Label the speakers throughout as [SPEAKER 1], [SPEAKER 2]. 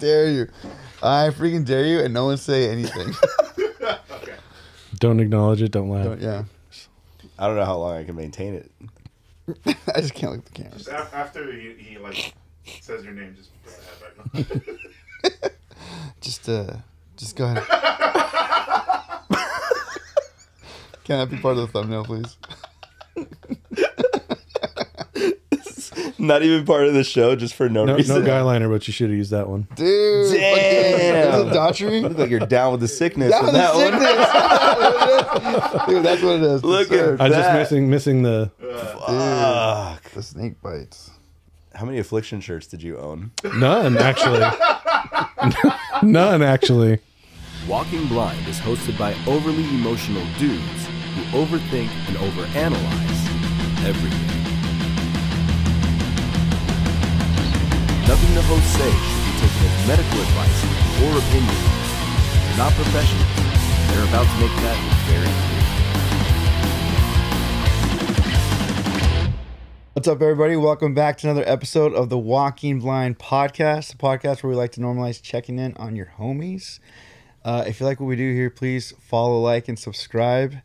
[SPEAKER 1] dare you. I freaking dare you, and no one say anything.
[SPEAKER 2] Okay.
[SPEAKER 3] Don't acknowledge it. Don't laugh.
[SPEAKER 1] Yeah.
[SPEAKER 4] I don't know how long I can maintain it.
[SPEAKER 1] I just can't look at the camera.
[SPEAKER 2] Just after he like says your name, just put the head back on.
[SPEAKER 1] Just go ahead. Can that be part of the thumbnail, please?
[SPEAKER 4] Not even part of the show, just for no
[SPEAKER 3] No
[SPEAKER 4] reason.
[SPEAKER 3] guy liner, but you should have used that one.
[SPEAKER 1] Dude.
[SPEAKER 4] Damn.
[SPEAKER 1] Is it Daughtry?
[SPEAKER 4] Look like you're down with the sickness.
[SPEAKER 1] Down
[SPEAKER 4] with
[SPEAKER 1] with
[SPEAKER 4] that
[SPEAKER 1] the sickness. Dude, that's what it is.
[SPEAKER 4] Look at
[SPEAKER 3] I was
[SPEAKER 4] that.
[SPEAKER 3] just missing the.
[SPEAKER 4] Fuck.
[SPEAKER 1] The snake bites.
[SPEAKER 4] How many affliction shirts did you own?
[SPEAKER 3] None, actually. None, actually.
[SPEAKER 5] Walking Blind is hosted by overly emotional dudes who overthink and overanalyze everything. Nothing the hosts say should be taken as medical advice or opinion. They're not professionals. They're about to make that very clear.
[SPEAKER 1] What's up, everybody? Welcome back to another episode of the Walking Blind podcast, the podcast where we like to normalize checking in on your homies. If you like what we do here, please follow, like, and subscribe.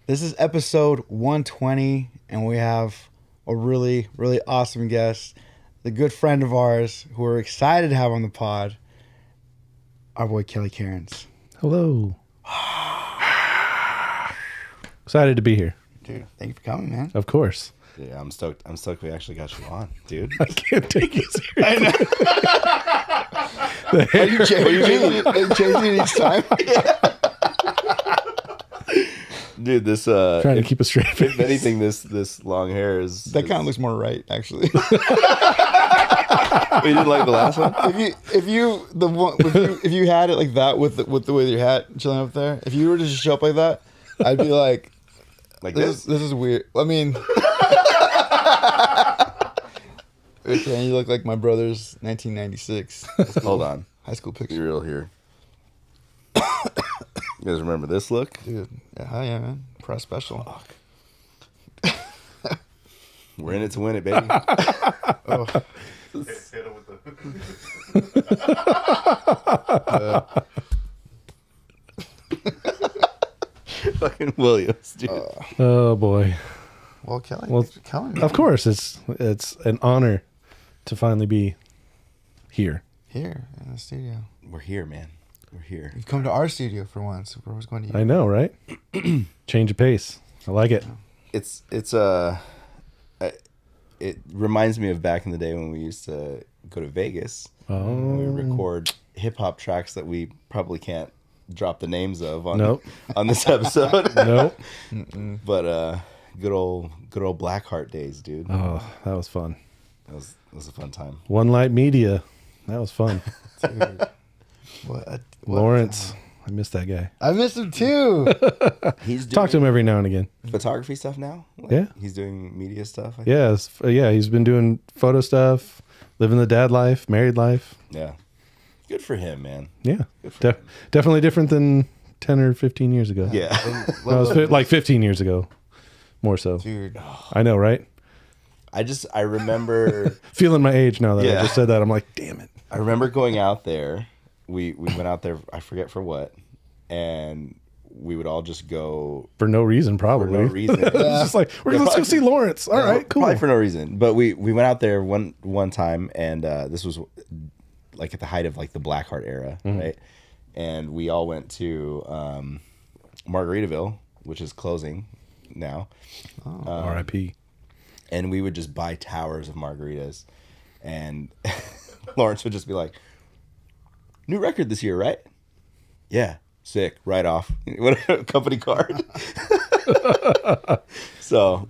[SPEAKER 1] This is episode 120, and we have a really, really awesome guest, the good friend of ours who we're excited to have on the pod, our boy Kelly Cairns.
[SPEAKER 3] Hello. Excited to be here.
[SPEAKER 1] Dude, thank you for coming, man.
[SPEAKER 3] Of course.
[SPEAKER 4] Yeah, I'm stoked. I'm stoked we actually got you on, dude.
[SPEAKER 3] I can't take you seriously.
[SPEAKER 1] Are you changing it each time?
[SPEAKER 4] Dude, this
[SPEAKER 3] Trying to keep a straight face.
[SPEAKER 4] if anything, this long hair is
[SPEAKER 1] That kind of looks more right, actually.
[SPEAKER 4] Oh, you didn't like the last one?
[SPEAKER 1] If you had it like that with the way your hat chilling up there, if you were to just show up like that, I'd be like,
[SPEAKER 4] Like
[SPEAKER 1] this is weird. I mean, okay, you look like my brother's 1996
[SPEAKER 4] Hold on.
[SPEAKER 1] high school
[SPEAKER 4] Be
[SPEAKER 1] picture,
[SPEAKER 4] real here. You guys remember this look?
[SPEAKER 1] dude. Yeah, hell yeah, man. Press special.
[SPEAKER 4] We're in it to win it, baby.
[SPEAKER 1] Oh,
[SPEAKER 2] Hit him with the.
[SPEAKER 4] Fucking Williams, dude.
[SPEAKER 3] Oh, boy.
[SPEAKER 1] well, Kelly,
[SPEAKER 3] Well,
[SPEAKER 1] thanks for coming. Man.
[SPEAKER 3] Of course, it's an honor to finally be here.
[SPEAKER 1] Here in the studio.
[SPEAKER 4] We're here, man. We're here.
[SPEAKER 1] You come to our studio for once. We're always going to you.
[SPEAKER 3] I know, right? Change of pace. I like it.
[SPEAKER 4] It reminds me of back in the day when we used to go to Vegas. And we would record hip hop tracks that we probably can't drop the names of on
[SPEAKER 3] Nope.
[SPEAKER 4] on this episode.
[SPEAKER 3] Nope.
[SPEAKER 4] But good old Blackheart days, dude.
[SPEAKER 3] Oh, that was fun.
[SPEAKER 4] That was a fun time.
[SPEAKER 3] One Light Media. That was fun.
[SPEAKER 1] Dude. What
[SPEAKER 3] Lawrence. I miss that guy.
[SPEAKER 1] I miss him too.
[SPEAKER 4] He's doing
[SPEAKER 3] Talk to him every now and again.
[SPEAKER 4] photography stuff now. Like,
[SPEAKER 3] Yeah.
[SPEAKER 4] he's doing media stuff. I think.
[SPEAKER 3] Yeah, he's been doing photo stuff, living the dad life, married life.
[SPEAKER 4] Yeah. Good for him, man.
[SPEAKER 3] Yeah.
[SPEAKER 4] Good for him.
[SPEAKER 3] Definitely different than 10 or 15 years ago.
[SPEAKER 4] Yeah.
[SPEAKER 3] No, it was like 15 years ago. More so.
[SPEAKER 1] Dude.
[SPEAKER 3] I know, right?
[SPEAKER 4] I remember
[SPEAKER 3] Feeling my age now that
[SPEAKER 4] Yeah.
[SPEAKER 3] I just said that. I'm like, damn it.
[SPEAKER 4] I remember going out there. We went out there, I forget for what, and we would all just go
[SPEAKER 3] For no reason,
[SPEAKER 4] for
[SPEAKER 3] probably.
[SPEAKER 4] no reason.
[SPEAKER 3] It's just like, let's go see Lawrence. All right, cool.
[SPEAKER 4] Probably for no reason. But we went out there one time, and this was like at the height of like the Blackheart era, right? And we all went to Margaritaville, which is closing now.
[SPEAKER 3] R.I.P.
[SPEAKER 4] And we would just buy towers of margaritas, and Lawrence would just be like, "New record this year, right?" "Yeah." "Sick." Right off. What a company card. So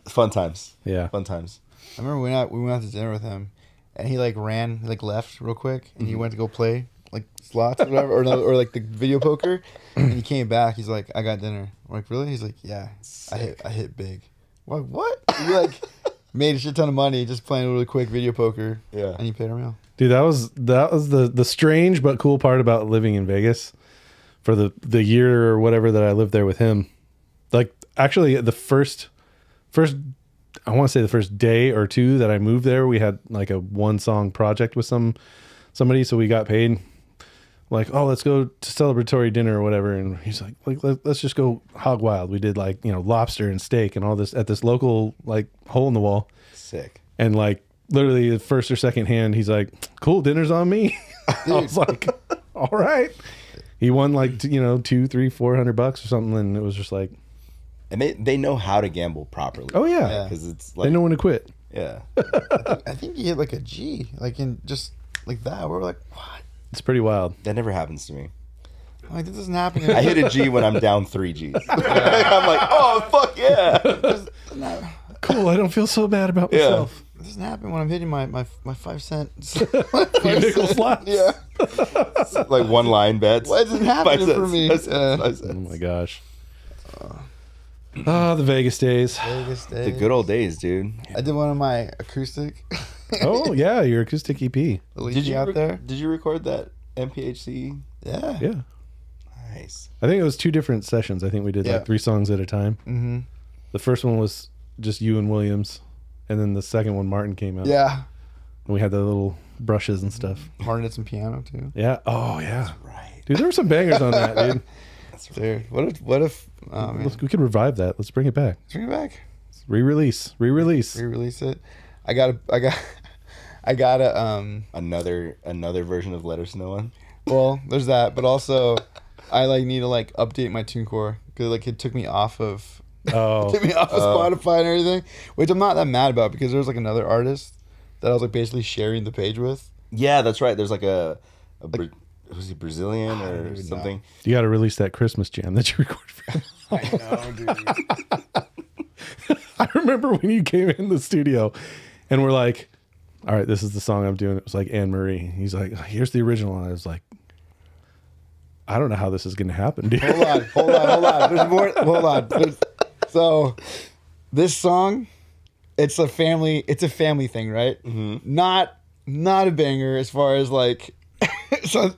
[SPEAKER 4] fun times.
[SPEAKER 3] Yeah.
[SPEAKER 4] Fun times.
[SPEAKER 1] I remember we went out to dinner with him, and he left real quick, and he went to go play like slots or whatever, or like the video poker, and he came back. He's like, "I got dinner." I'm like, "Really?" He's like, "Yeah, I hit big." I'm like, what? He like made a shit ton of money just playing really quick video poker.
[SPEAKER 4] Yeah.
[SPEAKER 1] And he paid our meal.
[SPEAKER 3] Dude, that was the strange but cool part about living in Vegas for the year or whatever that I lived there with him. Like, actually, the first I want to say the first day or two that I moved there, we had like a one song project with some somebody, so we got paid. Like, oh, let's go to celebratory dinner or whatever. And he's like let's just go hog wild. We did like, lobster and steak and all this at this local like hole in the wall.
[SPEAKER 4] Sick.
[SPEAKER 3] And like literally the first or second hand, he's like, cool, dinner's on me. I was like, all right. He won like, $200, $300, $400 or something. And it was just like.
[SPEAKER 4] And they know how to gamble properly.
[SPEAKER 3] Oh, yeah.
[SPEAKER 4] Because it's like.
[SPEAKER 3] They know when to quit.
[SPEAKER 4] Yeah.
[SPEAKER 1] I think he hit like a G, like in just like that. We're like, what?
[SPEAKER 3] It's pretty wild.
[SPEAKER 4] That never happens to me.
[SPEAKER 1] I'm like, this doesn't happen.
[SPEAKER 4] I hit a G when I'm down 3 Gs. I'm like, oh, fuck yeah.
[SPEAKER 3] Cool. I don't feel so bad about myself.
[SPEAKER 1] It doesn't happen when I'm hitting my 5 cents.
[SPEAKER 3] Your nickel slots.
[SPEAKER 1] Yeah.
[SPEAKER 4] Like one line bets.
[SPEAKER 1] Why isn't it happening for me?
[SPEAKER 4] 5 cents, 5 cents.
[SPEAKER 3] Oh my gosh. The Vegas days.
[SPEAKER 1] Vegas days.
[SPEAKER 4] The good old days, dude.
[SPEAKER 1] I did one of my acoustic.
[SPEAKER 3] Oh yeah, your acoustic EP.
[SPEAKER 1] The leafy out there.
[SPEAKER 4] Did you record that MPHC?
[SPEAKER 1] Yeah.
[SPEAKER 3] Yeah.
[SPEAKER 4] Nice.
[SPEAKER 3] I think it was 2 different sessions. I think we did like 3 songs at a time.
[SPEAKER 1] Mm-hmm.
[SPEAKER 3] The first one was just you and Williams, and then the second one Martin came out.
[SPEAKER 1] Yeah.
[SPEAKER 3] And we had the little brushes and stuff.
[SPEAKER 1] Hornets and piano too.
[SPEAKER 3] Yeah. Oh yeah.
[SPEAKER 4] Right.
[SPEAKER 3] Dude, there were some bangers on that, dude.
[SPEAKER 4] That's right.
[SPEAKER 1] Dude, what if man.
[SPEAKER 3] We could revive that. Let's bring it back.
[SPEAKER 1] Let's bring it back.
[SPEAKER 3] Re-release.
[SPEAKER 1] Re-release it. I got
[SPEAKER 4] Another version of Let Us Know one.
[SPEAKER 1] well, there's that, but also I like need to like update my TuneCore because like it took me off of Spotify and everything, which I'm not that mad about because there was like another artist that I was like basically sharing the page with.
[SPEAKER 4] Yeah, that's right. There's like was he Brazilian or something?
[SPEAKER 3] You got to release that Christmas jam that you recorded for him.
[SPEAKER 1] I know, dude.
[SPEAKER 3] I remember when you came in the studio and we're like, all right, this is the song I'm doing. It was like Anne Marie. He's like, here's the original. And I was like, I don't know how this is going to happen, dude.
[SPEAKER 1] Hold on. There's more. Hold on. So this song, it's a family thing, right?
[SPEAKER 4] Mm-hmm.
[SPEAKER 1] Not a banger as far as like, so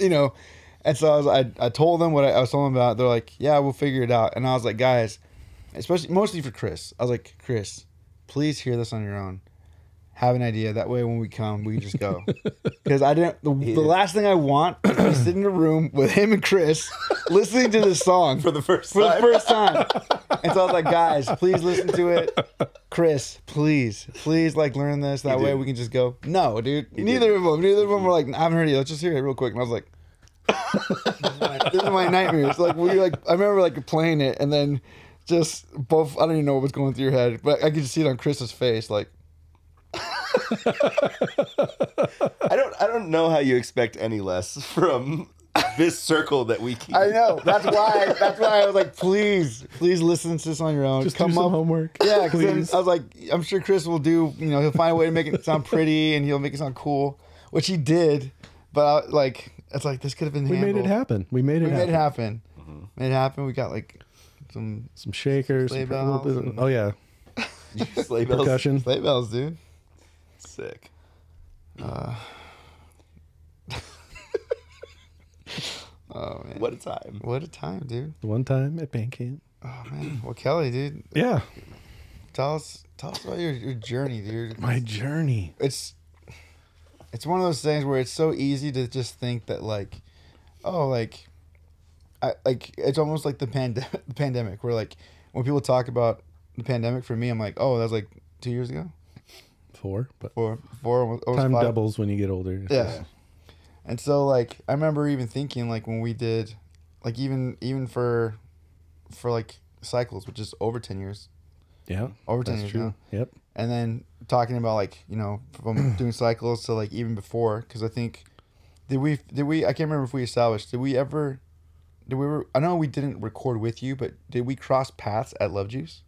[SPEAKER 1] and so I told them what I was telling them about. They're like, yeah, we'll figure it out. And I was like, guys, mostly for Chris. I was like, Chris, please hear this on your own. Have an idea. That way, when we come, we can just go. Because I didn't. The last thing I want is to sit in a room with him and Chris, listening to this song
[SPEAKER 4] For the first
[SPEAKER 1] time. And so I was like, guys, please listen to it. Chris, please, like learn this. That way we can just go. No, dude. Neither of them were like, I haven't heard it. Let's just hear it real quick. And I was like, this is my nightmares. Like I remember like playing it and then just both. I don't even know what was going through your head, but I could just see it on Chris's face, like.
[SPEAKER 4] I don't know how you expect any less from this circle that we keep.
[SPEAKER 1] I know. That's why I was like, please listen to this on your own.
[SPEAKER 3] Just
[SPEAKER 1] Come
[SPEAKER 3] do some
[SPEAKER 1] up.
[SPEAKER 3] homework.
[SPEAKER 1] Yeah,
[SPEAKER 3] please.
[SPEAKER 1] because I was like, I'm sure Chris will do. He'll find a way to make it sound pretty, and he'll make it sound cool, which he did. But it's like this could have been.
[SPEAKER 3] We made it happen. We made it happen.
[SPEAKER 1] Mm-hmm. Made it happen. We got like some
[SPEAKER 3] shakers.
[SPEAKER 1] sleigh bells.
[SPEAKER 3] Oh yeah,
[SPEAKER 4] Sleigh bells.
[SPEAKER 3] percussion.
[SPEAKER 1] Sleigh bells, dude.
[SPEAKER 4] Sick.
[SPEAKER 1] Oh man,
[SPEAKER 4] What a time.
[SPEAKER 1] What a time, dude.
[SPEAKER 3] One time at band camp.
[SPEAKER 1] Oh man. Well, Kelly, dude,
[SPEAKER 3] Yeah,
[SPEAKER 1] tell us about your journey, dude.
[SPEAKER 3] my journey.
[SPEAKER 1] It's one of those things where it's so easy to just think that it's almost like the pandemic where like when people talk about the pandemic, for me I'm like, oh, that was like 2 years ago.
[SPEAKER 3] 4, but
[SPEAKER 1] Four, almost
[SPEAKER 3] time
[SPEAKER 1] 5.
[SPEAKER 3] doubles when you get older.
[SPEAKER 1] Yeah. And so like I remember even thinking like when we did like even for like cycles, which is over 10 years.
[SPEAKER 3] Yeah,
[SPEAKER 1] Over 10
[SPEAKER 3] that's
[SPEAKER 1] years
[SPEAKER 3] true.
[SPEAKER 1] now.
[SPEAKER 3] Yep.
[SPEAKER 1] And then talking about like, from doing cycles to like even before, because I think did we I can't remember if we established, I know we didn't record with you, but did we cross paths at Love Juice?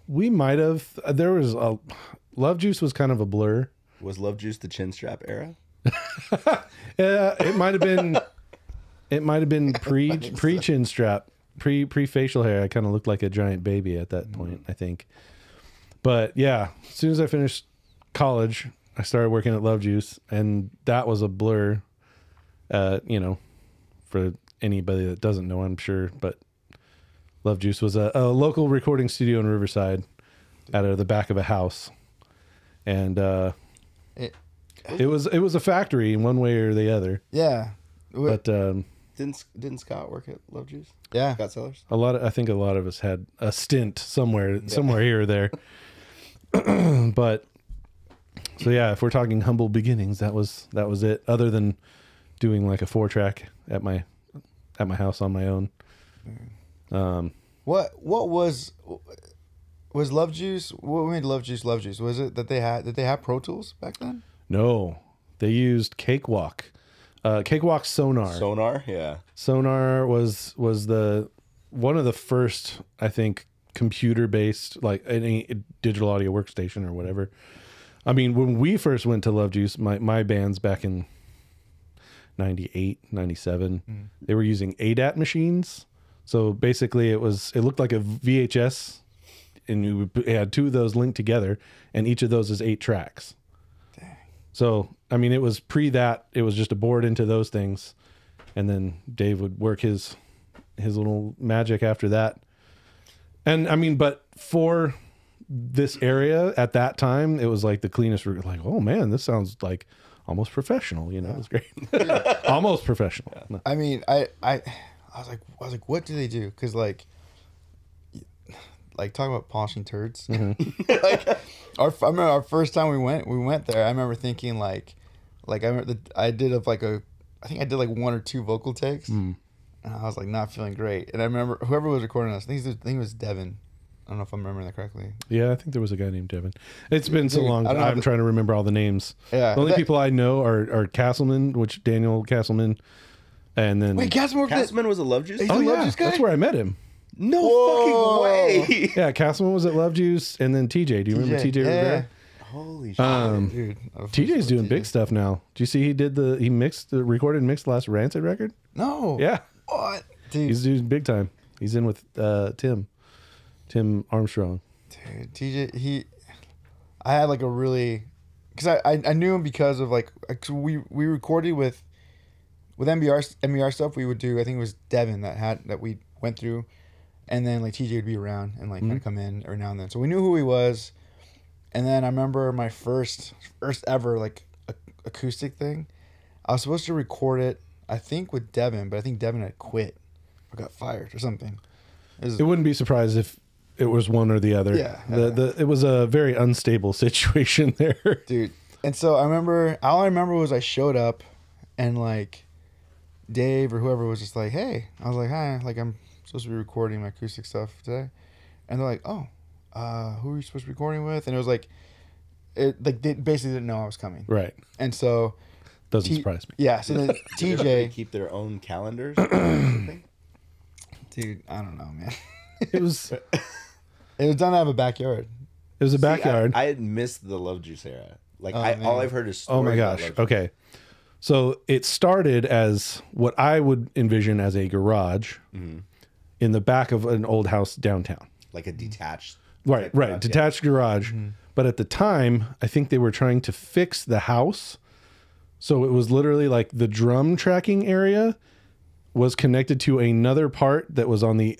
[SPEAKER 3] We might have. There was a Love Juice was kind of a blur.
[SPEAKER 4] Was Love Juice the chin strap era?
[SPEAKER 3] Yeah, it might have been. It might have been pre chin strap, pre facial hair. I kind of looked like a giant baby at that point, I think. But yeah, as soon as I finished college, I started working at Love Juice, and that was a blur. For anybody that doesn't know, I'm sure, but Love Juice was a local recording studio in Riverside, out of the back of a house, and It was a factory in one way or the other.
[SPEAKER 1] Yeah.
[SPEAKER 3] But
[SPEAKER 4] Didn't Scott work at Love Juice?
[SPEAKER 1] Yeah.
[SPEAKER 4] Scott Sellers?
[SPEAKER 3] I think a lot of us had a stint somewhere here or there. But so yeah, if we're talking humble beginnings, that was it. Other than doing like a 4-track at my house on my own.
[SPEAKER 1] What was Love Juice? What made Love Juice Love Juice? Was it that they had Pro Tools back then?
[SPEAKER 3] No, they used Cakewalk. Cakewalk Sonar.
[SPEAKER 4] Sonar, yeah.
[SPEAKER 3] Sonar was the one of the first, I think, computer based, like any digital audio workstation or whatever. I mean, when we first went to Love Juice, my bands back in 98, 97, they were using ADAT machines. So basically it looked like a VHS, and you had 2 of those linked together, and each of those is 8 tracks. Dang. So, I mean, it was pre that. It was just a board into those things, and then Dave would work his little magic after that. And I mean, but for this area at that time, it was like the cleanest. Like, oh man, this sounds like almost professional. You know, it was great. Almost professional.
[SPEAKER 1] Yeah. I mean, I was like, what do they do? Because like talking about polishing turds. Like I remember our first time we went there. I remember thinking like I remember I did like 1 or 2 vocal takes, and I was like not feeling great. And I remember whoever was recording us, I think it was Devin. I don't know if I'm remembering that correctly.
[SPEAKER 3] Yeah, I think there was a guy named Devin. It's been so long. I'm trying to remember all the names.
[SPEAKER 1] Yeah,
[SPEAKER 3] the only people I know are Castleman, which Daniel Castleman, and then
[SPEAKER 1] wait,
[SPEAKER 4] Castleman was a Love Juice.
[SPEAKER 3] Oh yeah, that's where I met him.
[SPEAKER 4] No fucking way.
[SPEAKER 3] Yeah, Castleman was at Love Juice, and then TJ. Do you remember TJ Rivera?
[SPEAKER 4] Holy shit, dude!
[SPEAKER 3] TJ's doing big stuff now. Do you see he recorded and mixed the last Rancid record?
[SPEAKER 1] No.
[SPEAKER 3] Yeah.
[SPEAKER 1] What, dude?
[SPEAKER 3] He's doing big time. He's in with Tim Armstrong.
[SPEAKER 1] Dude, TJ, I had like a really, because I knew him because of like, we recorded with MBR stuff we would do. I think it was Devin that we went through, and then like TJ would be around and like kind of come in every now and then. So we knew who he was. And then I remember my first ever like acoustic thing. I was supposed to record it, I think with Devin, but I think Devin had quit or got fired or something.
[SPEAKER 3] It wouldn't be surprised if it was one or the other.
[SPEAKER 1] Yeah.
[SPEAKER 3] It was a very unstable situation there.
[SPEAKER 1] Dude. And so all I remember was I showed up and like Dave or whoever was just like, hey. I was like, hi, like I'm supposed to be recording my acoustic stuff today. And they're like, oh, who are you supposed to be recording with? And it was like, they basically didn't know I was coming.
[SPEAKER 3] Right.
[SPEAKER 1] And so.
[SPEAKER 3] Doesn't surprise me.
[SPEAKER 1] Yeah. So then TJ.
[SPEAKER 4] Keep their own calendars.
[SPEAKER 1] Dude, I don't know, man.
[SPEAKER 3] It was
[SPEAKER 1] done out of a backyard.
[SPEAKER 3] It was a backyard.
[SPEAKER 4] I had missed the Love Juice era. Like
[SPEAKER 1] man.
[SPEAKER 4] all I've heard is stories.
[SPEAKER 3] Oh my gosh. Okay. So it started as what I would envision as a garage in the back of an old house downtown.
[SPEAKER 4] Like a detached.
[SPEAKER 3] Right. Detached garage. But at the time, I think they were trying to fix the house. So it was literally like the drum tracking area was connected to another part that was on the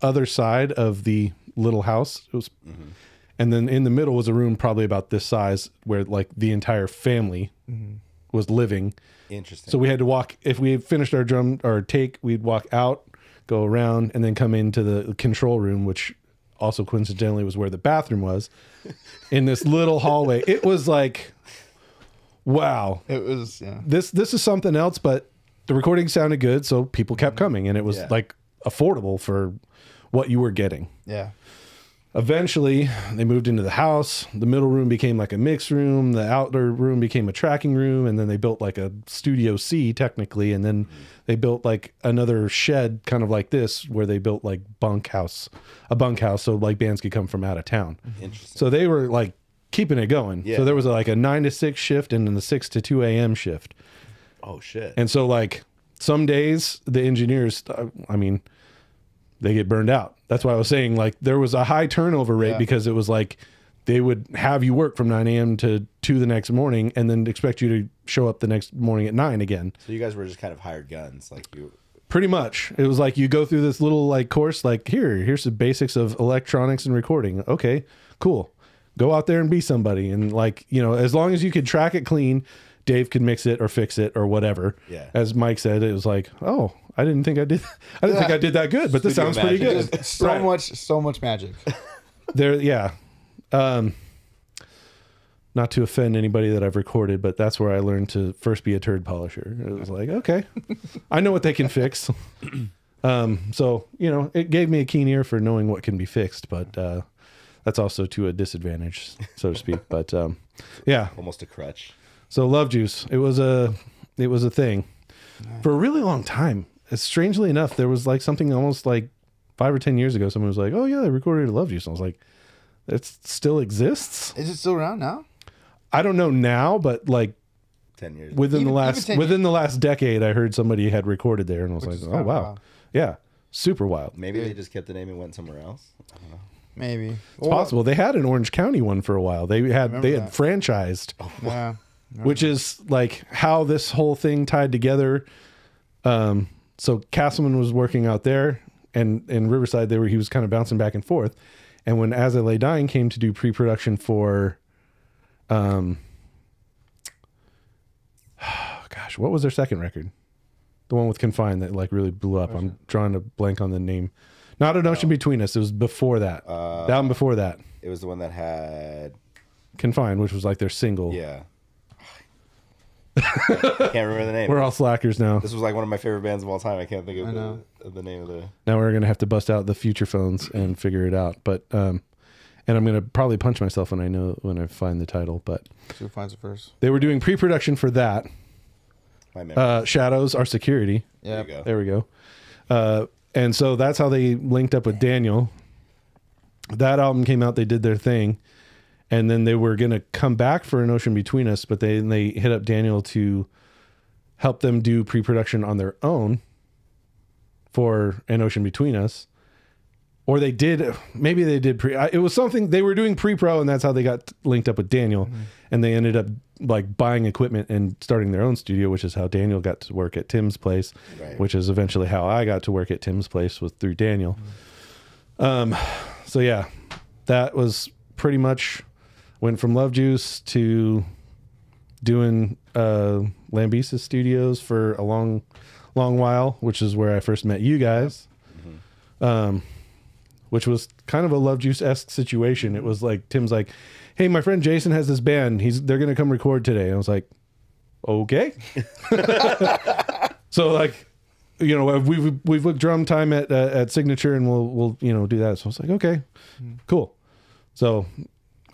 [SPEAKER 3] other side of the little house. It was, and then in the middle was a room probably about this size where like the entire family was living.
[SPEAKER 4] Interesting.
[SPEAKER 3] So we had to walk, if we had finished our take, we'd walk out, go around, and then come into the control room, which also coincidentally was where the bathroom was, in this little hallway. It was like, wow.
[SPEAKER 1] It was, yeah.
[SPEAKER 3] This is something else, but the recording sounded good, so people kept coming, and it was like affordable for what you were getting.
[SPEAKER 1] Yeah.
[SPEAKER 3] Eventually, they moved into the house. The middle room became like a mix room. The outer room became a tracking room, and then they built like a Studio C technically, and then they built like another shed, kind of like this, where they built like a bunkhouse, so like bands could come from out of town.
[SPEAKER 4] Interesting.
[SPEAKER 3] So they were like keeping it going.
[SPEAKER 4] Yeah.
[SPEAKER 3] So there was like a 9 to 6 shift and then the 6 to 2 a.m. shift.
[SPEAKER 4] Oh shit.
[SPEAKER 3] And so like some days the engineers, I mean, they get burned out. That's why I was saying like there was a high turnover rate because it was like they would have you work from 9 a.m. to 2 the next morning and then expect you to show up the next morning at 9 again.
[SPEAKER 4] So you guys were just kind of hired guns, like you.
[SPEAKER 3] Pretty much. It was like you go through this little like course, like here's the basics of electronics and recording. Okay, cool. go out there and be somebody. And like, you know, as long as you could track it clean, Dave could mix it or fix it or whatever.
[SPEAKER 4] Yeah.
[SPEAKER 3] As Mike said, it was like, oh, I didn't think I did that good, but this
[SPEAKER 4] Studio
[SPEAKER 3] sounds pretty
[SPEAKER 4] magic.
[SPEAKER 3] good.
[SPEAKER 1] So much magic.
[SPEAKER 3] There, yeah. Not to offend anybody that I've recorded, but that's where I learned to first be a turd polisher. It was like, okay, I know what they can fix. So, you know, it gave me a keen ear for knowing what can be fixed, but that's also to a disadvantage, so to speak. But yeah,
[SPEAKER 4] Almost a crutch.
[SPEAKER 3] so Love Juice, it was a thing for a really long time. Strangely enough, there was like something almost like 5 or 10 years ago. Someone was like, "Oh yeah, they recorded Love Juice." And I was like, "It still exists?"
[SPEAKER 1] Is it still around now?
[SPEAKER 3] I don't know now, but like
[SPEAKER 4] 10 years.
[SPEAKER 3] within
[SPEAKER 1] Even-
[SPEAKER 3] the
[SPEAKER 1] even
[SPEAKER 3] last
[SPEAKER 1] 10
[SPEAKER 3] the last decade, I heard somebody had recorded there, and I was
[SPEAKER 1] Which is
[SPEAKER 3] like, "Oh
[SPEAKER 1] kinda
[SPEAKER 3] wow,
[SPEAKER 1] wild.
[SPEAKER 3] yeah, super wild."
[SPEAKER 4] Maybe they just kept the name and went somewhere else. I don't know.
[SPEAKER 1] Maybe.
[SPEAKER 3] It's possible. They had an Orange County one for a while. They had
[SPEAKER 1] remember
[SPEAKER 3] had
[SPEAKER 1] that.
[SPEAKER 3] franchised,
[SPEAKER 1] Yeah.
[SPEAKER 3] which is like how this whole thing tied together. So Castleman was working out there, and in Riverside, he was kind of bouncing back and forth. And when As I Lay Dying came to do pre-production for, gosh, what was their second record? The one with Confine that like really blew up. I'm drawing a blank on the name. Not An Ocean Between Us. It was before that. That one before that.
[SPEAKER 4] It was the one that had,
[SPEAKER 3] Confine, which was like their single.
[SPEAKER 4] yeah. I can't remember the name.
[SPEAKER 3] We're all slackers now.
[SPEAKER 4] This was like one of my favorite bands of all time. I can't think of
[SPEAKER 1] know.
[SPEAKER 4] the name of the.
[SPEAKER 3] Now we're gonna have to bust out the future phones and figure it out. But and I'm gonna probably punch myself when I find the title. But
[SPEAKER 1] Who finds it first?
[SPEAKER 3] they were doing pre-production for that.
[SPEAKER 4] My memory.
[SPEAKER 3] Shadows, Our Security.
[SPEAKER 1] Yeah.
[SPEAKER 4] There you go.
[SPEAKER 3] There we go. And so that's how they linked up with Daniel. That album came out. They did their thing, and then they were gonna come back for An Ocean Between Us, but they hit up Daniel to help them do pre-production on their own for An Ocean Between Us. Or they did, maybe they did it was something they were doing pre-pro, and that's how they got linked up with Daniel. And they ended up like buying equipment and starting their own studio, which is how Daniel got to work at Tim's place,
[SPEAKER 4] Right.
[SPEAKER 3] which is eventually how I got to work at Tim's place, was through Daniel. So yeah, that was pretty much went from Love Juice to doing Lambisa Studios for a long while, which is where I first met you guys. Which was kind of a Love Juice-esque situation. It was like, Tim's like, "Hey, my friend Jason has this band. They're going to come record today." And I was like, okay. So like, you know, we've booked drum time at Signature, and we'll do that. So I was like, okay, cool. So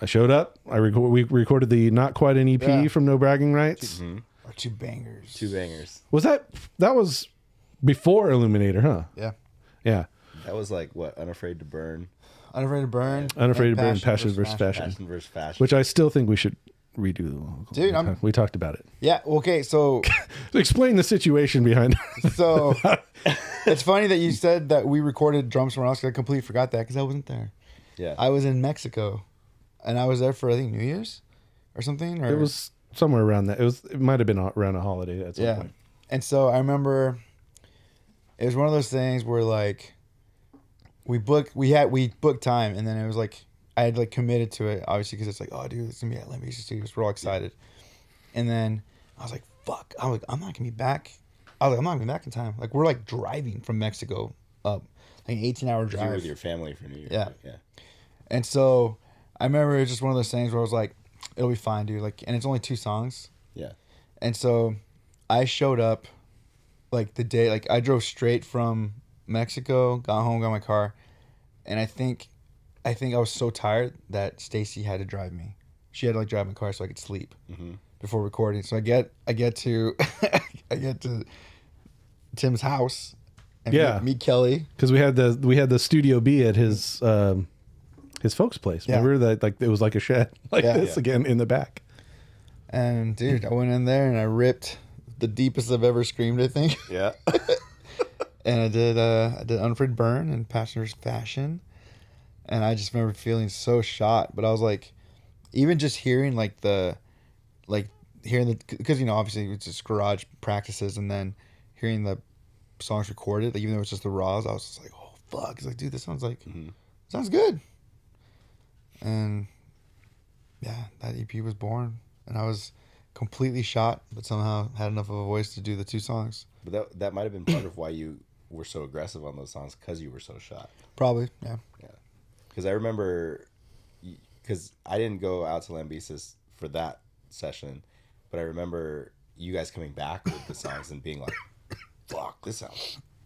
[SPEAKER 3] I showed up. We recorded the Not Quite an EP
[SPEAKER 1] Yeah.
[SPEAKER 3] from No Bragging Rights.
[SPEAKER 1] Or two bangers.
[SPEAKER 4] Two bangers.
[SPEAKER 3] Was that was before Illuminator, huh?
[SPEAKER 1] Yeah.
[SPEAKER 3] Yeah.
[SPEAKER 4] That was like what? Unafraid to Burn.
[SPEAKER 1] Unafraid to Burn.
[SPEAKER 3] Unafraid
[SPEAKER 1] and
[SPEAKER 3] to Burn, Passion versus Fashion.
[SPEAKER 4] Passion versus Fashion.
[SPEAKER 3] Which I still think we should redo.
[SPEAKER 1] Dude,
[SPEAKER 3] we talked about it.
[SPEAKER 1] Yeah. Okay. So
[SPEAKER 3] Explain the situation behind it.
[SPEAKER 1] so it's funny that you said that we recorded drums somewhere else. 'Cause I completely forgot that because I wasn't there.
[SPEAKER 4] yeah.
[SPEAKER 1] I was in Mexico, and I was there for I think New Year's or something. Or
[SPEAKER 3] It was somewhere around that. It might have been around a holiday at some
[SPEAKER 1] yeah.
[SPEAKER 3] point.
[SPEAKER 1] And so I remember it was one of those things where like we booked time, and then it was like I had like committed to it obviously because it's like, oh dude, it's gonna be at Lambisa Studios. We're all excited, and then I was like, fuck, I'm not gonna be back. I'm not gonna be back in time. Like we're like driving from Mexico up like an 18-hour
[SPEAKER 4] You were
[SPEAKER 1] drive.
[SPEAKER 4] with your family for New Year's.
[SPEAKER 1] Yeah.
[SPEAKER 4] Yeah.
[SPEAKER 1] And so I remember it was just one of those things where I was like, it'll be fine, dude. Like, and it's only 2 songs.
[SPEAKER 4] Yeah.
[SPEAKER 1] And so I showed up like the day, like I drove straight from Mexico, got home, got my car. And I think I was so tired that Stacy had to drive me. She had to like drive my car so I could sleep before recording. So I get to I get to Tim's house and
[SPEAKER 3] Yeah.
[SPEAKER 1] meet Kelly.
[SPEAKER 3] Because we had the Studio B at his folks' place.
[SPEAKER 1] Yeah.
[SPEAKER 3] Remember that? Like it was like a shed like
[SPEAKER 1] Yeah.
[SPEAKER 3] this again in the back.
[SPEAKER 1] And dude, I went in there and I ripped the deepest I've ever screamed, I think.
[SPEAKER 4] Yeah.
[SPEAKER 1] And I did Unafraid Burn and Passion versus Fashion. And I just remember feeling so shot. But I was like, even just hearing because obviously it's just garage practices, and then hearing the songs recorded, like even though it's just the raws, I was just like, oh fuck. It's like, dude, this sounds good. And yeah, that EP was born, and I was completely shot, but somehow had enough of a voice to do the 2 songs.
[SPEAKER 4] But that might have been part of why you were so aggressive on those songs, because you were so shot.
[SPEAKER 1] Probably, yeah.
[SPEAKER 4] Yeah. Because I remember, because I didn't go out to Lambesis for that session, but I remember you guys coming back with the songs and being like, fuck, this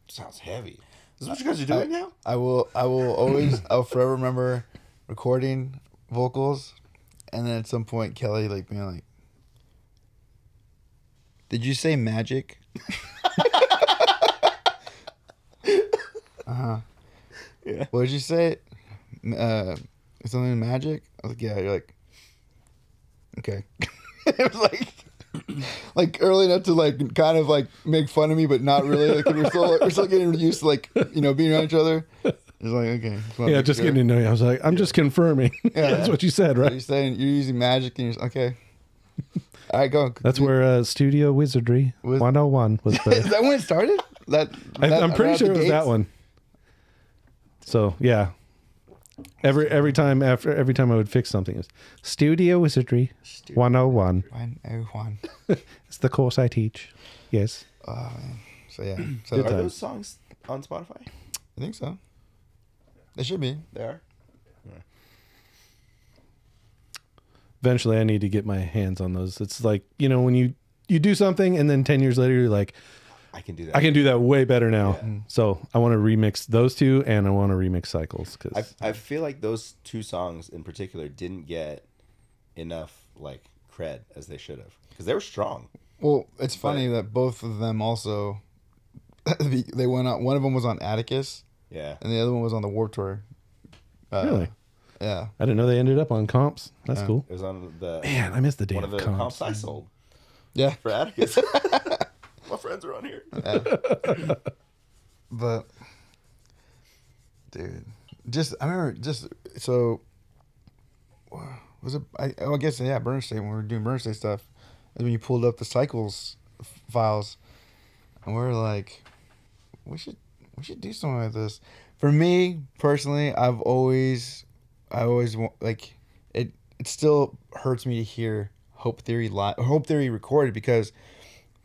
[SPEAKER 4] sounds heavy. Is this what you guys are doing now?
[SPEAKER 1] I'll forever remember recording vocals, and then at some point Kelly like being like, "Did you say magic?"
[SPEAKER 4] Yeah.
[SPEAKER 1] What did you say? Something magic? I was like, yeah. You're like, okay. It was like early enough to like kind of like make fun of me, but not really. Like we're still getting used to like being around each other. It's like, okay.
[SPEAKER 3] Yeah, just getting to know you. I was like, I'm just confirming. Yeah, that's what you said, right?
[SPEAKER 1] You're saying you're using magic, and you're okay. All right, go.
[SPEAKER 3] That's where Studio Wizardry 101 was.
[SPEAKER 1] Is that when it started?
[SPEAKER 3] I'm pretty sure it was that one. So yeah, every time I would fix something, it was Studio Wizardry 101.
[SPEAKER 1] 101.
[SPEAKER 3] It's the course I teach. Yes.
[SPEAKER 1] So yeah. So
[SPEAKER 4] Are those songs on Spotify?
[SPEAKER 1] I think so. They should be.
[SPEAKER 4] They are.
[SPEAKER 3] Eventually, I need to get my hands on those. It's like, when you do something and then 10 years later, you're like,
[SPEAKER 4] I can do that.
[SPEAKER 3] I can do that way better now.
[SPEAKER 4] Yeah.
[SPEAKER 3] So I want to remix those 2, and I want to remix Cycles. Cause
[SPEAKER 4] I feel like those 2 songs in particular didn't get enough like cred as they should have, because they were strong.
[SPEAKER 1] Well, it's funny that both of them also they went on. One of them was on Atticus.
[SPEAKER 4] Yeah.
[SPEAKER 1] And the other one was on the Warped Tour.
[SPEAKER 3] Really?
[SPEAKER 1] Yeah.
[SPEAKER 3] I didn't know they ended up on comps. That's cool.
[SPEAKER 4] It was on the
[SPEAKER 3] Man, I missed the damn
[SPEAKER 4] one of the comps I sold
[SPEAKER 1] Yeah.
[SPEAKER 4] for Atticus. My friends are on here.
[SPEAKER 1] Yeah. But, dude, I remember so, was it, I guess, yeah, Burner State, when we were doing Burner State stuff, and when you pulled up the Cycles files, and we were like, we should do something like this. For me, personally, I always like, it still hurts me to hear Hope Theory recorded, because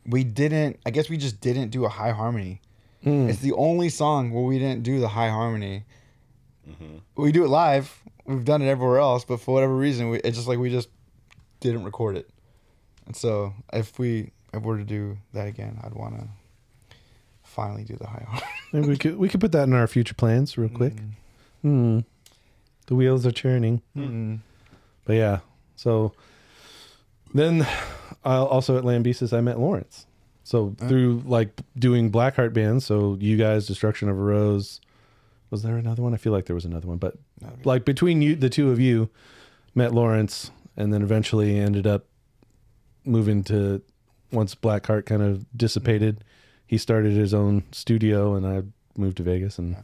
[SPEAKER 1] we just didn't do a high harmony. It's the only song where we didn't do the high harmony. Mm-hmm. We do it live. We've done it everywhere else, but for whatever reason, we just didn't record it. And so if we were to do that again, I'd want to finally do the high harmony.
[SPEAKER 3] Maybe we could put that in our future plans real quick. The wheels are churning. But yeah, so then also at Lambesis, I met Lawrence. So through like doing Blackheart bands, so you guys, Destruction of a Rose. Was there another one? I feel like there was another one, but like between the 2 of you, met Lawrence, and then eventually ended up moving to, once Blackheart kind of dissipated, he started his own studio, and I moved to Vegas, and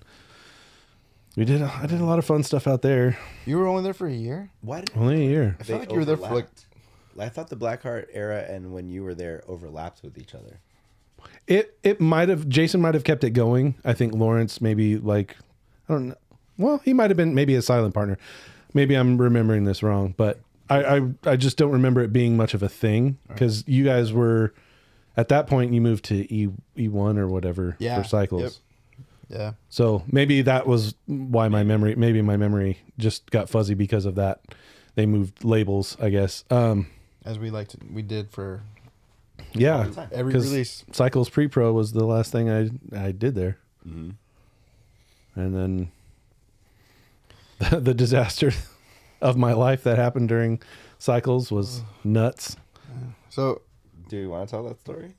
[SPEAKER 3] I did a lot of fun stuff out there.
[SPEAKER 1] You were only there for a year?
[SPEAKER 3] Only a year.
[SPEAKER 1] I feel like you were there for like...
[SPEAKER 4] I thought the Blackheart era and when you were there overlapped with each other.
[SPEAKER 3] It might have, Jason might have kept it going. I think Lawrence maybe like, I don't know. Well, he might have been maybe a silent partner. Maybe I'm remembering this wrong, but I just don't remember it being much of a thing, because you guys were, at that point you moved to E1 or whatever for Cycles.
[SPEAKER 1] Yep. Yeah.
[SPEAKER 3] So maybe that was why my memory just got fuzzy because of that. They moved labels, I guess.
[SPEAKER 1] As we did for
[SPEAKER 3] every
[SPEAKER 1] release.
[SPEAKER 3] Cycles Pre-Pro was the last thing I did there. Mm-hmm. And then the disaster of my life that happened during Cycles was nuts.
[SPEAKER 1] So,
[SPEAKER 4] do you want to tell that story?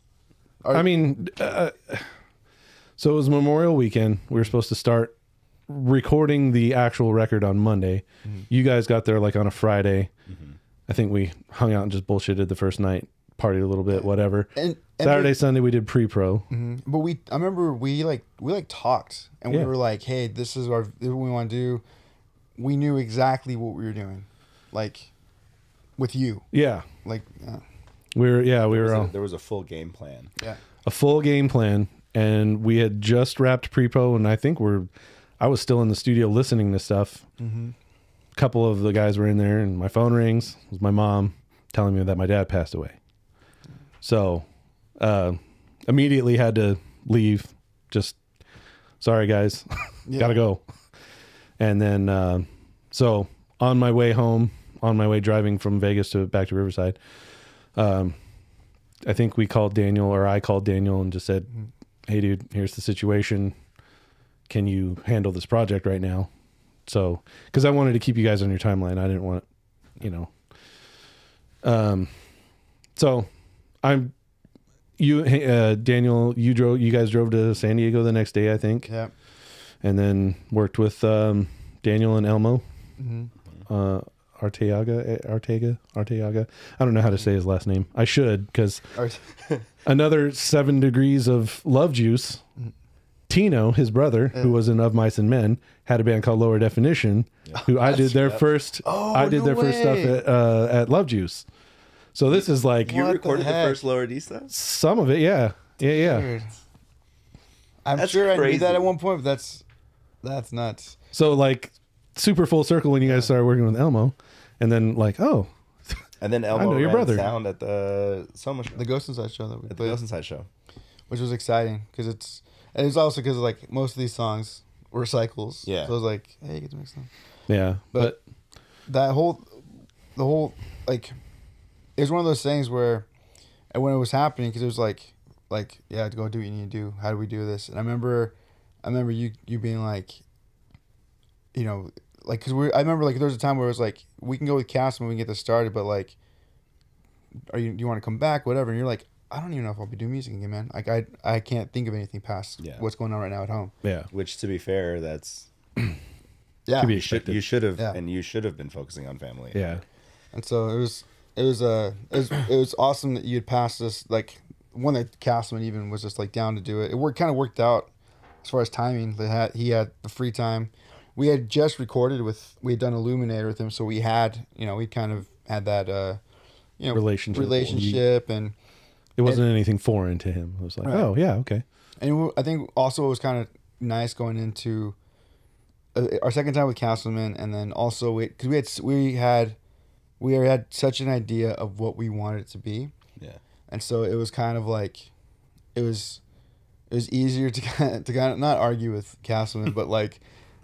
[SPEAKER 3] I mean, so it was Memorial Weekend. We were supposed to start recording the actual record on Monday. Mm-hmm. You guys got there like on a Friday. Mm-hmm. I think we hung out and just bullshitted the first night, partied a little bit, whatever. And Saturday, Sunday we did pre-pro.
[SPEAKER 1] Mm-hmm. But I remember we talked, and we were like, "Hey, this is what we want to do." We knew exactly what we were doing, like with you.
[SPEAKER 3] Yeah,
[SPEAKER 1] like
[SPEAKER 3] we were.
[SPEAKER 4] There was a full game plan.
[SPEAKER 1] Yeah,
[SPEAKER 3] a full game plan, and we had just wrapped pre-pro, and I think I was still in the studio listening to stuff. Mm-hmm. a couple of the guys were in there, and my phone rings. It was my mom telling me that my dad passed away. So immediately had to leave. Just, sorry guys, gotta go. And then so on my way home, on my way driving from Vegas back to Riverside, I think we called Daniel, or I called Daniel and just said, hey dude, here's the situation. Can you handle this project right now? So, because I wanted to keep you guys on your timeline. I didn't want, so Daniel, you guys drove to San Diego the next day, I think.
[SPEAKER 1] Yeah.
[SPEAKER 3] And then worked with Daniel and Elmo. Arteaga. I don't know how to say his last name. I should, because another 7 Degrees of Love Juice. Tino, his brother, who was in Of Mice and Men, had a band called Lower Definition, who I did their first. I did their first stuff at Love Juice. So this is like
[SPEAKER 4] You recorded the first Lower D stuff?
[SPEAKER 3] some of it, yeah.
[SPEAKER 1] Dude. I'm
[SPEAKER 4] That's
[SPEAKER 1] sure I knew
[SPEAKER 4] crazy.
[SPEAKER 1] that at one point, but that's nuts.
[SPEAKER 3] So like super full circle when you guys started working with Elmo, and then like
[SPEAKER 4] And then
[SPEAKER 3] I
[SPEAKER 4] Elmo
[SPEAKER 3] know your
[SPEAKER 4] ran
[SPEAKER 3] brother.
[SPEAKER 4] sound at the Soma show.
[SPEAKER 1] The Ghost Inside show that we
[SPEAKER 4] At the
[SPEAKER 1] played,
[SPEAKER 4] Ghost Inside show.
[SPEAKER 1] which was exciting because it's also because like most of these songs were cycles.
[SPEAKER 4] Yeah.
[SPEAKER 1] So I was like, hey, you get to mix them.
[SPEAKER 3] yeah,
[SPEAKER 1] But the whole like, it was one of those things where, and when it was happening, because it was like yeah, go do what you need to do. How do we do this? And I remember you being like, like, because I remember like there was a time where it was like, we can go with Cass and we can get this started, but like, do you want to come back, whatever? And you're like, I don't even know if I'll be doing music again, man. Like I can't think of anything past what's going on right now at home.
[SPEAKER 3] yeah.
[SPEAKER 4] Which, to be fair, that's
[SPEAKER 1] Yeah.
[SPEAKER 3] Could be
[SPEAKER 4] you should have
[SPEAKER 1] Yeah.
[SPEAKER 4] and you should have been focusing on family.
[SPEAKER 3] Yeah.
[SPEAKER 1] And so it was awesome that you had passed this, like, one that Castleman even was just like down to do it. It kind of worked out as far as timing. He had the free time. We had just recorded we had done Illuminator with him, so we had, we kind of had that relationship, and
[SPEAKER 3] It wasn't anything foreign to him. It was like,
[SPEAKER 1] Right.
[SPEAKER 3] oh yeah, okay.
[SPEAKER 1] and I think also it was kind of nice going into our second time with Castleman, and then also because we had such an idea of what we wanted it to be.
[SPEAKER 4] Yeah.
[SPEAKER 1] And so it was kind of like, it was easier to kind of not argue with Castleman, but like,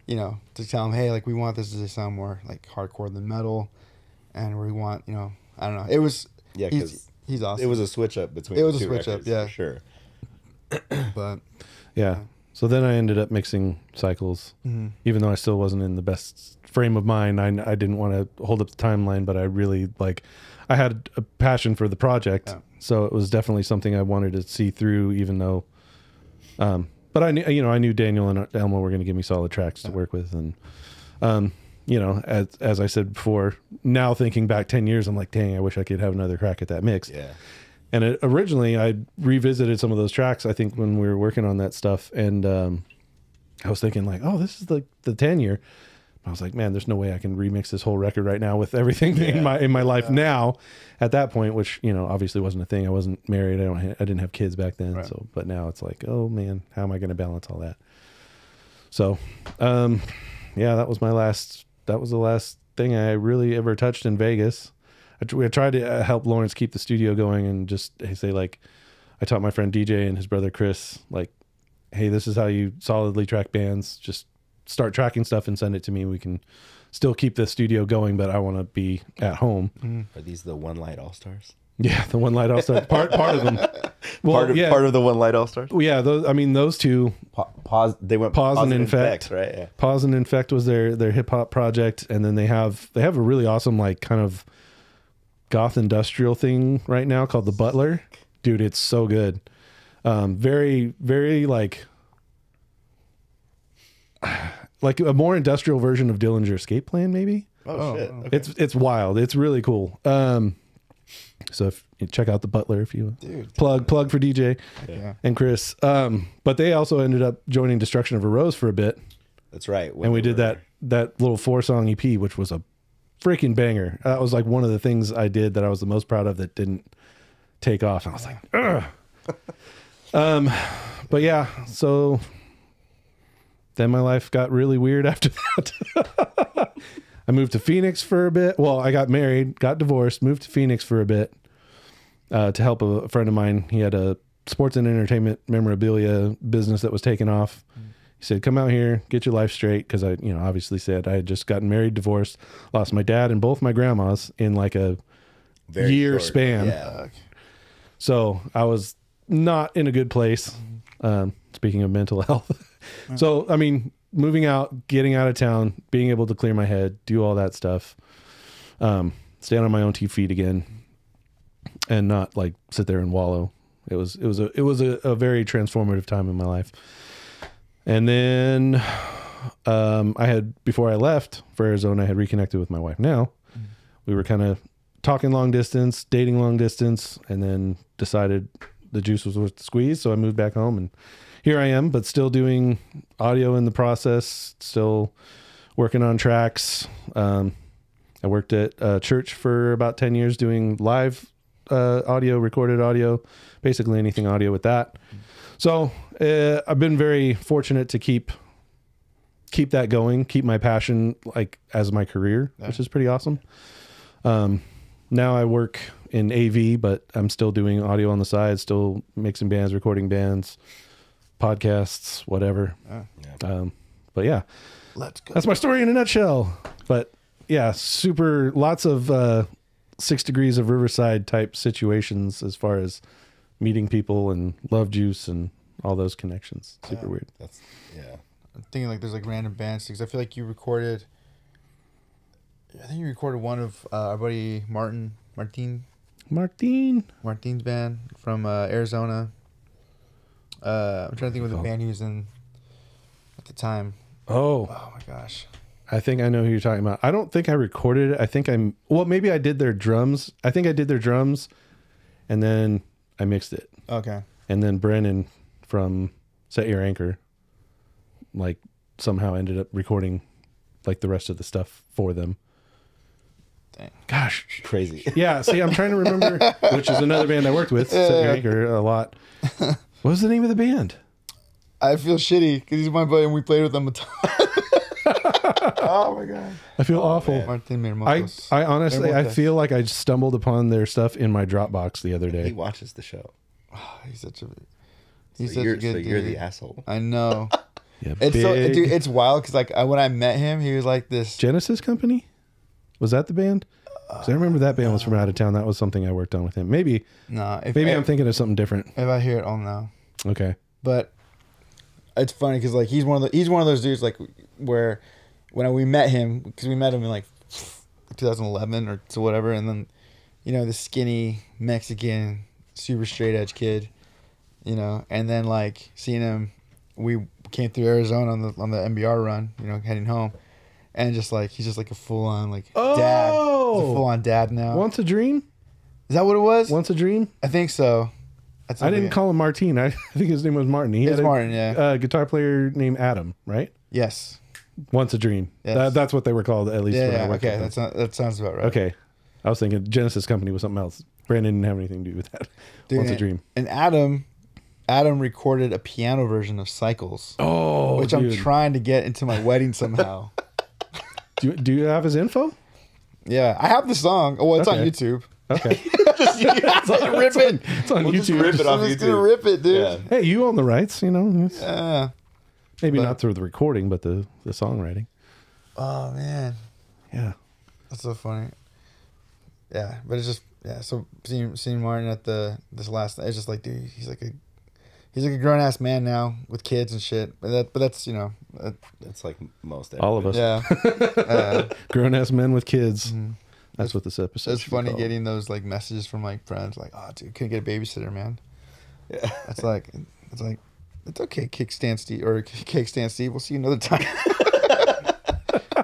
[SPEAKER 1] to tell him, hey, like, we want this to sound more like hardcore than metal, and we want, I don't know. It was,
[SPEAKER 4] Yeah, because
[SPEAKER 1] he's awesome.
[SPEAKER 4] it was a switch up between
[SPEAKER 1] It was
[SPEAKER 4] the
[SPEAKER 1] a
[SPEAKER 4] two
[SPEAKER 1] switch up,
[SPEAKER 4] records,
[SPEAKER 1] yeah.
[SPEAKER 4] for sure.
[SPEAKER 1] But
[SPEAKER 3] Yeah. So then I ended up mixing cycles, even though I still wasn't in the best frame of mind. I didn't want to hold up the timeline, but I really I had a passion for the project.
[SPEAKER 1] Yeah.
[SPEAKER 3] So it was definitely something I wanted to see through, even though, but I knew Daniel and Elmo were going to give me solid tracks to work with. And, as I said before, now thinking back 10 years, I'm like, dang, I wish I could have another crack at that mix.
[SPEAKER 4] Yeah.
[SPEAKER 3] And originally I revisited some of those tracks, I think, when we were working on that stuff. And I was thinking like, oh, this is like the 10-year. I was like, man, there's no way I can remix this whole record right now with everything in my life now at that point, which, obviously wasn't a thing. I wasn't married. I didn't have kids back then.
[SPEAKER 1] Right.
[SPEAKER 3] So, but now it's like, oh man, how am I going to balance all that? So, that was the last thing I really ever touched in Vegas. I tried to help Lawrence keep the studio going and just say, like, I taught my friend DJ and his brother Chris, like, hey, this is how you solidly track bands. Just start tracking stuff and send it to me. We can still keep the studio going, but I want to be at home.
[SPEAKER 4] Are these the One Light All Stars?
[SPEAKER 3] Yeah, the One Light All Stars part of them. Well,
[SPEAKER 4] Part of the One Light All Stars.
[SPEAKER 3] Yeah, those two.
[SPEAKER 4] Pause. They went
[SPEAKER 3] Pause and
[SPEAKER 4] Infect,
[SPEAKER 3] Infect,
[SPEAKER 4] right? Yeah.
[SPEAKER 3] Pause and Infect was their hip hop project, and then they have a really awesome, like, kind of goth industrial thing right now called The Butler. Dude, it's so good. Very, very like a more industrial version of Dillinger Escape Plan, maybe.
[SPEAKER 4] Oh shit. Okay.
[SPEAKER 3] It's wild. It's really cool. So if you check out The Butler, if you plug for DJ and Chris. But they also ended up joining Destruction of a Rose for a bit.
[SPEAKER 4] That's right.
[SPEAKER 3] And we did that little 4-song EP, which was a freaking banger. That was like one of the things I did that I was the most proud of that didn't take off. And I was like, ugh. But yeah, so then my life got really weird after that. I moved to Phoenix for a bit. Well, I got married, got divorced, moved to Phoenix for a bit to help a friend of mine. He had a sports and entertainment memorabilia business that was taking off. He said, come out here, get your life straight. Because I, obviously said I had just gotten married, divorced, lost my dad and both my grandmas in like a year span.
[SPEAKER 4] Yeah.
[SPEAKER 3] So I was not in a good place. Speaking of mental health. So, I mean, moving out, getting out of town, being able to clear my head, do all that stuff, stand on my own 2 feet again, and not like sit there and wallow. It was a very transformative time in my life. And then before I left for Arizona, I had reconnected with my wife now. We were kind of talking long distance, dating long distance, and then decided the juice was worth the squeeze. So I moved back home, and here I am, but still doing audio in the process, still working on tracks. I worked at a church for about 10 years doing live audio, recorded audio, basically anything audio with that. So I've been very fortunate to keep that going, keep my passion like as my career, which is pretty awesome. Now I work in AV, but I'm still doing audio on the side, still mixing bands, recording bands, podcasts, whatever. But yeah,
[SPEAKER 1] Let's go.
[SPEAKER 3] that's my story in a nutshell. But yeah, lots of 6 degrees of Riverside type situations as far as meeting people and love juice and all those connections. Super weird.
[SPEAKER 4] That's
[SPEAKER 1] I'm thinking like there's like random bands because I feel like you recorded. I think you recorded one of our buddy Martin's band from Arizona. I'm trying to think of the band he was in at the time.
[SPEAKER 3] Oh
[SPEAKER 1] my gosh.
[SPEAKER 3] I think I know who you're talking about. I don't think I recorded it. I think maybe I did their drums. I think I did their drums and then I mixed it.
[SPEAKER 1] Okay.
[SPEAKER 3] And then Brennan from Set Your Anchor, like somehow ended up recording like the rest of the stuff for them.
[SPEAKER 1] Dang.
[SPEAKER 3] Gosh.
[SPEAKER 4] crazy.
[SPEAKER 3] Yeah. See, I'm trying to remember, which is another band I worked with, Set Your Anchor a lot. What was the name of the band?
[SPEAKER 1] I feel shitty because he's my buddy and we played with him a ton. Oh my god.
[SPEAKER 3] I feel awful.
[SPEAKER 1] Martin Mirmocos.
[SPEAKER 3] I honestly, I feel like I stumbled upon their stuff in my Dropbox the other
[SPEAKER 4] He
[SPEAKER 3] day.
[SPEAKER 4] watches the show.
[SPEAKER 1] He's such a
[SPEAKER 4] You're
[SPEAKER 1] good dude.
[SPEAKER 4] you're the asshole.
[SPEAKER 1] I know.
[SPEAKER 3] Yeah,
[SPEAKER 1] It's so,
[SPEAKER 3] big-
[SPEAKER 1] dude, it's wild because like when I met him, he was like this.
[SPEAKER 3] Genesis Company? Was that the band? 'Cause I remember that band was from out of town. That was something I worked on with him. Maybe
[SPEAKER 1] Maybe
[SPEAKER 3] I'm thinking of something different.
[SPEAKER 1] If I hear it, I'll know.
[SPEAKER 3] Okay.
[SPEAKER 1] But it's funny because like he's one of those dudes like where when we met him because we met him in like 2011 or so whatever, and then the skinny Mexican super straight edge kid, and then like seeing him, we came through Arizona on the MBR run, heading home, and just like he's just like a full on like dad. He's a full on dad now.
[SPEAKER 3] Once a Dream?
[SPEAKER 1] Is that what it was?
[SPEAKER 3] Once a Dream?
[SPEAKER 1] I think so. That's
[SPEAKER 3] I didn't call him Martin. I think his name was Martin. He had
[SPEAKER 1] Martin, yeah.
[SPEAKER 3] a guitar player named Adam, right?
[SPEAKER 1] Yes.
[SPEAKER 3] Once a Dream.
[SPEAKER 1] Yes.
[SPEAKER 3] That's what they were called, at least when I worked
[SPEAKER 1] okay.
[SPEAKER 3] with them.
[SPEAKER 1] That sounds about right.
[SPEAKER 3] Okay. I was thinking Genesis Company was something else. Brandon didn't have anything to do with that.
[SPEAKER 1] Dude,
[SPEAKER 3] Once a Dream.
[SPEAKER 1] And Adam recorded a piano version of Cycles.
[SPEAKER 3] Oh,
[SPEAKER 1] which
[SPEAKER 3] dude.
[SPEAKER 1] I'm trying to get into my wedding somehow.
[SPEAKER 3] Do you have his info?
[SPEAKER 1] Yeah, I have the song. Oh, well, it's on
[SPEAKER 3] Okay.
[SPEAKER 1] YouTube.
[SPEAKER 3] Okay.
[SPEAKER 1] Rip it.
[SPEAKER 3] It's on
[SPEAKER 4] We'll just
[SPEAKER 3] YouTube.
[SPEAKER 4] rip it off
[SPEAKER 1] I'm just
[SPEAKER 4] YouTube.
[SPEAKER 1] gonna rip it, dude.
[SPEAKER 4] Yeah.
[SPEAKER 3] Hey, you own the rights, It's-
[SPEAKER 1] Yeah.
[SPEAKER 3] maybe
[SPEAKER 1] But-
[SPEAKER 3] not through the recording, but the songwriting.
[SPEAKER 1] Oh man,
[SPEAKER 3] Yeah.
[SPEAKER 1] that's so funny. Yeah, but it's just So seeing Martin at this last night, it's just like, dude, he's like a grown ass man now with kids and shit. But that's
[SPEAKER 4] That's like most
[SPEAKER 3] All of us.
[SPEAKER 1] yeah.
[SPEAKER 3] Grown ass men with kids. That's what this episode
[SPEAKER 1] It's
[SPEAKER 3] should be
[SPEAKER 1] funny
[SPEAKER 3] called.
[SPEAKER 1] getting those like messages from like friends like, oh dude, couldn't get a babysitter, man.
[SPEAKER 4] Yeah.
[SPEAKER 1] It's like it's okay, kickstand Steve. We'll see you another time.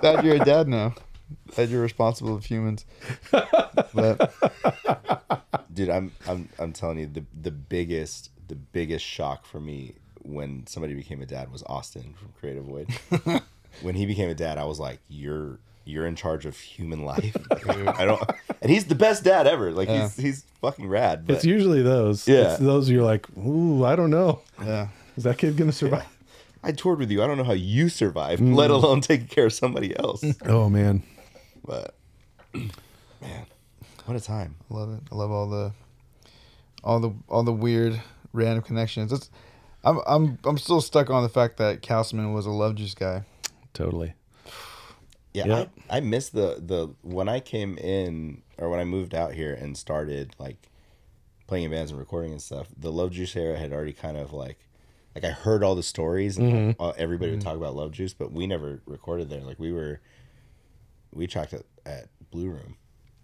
[SPEAKER 1] Dad, you're a dad now. Dad, you're responsible of humans. But
[SPEAKER 4] Dude, I'm telling you, the biggest shock for me when somebody became a dad was Austin from Creative Void. When he became a dad, I was like, you're in charge of human life. And he's the best dad ever. Like he's fucking rad. But
[SPEAKER 3] It's usually those.
[SPEAKER 4] Yeah.
[SPEAKER 3] It's those you're like, ooh, I don't know.
[SPEAKER 1] yeah.
[SPEAKER 3] Is that kid gonna survive?
[SPEAKER 4] I toured with you. I don't know how you survived, let alone taking care of somebody else.
[SPEAKER 3] Oh man.
[SPEAKER 4] But man, what a time.
[SPEAKER 1] I love it. I love all the weird random connections. I'm still stuck on the fact that Councilman was a Love Juice guy.
[SPEAKER 3] Totally.
[SPEAKER 4] Yeah,
[SPEAKER 3] Yep.
[SPEAKER 4] I miss the when I came in or when I moved out here and started like playing in bands and recording and stuff. The Love Juice era had already kind of like I heard all the stories and everybody would talk about Love Juice, but we never recorded there. Like we tracked it at Blue Room.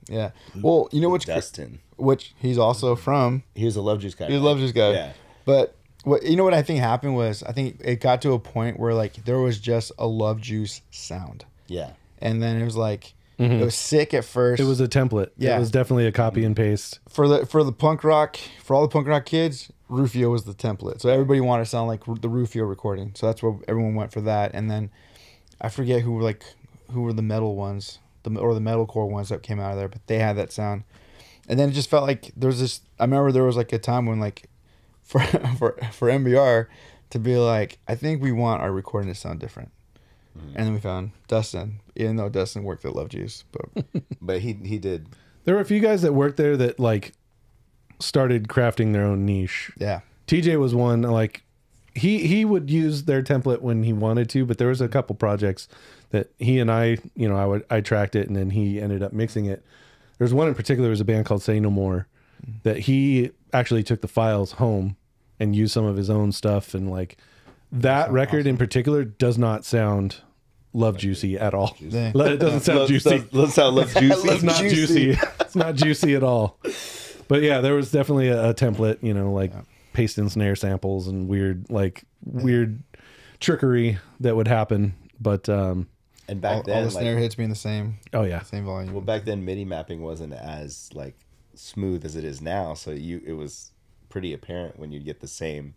[SPEAKER 1] Yeah. Well, you know what's
[SPEAKER 4] Dustin,
[SPEAKER 1] which he's also from.
[SPEAKER 4] he was a Love Juice guy.
[SPEAKER 1] He's a Love Juice guy.
[SPEAKER 4] Yeah.
[SPEAKER 1] But what you know what I think happened was I think it got to a point where like there was just a Love Juice sound.
[SPEAKER 4] Yeah.
[SPEAKER 1] And then it was like it was sick at first.
[SPEAKER 3] It was a template.
[SPEAKER 1] Yeah.
[SPEAKER 3] It was definitely a copy and paste.
[SPEAKER 1] for the punk rock, for all the punk rock kids, Rufio was the template. So everybody wanted to sound like the Rufio recording. So that's where everyone went for that. And then I forget who were the metal ones, or the metalcore ones that came out of there, but they had that sound. And then it just felt like there was this. I remember there was like a time when like for MBR to be like, I think we want our recording to sound different. And then we found Dustin, even though Dustin worked at Love Juice,
[SPEAKER 4] But he did.
[SPEAKER 3] There were a few guys that worked there that like started crafting their own niche.
[SPEAKER 1] yeah.
[SPEAKER 3] TJ was one. Like he would use their template when he wanted to, but there was a couple projects that he and I tracked it and then he ended up mixing it. There's one in particular, was a band called Say No More that he actually took the files home and used some of his own stuff, and like that record in particular does not sound Love Juicy at all.
[SPEAKER 1] Dang.
[SPEAKER 3] It doesn't sound juicy.
[SPEAKER 4] Let's sound Love Juicy.
[SPEAKER 3] It's not juicy. It's not juicy at all. But yeah, there was definitely a template, like paste and snare samples and weird trickery that would happen. But
[SPEAKER 4] And back then,
[SPEAKER 1] all the snare hits being the same.
[SPEAKER 3] oh yeah,
[SPEAKER 1] Same volume.
[SPEAKER 4] well, back then MIDI mapping wasn't as like smooth as it is now. So it was pretty apparent when you'd get the same,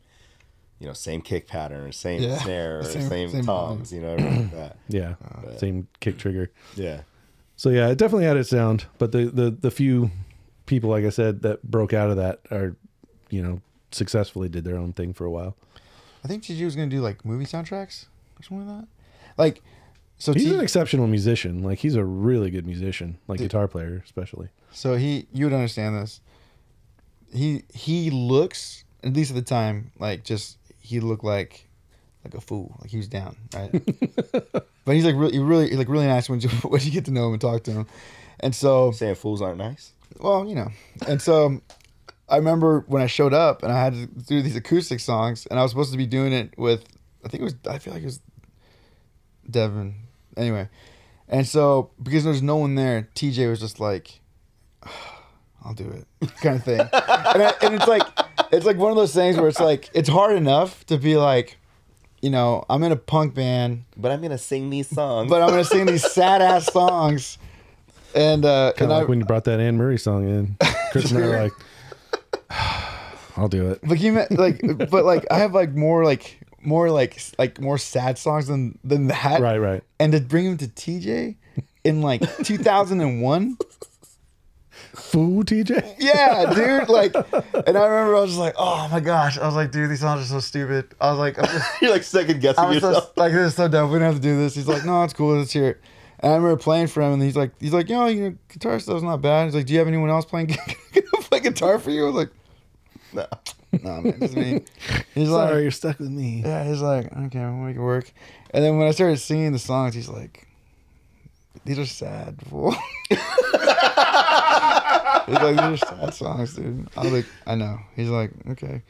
[SPEAKER 4] same kick pattern or same snare or same toms, everything like that.
[SPEAKER 3] yeah, same kick trigger.
[SPEAKER 4] Yeah.
[SPEAKER 3] So yeah, it definitely had its sound. But the few people, like I said, that broke out of that are, successfully did their own thing for a while.
[SPEAKER 1] I think TG was gonna do like movie soundtracks or something like that. Like, so
[SPEAKER 3] He's an exceptional musician. Like he's a really good musician, like guitar player especially.
[SPEAKER 1] So you would understand this. He looks, at least at the time, like he looked like a fool, like he was down, right? But he's like really nice when you get to know him and talk to him. And so
[SPEAKER 4] Saying fools aren't nice.
[SPEAKER 1] well, and so I remember when I showed up and I had to do these acoustic songs, and I was supposed to be doing it with I feel like it was Devin. Anyway, and so because there's no one there, TJ was just like, I'll do it, kind of thing. and it's like one of those things where it's like it's hard enough to be like, I'm in a punk band,
[SPEAKER 4] But I'm gonna sing these songs.
[SPEAKER 1] but I'm gonna sing these sad ass songs. And
[SPEAKER 3] Kind of like when you brought that Anne Murray song in. Chris and I were like, I'll do it.
[SPEAKER 1] like you meant but I have like more sad songs than that.
[SPEAKER 3] Right.
[SPEAKER 1] And to bring him to TJ in like 2001.
[SPEAKER 3] Fool, TJ.
[SPEAKER 1] Yeah, dude. And I remember I was just like, oh my gosh. I was like, dude, these songs are so stupid. I was like,
[SPEAKER 4] You're like second guessing
[SPEAKER 1] I was
[SPEAKER 4] yourself.
[SPEAKER 1] so, like, this is so dumb. We don't have to do this. He's like, no, it's cool. Let's hear it. And I remember playing for him, and he's like, guitar stuff's not bad. He's like, do you have anyone else play guitar for you? I was like, no, man, it's me. He's
[SPEAKER 3] Sorry,
[SPEAKER 1] like,
[SPEAKER 3] you're stuck with me.
[SPEAKER 1] yeah, he's like, okay, we'll make it work. And then when I started singing the songs, he's like, these are sad, fool. He's like, these are sad songs, dude. I was like, I know. He's like, okay.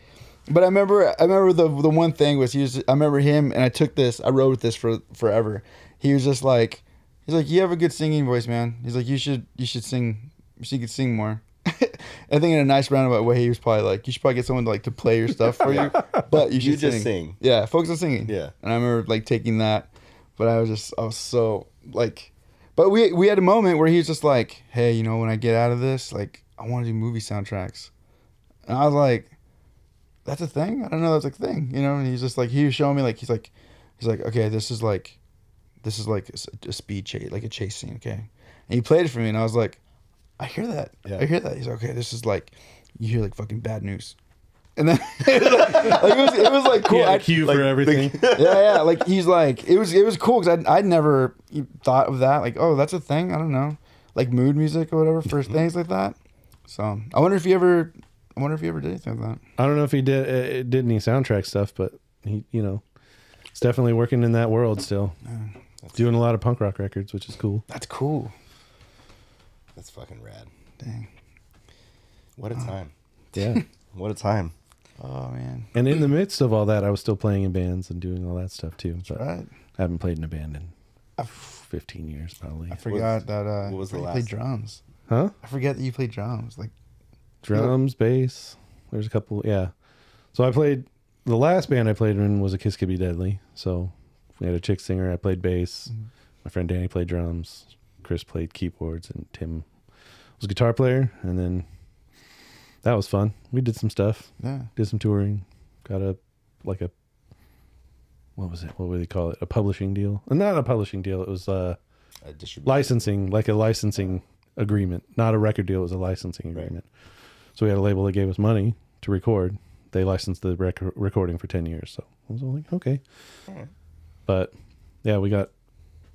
[SPEAKER 1] But I remember the one thing was I remember him, and I wrote with this for forever. He was just like, you have a good singing voice, man. He's like, you should sing. You could sing more. I think in a nice roundabout way, he was probably like, you should probably get someone to play your stuff for you, but you should
[SPEAKER 4] just sing.
[SPEAKER 1] Yeah, focus on singing.
[SPEAKER 4] Yeah.
[SPEAKER 1] And I remember taking that, but I was so like, but we had a moment where he was just like, hey, when I get out of this, I want to do movie soundtracks. And I was like, that's a thing? I don't know that's a thing, And he's just like, he was showing me he's like, okay, this is like a speed chase, like a chase scene, okay? And he played it for me, and I was like, I hear that.
[SPEAKER 4] Yeah.
[SPEAKER 1] I hear that. He's like, okay, this is like, you hear fucking bad news. And then it was like cool.
[SPEAKER 3] He had a cue for everything.
[SPEAKER 1] Yeah. Like he's like it was cool because I'd never thought of that. Like, oh, that's a thing. I don't know, like mood music or whatever for things like that. So I wonder if he ever did anything like that.
[SPEAKER 3] I don't know if he did any soundtrack stuff, but he, it's definitely working in that world still. Doing a lot of punk rock records, which is cool.
[SPEAKER 1] That's cool.
[SPEAKER 4] That's fucking rad.
[SPEAKER 1] Dang.
[SPEAKER 4] What a time.
[SPEAKER 3] Yeah.
[SPEAKER 4] What a time.
[SPEAKER 1] Oh man.
[SPEAKER 3] And in the midst of all that, I was still playing in bands and doing all that stuff too. But
[SPEAKER 1] Right.
[SPEAKER 3] I haven't played in a band in 15 years probably.
[SPEAKER 1] I forgot that
[SPEAKER 4] what was the
[SPEAKER 1] you
[SPEAKER 4] last
[SPEAKER 1] played
[SPEAKER 4] thing?
[SPEAKER 1] drums.
[SPEAKER 3] Huh?
[SPEAKER 1] I forget that you played drums. Like
[SPEAKER 3] Drums, bass. There's a couple. Yeah. So the last band I played in was A Kiss Could Be Deadly. So we had a chick singer. I played bass. My friend Danny played drums. Chris played keyboards, and Tim was a guitar player. And then that was fun. We did some stuff.
[SPEAKER 1] yeah.
[SPEAKER 3] Did some touring. Got what was it? What would they call it? A publishing deal? Not a publishing deal. It was
[SPEAKER 4] A distribution.
[SPEAKER 3] licensing, like a licensing agreement. Not a record deal. It was a licensing agreement. So we had a label that gave us money to record. They licensed the recording for 10 years. So I was like, okay.
[SPEAKER 4] Alright.
[SPEAKER 3] But yeah, we got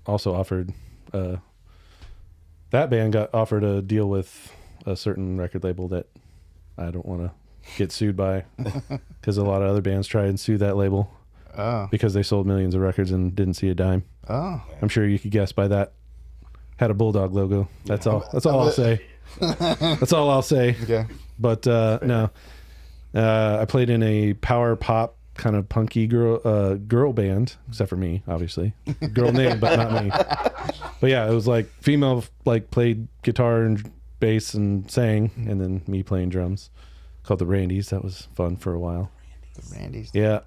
[SPEAKER 3] also offered, that band got offered a deal with a certain record label that I don't want to get sued by because a lot of other bands tried and sue that label
[SPEAKER 1] Oh.
[SPEAKER 3] because they sold millions of records and didn't see a dime.
[SPEAKER 1] Oh.
[SPEAKER 3] I'm sure you could guess by that. Had a bulldog logo. That's all. That's all I'll say. That's all I'll say.
[SPEAKER 1] Okay.
[SPEAKER 3] But no, I played in a power pop kind of punky girl band, except for me, obviously. Girl name, but not me. But yeah, it was like female, like played guitar and bass and sang, and then me playing drums. Called the Randys. That was fun for a while.
[SPEAKER 1] The Randys.
[SPEAKER 3] Yeah.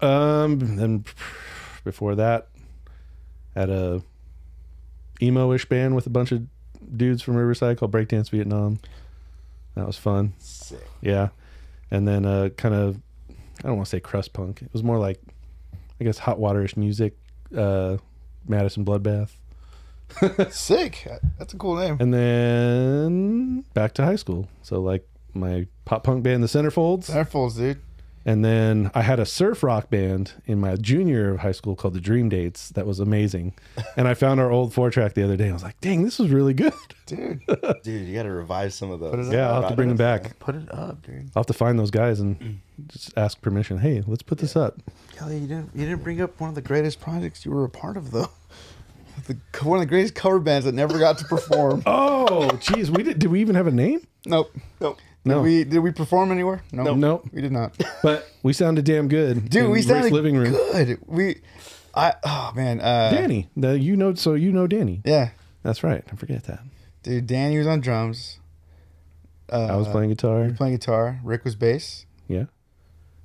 [SPEAKER 3] Then before that, had a emo-ish band with a bunch of dudes from Riverside called Breakdance Vietnam. That was fun.
[SPEAKER 4] Sick.
[SPEAKER 3] Yeah. And then kind of, I don't want to say crust punk. It was more like, I guess, hot waterish music. Madison Bloodbath.
[SPEAKER 1] Sick. That's a cool name.
[SPEAKER 3] And then back to high school. So like my pop punk band, the Centerfolds.
[SPEAKER 1] Centerfolds, dude.
[SPEAKER 3] And then I had a surf rock band in my junior year of high school called the Dream Dates. That was amazing. And I found our old 4-track the other day. I was like, dang, this was really good.
[SPEAKER 1] Dude.
[SPEAKER 4] Dude, you got to revive some of those.
[SPEAKER 3] Yeah, I'll have to bring them back.
[SPEAKER 1] Put it up, dude.
[SPEAKER 3] I'll have to find those guys and just ask permission. Hey, let's put this up.
[SPEAKER 1] Kelly, you didn't bring up one of the greatest projects you were a part of, though. One of the greatest cover bands that never got to perform.
[SPEAKER 3] Oh, geez. Did we even have a name?
[SPEAKER 1] Nope.
[SPEAKER 3] No.
[SPEAKER 1] Did we perform anywhere? No.
[SPEAKER 3] Nope.
[SPEAKER 1] We did not.
[SPEAKER 3] But we sounded damn good.
[SPEAKER 1] Dude,
[SPEAKER 3] in
[SPEAKER 1] we
[SPEAKER 3] Rick's
[SPEAKER 1] sounded
[SPEAKER 3] living room.
[SPEAKER 1] good. Oh man.
[SPEAKER 3] Danny. So you know Danny.
[SPEAKER 1] Yeah.
[SPEAKER 3] That's right. I forget that.
[SPEAKER 1] Dude, Danny was on drums.
[SPEAKER 3] I was playing
[SPEAKER 1] You
[SPEAKER 3] guitar.
[SPEAKER 1] were playing guitar. Rick was bass.
[SPEAKER 3] Yeah.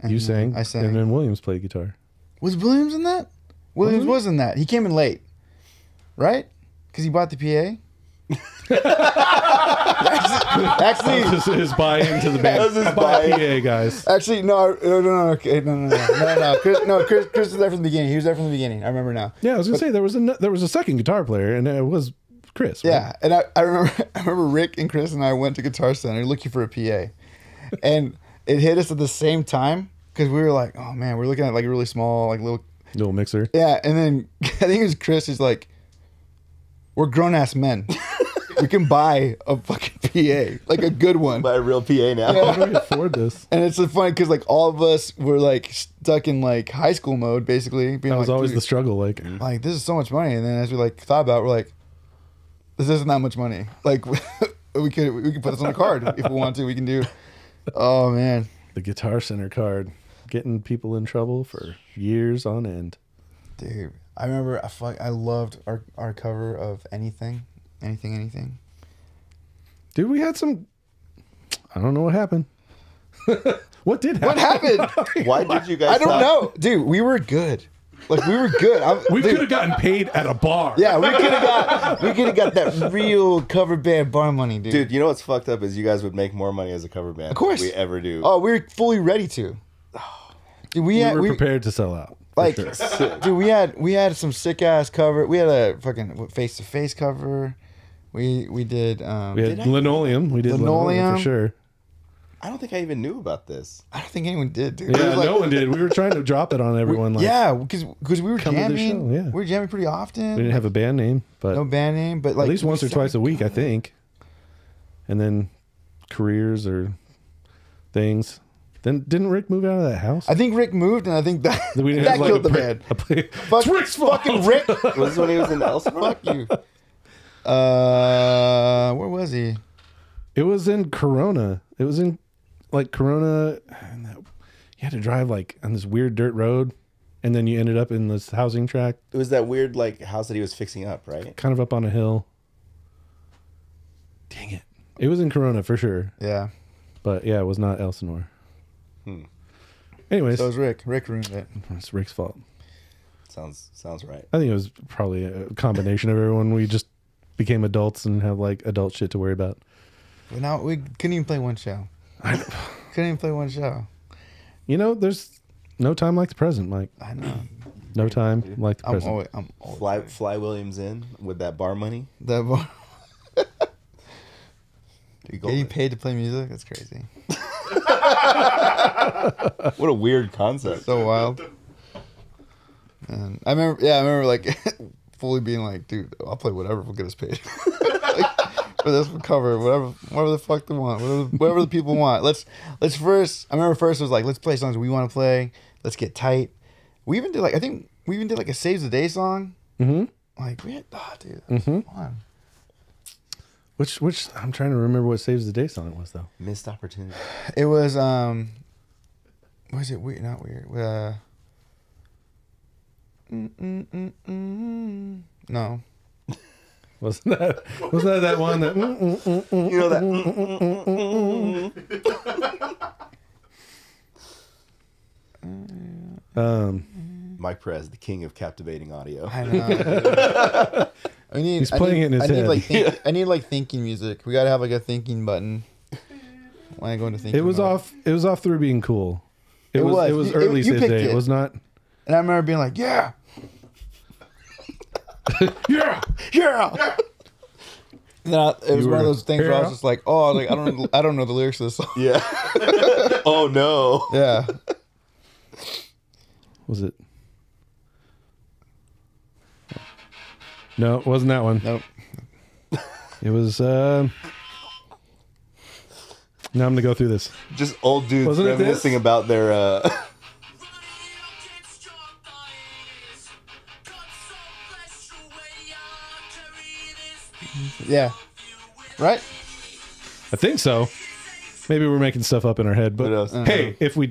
[SPEAKER 1] And
[SPEAKER 3] You sang.
[SPEAKER 1] I sang.
[SPEAKER 3] And then Williams played guitar.
[SPEAKER 1] Was Williams in that? Williams
[SPEAKER 3] he?
[SPEAKER 1] was in that. He came in late. Right? Because he bought the PA? Actually,
[SPEAKER 3] This is his buy-in to the band.
[SPEAKER 4] That was his
[SPEAKER 3] I bought a
[SPEAKER 4] buy-in.
[SPEAKER 3] PA, guys.
[SPEAKER 1] actually, no, okay, no. Chris was there from the beginning. He was there from the beginning. I remember now.
[SPEAKER 3] Yeah, I was gonna say there was a second guitar player, and it was Chris. Right?
[SPEAKER 1] Yeah, and I remember Rick and Chris and I went to Guitar Center looking for a PA, and it hit us at the same time because we were like, oh man, we're looking at like a really small, like little,
[SPEAKER 3] Little mixer.
[SPEAKER 1] yeah, and then I think it was Chris who's like, we're grown ass men. We can buy a fucking PA, like a good one.
[SPEAKER 4] Buy a real PA now.
[SPEAKER 3] How do we afford this?
[SPEAKER 1] And it's so funny because like all of us were like stuck in like high school mode, basically. Being
[SPEAKER 3] That was
[SPEAKER 1] like,
[SPEAKER 3] always
[SPEAKER 1] dude,
[SPEAKER 3] the struggle. Like,
[SPEAKER 1] like this is so much money. And then as we like thought about it, we're like, this isn't that much money. Like we could put this on a card if we want to. We can do. Oh man,
[SPEAKER 3] the Guitar Center card, getting people in trouble for years on end.
[SPEAKER 1] dude, I remember I loved our cover of anything.
[SPEAKER 3] Dude, we had some. I don't know what happened. What did happen?
[SPEAKER 1] What happened?
[SPEAKER 4] Why did you guys
[SPEAKER 1] I don't
[SPEAKER 4] stop?
[SPEAKER 1] know, dude. We were good. Like we were good.
[SPEAKER 3] We
[SPEAKER 1] dude,
[SPEAKER 3] could have gotten paid at a bar.
[SPEAKER 1] Yeah, we could have got that real cover band bar money, dude.
[SPEAKER 4] Dude, you know what's fucked up is you guys would make more money as a cover band.
[SPEAKER 1] Of course.
[SPEAKER 4] than we ever do.
[SPEAKER 1] Oh, we were fully ready to. Dude,
[SPEAKER 3] we were prepared to sell out. for
[SPEAKER 1] like,
[SPEAKER 3] sure.
[SPEAKER 1] dude, we had some sick ass cover. We had a fucking face to face cover. We did.
[SPEAKER 3] We had linoleum. We did linoleum for sure.
[SPEAKER 4] I don't think I even knew about this.
[SPEAKER 1] I don't think anyone did, dude.
[SPEAKER 3] Yeah,
[SPEAKER 1] It was like-
[SPEAKER 3] no one did. We were trying to drop it on everyone. Like,
[SPEAKER 1] yeah, because we were
[SPEAKER 3] come to the
[SPEAKER 1] jamming.
[SPEAKER 3] show, yeah.
[SPEAKER 1] We were jamming pretty often.
[SPEAKER 3] we didn't have a band name, but
[SPEAKER 1] No band name, but like
[SPEAKER 3] at least
[SPEAKER 1] we
[SPEAKER 3] once or
[SPEAKER 1] started
[SPEAKER 3] twice a week, I
[SPEAKER 1] coming.
[SPEAKER 3] think. And then careers or things. Then didn't Rick move out of that house?
[SPEAKER 1] I think Rick moved, and I think that
[SPEAKER 3] We didn't
[SPEAKER 1] that
[SPEAKER 3] have, like,
[SPEAKER 1] killed
[SPEAKER 3] a
[SPEAKER 1] the
[SPEAKER 3] pre-
[SPEAKER 1] band.
[SPEAKER 3] It's Rick's fault.
[SPEAKER 1] Fucking Rick.
[SPEAKER 4] Was this when he was in Alsaybar?
[SPEAKER 1] Fuck you. Where was he?
[SPEAKER 3] It was in Corona. It was in like Corona. And you had to drive like on this weird dirt road, and then you ended up in this housing tract,
[SPEAKER 4] It was that weird like house that he was fixing up, right?
[SPEAKER 3] kind of up on a hill. Dang it! It was in Corona for sure,
[SPEAKER 1] Yeah.
[SPEAKER 3] but yeah, it was not Elsinore. Anyways,
[SPEAKER 1] So it was Rick. Rick ruined it.
[SPEAKER 3] it's Rick's fault.
[SPEAKER 4] Sounds right.
[SPEAKER 3] I think it was probably a combination of everyone. We just became adults and have like adult shit to worry about.
[SPEAKER 1] But now we couldn't even play one show. Couldn't even play one show.
[SPEAKER 3] You know, there's no time like the present, Mike.
[SPEAKER 1] I know.
[SPEAKER 3] No time like the present.
[SPEAKER 1] I'm always
[SPEAKER 4] Fly Williams in with that bar money.
[SPEAKER 1] that boy.
[SPEAKER 4] You
[SPEAKER 1] Getting paid to play music? That's crazy.
[SPEAKER 4] What a weird concept.
[SPEAKER 1] So wild. And I remember like fully being like, dude, I'll play whatever will get us paid. Like, for this cover, whatever the fuck they want, whatever the people want. Let's first. I remember first it was like, let's play songs we want to play. Let's get tight. We even did like a Saves the Day song.
[SPEAKER 3] Mm-hmm.
[SPEAKER 1] Like dude, that was fun.
[SPEAKER 3] Which I'm trying to remember what Saves the Day song it was though.
[SPEAKER 4] Missed opportunity.
[SPEAKER 1] It was was it weird? Not weird. No.
[SPEAKER 3] Wasn't that one that
[SPEAKER 4] You know that. Mike Perez, the king of captivating audio.
[SPEAKER 1] I know.
[SPEAKER 3] He's playing it in his
[SPEAKER 1] I need
[SPEAKER 3] head.
[SPEAKER 1] like I need like thinking music. We gotta have like a thinking button. When I go into thinking,
[SPEAKER 3] it was
[SPEAKER 1] mode.
[SPEAKER 3] off. It was off through being cool. It
[SPEAKER 1] It was.
[SPEAKER 3] was
[SPEAKER 1] You-
[SPEAKER 3] early
[SPEAKER 1] you
[SPEAKER 3] Saves
[SPEAKER 1] picked
[SPEAKER 3] Day.
[SPEAKER 1] it.
[SPEAKER 3] It was not.
[SPEAKER 1] And I remember being like, yeah,
[SPEAKER 3] Yeah.
[SPEAKER 1] yeah. And then it was
[SPEAKER 3] You
[SPEAKER 1] one of
[SPEAKER 3] were-
[SPEAKER 1] those things where I was
[SPEAKER 3] yeah.
[SPEAKER 1] just like, oh, like I don't know the lyrics to this song.
[SPEAKER 4] Yeah. Oh no.
[SPEAKER 1] Yeah.
[SPEAKER 3] Was it? No, it wasn't that one.
[SPEAKER 1] Nope.
[SPEAKER 3] It was. Now I'm gonna go through this.
[SPEAKER 4] Just old dudes
[SPEAKER 3] Wasn't it this?
[SPEAKER 4] reminiscing about their
[SPEAKER 1] Yeah. Right.
[SPEAKER 3] I think so. Maybe we're making stuff up in our head, but
[SPEAKER 4] Who knows?
[SPEAKER 3] hey, if we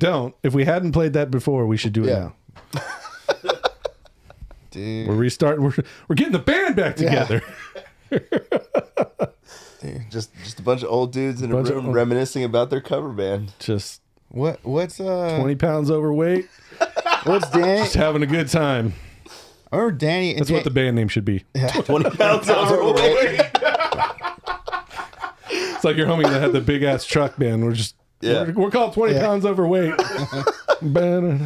[SPEAKER 3] hadn't played that before, we should do it
[SPEAKER 1] Yeah.
[SPEAKER 3] now.
[SPEAKER 1] Dude.
[SPEAKER 3] We're restarting. We're getting the band back together.
[SPEAKER 4] just a bunch of old dudes in a
[SPEAKER 3] Bunch of
[SPEAKER 4] room
[SPEAKER 3] old-
[SPEAKER 4] reminiscing about their cover band.
[SPEAKER 3] Just
[SPEAKER 1] What's
[SPEAKER 3] 20 pounds overweight,
[SPEAKER 1] what's Danny?
[SPEAKER 3] just having a good time.
[SPEAKER 1] I remember Danny. And
[SPEAKER 3] That's what the band name should be.
[SPEAKER 4] 20 pounds overweight.
[SPEAKER 3] It's like your homie that had the big ass truck band.
[SPEAKER 4] Yeah.
[SPEAKER 3] We're called 20 pounds overweight. There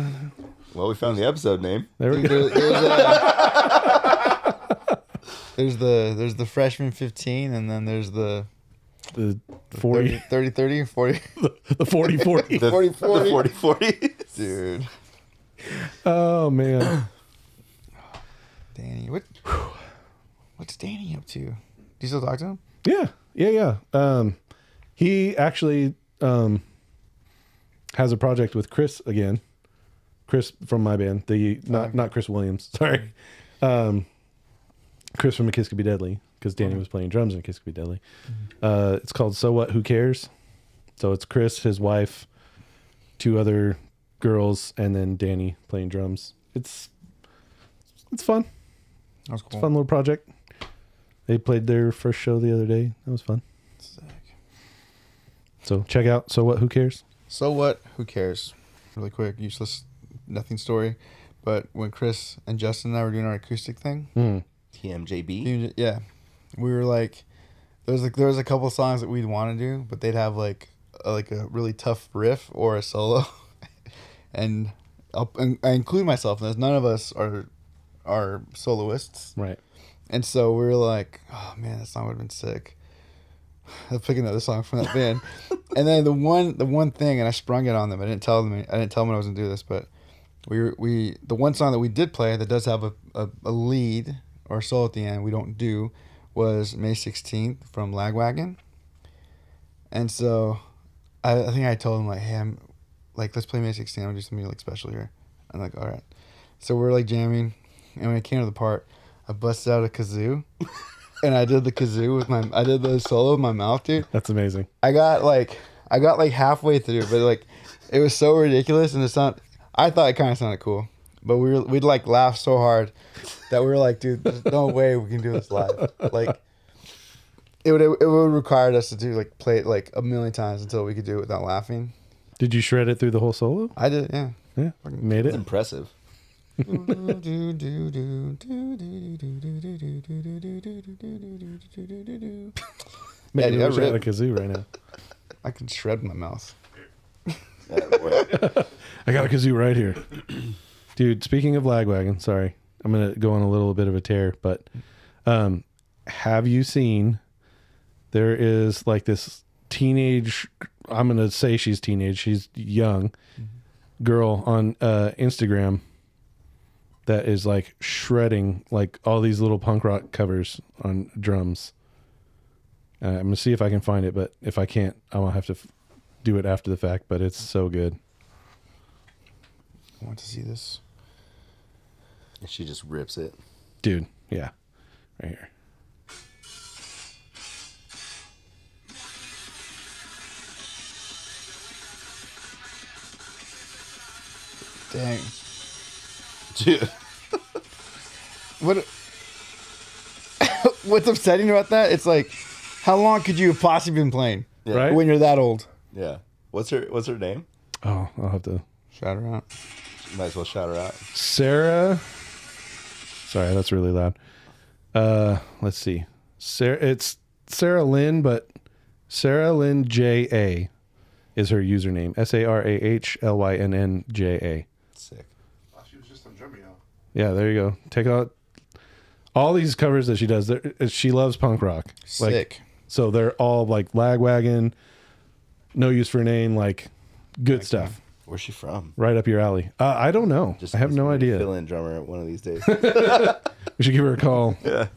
[SPEAKER 4] Well, we found the episode name.
[SPEAKER 3] we go.
[SPEAKER 1] There's the freshman 15, and then there's the
[SPEAKER 3] The 40,
[SPEAKER 1] 30 or 40.
[SPEAKER 3] the 40, 40.
[SPEAKER 4] The
[SPEAKER 1] 40.
[SPEAKER 4] The 40.
[SPEAKER 1] Dude.
[SPEAKER 3] Oh man.
[SPEAKER 1] Danny. What's Danny up to? Do you still talk to him?
[SPEAKER 3] Yeah. He actually has a project with Chris again. Chris from my band. Not Chris Williams. Sorry. Chris from A Kiss Could Be Deadly, because Danny was playing drums in A Kiss Could Be Deadly. It's called So What, Who Cares? So it's Chris, his wife, 2 other girls, and then Danny playing drums. It's fun.
[SPEAKER 1] That was
[SPEAKER 3] It's
[SPEAKER 1] cool.
[SPEAKER 3] a fun little project. They played their first show the other day. That was fun.
[SPEAKER 1] Sick.
[SPEAKER 3] So check out So What, Who Cares?
[SPEAKER 1] So what? Who cares? Really quick, useless, nothing story. But when Chris and Justin and I were doing our acoustic thing,
[SPEAKER 4] TMJB.
[SPEAKER 1] yeah, we were like, there was a couple songs that we'd want to do, but they'd have like a really tough riff or a solo, and I include myself in this. None of us are soloists,
[SPEAKER 3] Right.
[SPEAKER 1] and so we were like, oh man, that song would have been sick. I was picking another song from that band. And then the one thing, and I sprung it on them. I didn't tell them I was gonna do this, but the one song that we did play that does have a lead or solo at the end we don't do was May 16th from Lagwagon. And so I think I told them like, hey, I'm like, let's play May 16th. I'm gonna do something like special here. I'm like, all right. So we're like jamming, and when I came to the part, I busted out a kazoo, and I did the kazoo I did the solo with my mouth, dude.
[SPEAKER 3] That's amazing.
[SPEAKER 1] I got like halfway through, but like it was so ridiculous, and I thought it kind of sounded cool, but we'd like laugh so hard that we were like, dude, there's no way we can do this live. Like it would require us to play it like a million times until we could do it without laughing.
[SPEAKER 3] Did you shred it through the whole solo?
[SPEAKER 1] I did, yeah.
[SPEAKER 3] Yeah, made
[SPEAKER 4] It's
[SPEAKER 3] it.
[SPEAKER 4] impressive.
[SPEAKER 1] Man,
[SPEAKER 3] Man,
[SPEAKER 1] dude,
[SPEAKER 3] I
[SPEAKER 1] I
[SPEAKER 3] wish I had a
[SPEAKER 1] ripped.
[SPEAKER 3] kazoo right now.
[SPEAKER 1] I can shred my mouth.
[SPEAKER 3] I got a kazoo right here. Dude, speaking of Lagwagon, sorry. I'm going to go on a little bit of a tear, but have you seen there is like this teenage, I'm going to say she's teenage, she's young girl on Instagram that is like shredding like all these little punk rock covers on drums. I'm going to see if I can find it, but if I can't, I'm going to have to do it after the fact, but it's so good.
[SPEAKER 1] I want to see this.
[SPEAKER 4] And she just rips it.
[SPEAKER 3] Dude, yeah. Right here.
[SPEAKER 1] Dang.
[SPEAKER 4] Dude.
[SPEAKER 1] What? What's upsetting about that? It's like, how long could you have possibly been playing
[SPEAKER 4] Yeah.
[SPEAKER 3] Right?
[SPEAKER 1] when you're that old?
[SPEAKER 4] Yeah. What's her name?
[SPEAKER 3] Oh, I'll have to.
[SPEAKER 1] Shout her out.
[SPEAKER 4] Might as well shout her out.
[SPEAKER 3] Sarah. Sorry, that's really loud. Let's see. It's Sarah Lynn, but Sarah Lynn J.A. is her username. SarahLynnJ.A.
[SPEAKER 4] Sick.
[SPEAKER 2] Oh, she was just on Drummy Out.
[SPEAKER 3] Yeah, there you go. Take out all these covers that she does. She loves punk rock. Like,
[SPEAKER 1] Sick.
[SPEAKER 3] so they're all like Lagwagon, No Use for a Name, like good stuff.
[SPEAKER 4] Where's she from?
[SPEAKER 3] Right up your alley. I don't know.
[SPEAKER 4] Just
[SPEAKER 3] I have no idea.
[SPEAKER 4] Fill-in drummer one of these days.
[SPEAKER 3] We should give her a call.
[SPEAKER 4] Yeah.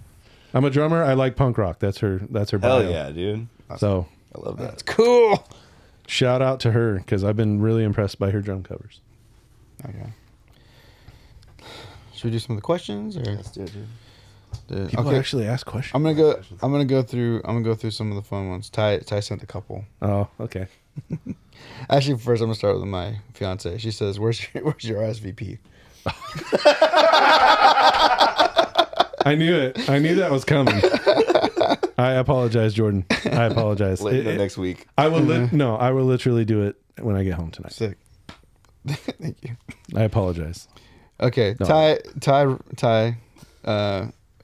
[SPEAKER 3] I'm a drummer. I like punk rock. That's her bio.
[SPEAKER 4] Hell yeah, dude.
[SPEAKER 3] So
[SPEAKER 4] I love that.
[SPEAKER 1] That's cool.
[SPEAKER 3] shout out to her because I've been really impressed by her drum covers.
[SPEAKER 1] Okay. Should we do some of the questions or?
[SPEAKER 4] Let's do it, dude.
[SPEAKER 3] People
[SPEAKER 1] Okay.
[SPEAKER 3] actually ask questions.
[SPEAKER 1] I'm gonna go through some of the fun ones. Ty sent a couple.
[SPEAKER 3] Oh, okay.
[SPEAKER 1] Actually, first I'm gonna start with my fiance. She says, "Where's your RSVP?"
[SPEAKER 3] I knew it. I knew that was coming. I apologize, Jordan. I apologize.
[SPEAKER 4] Let you know next week.
[SPEAKER 3] I will I will literally do it when I get home tonight.
[SPEAKER 1] Sick. Thank you.
[SPEAKER 3] I apologize.
[SPEAKER 1] Okay,
[SPEAKER 3] No.
[SPEAKER 1] Ty,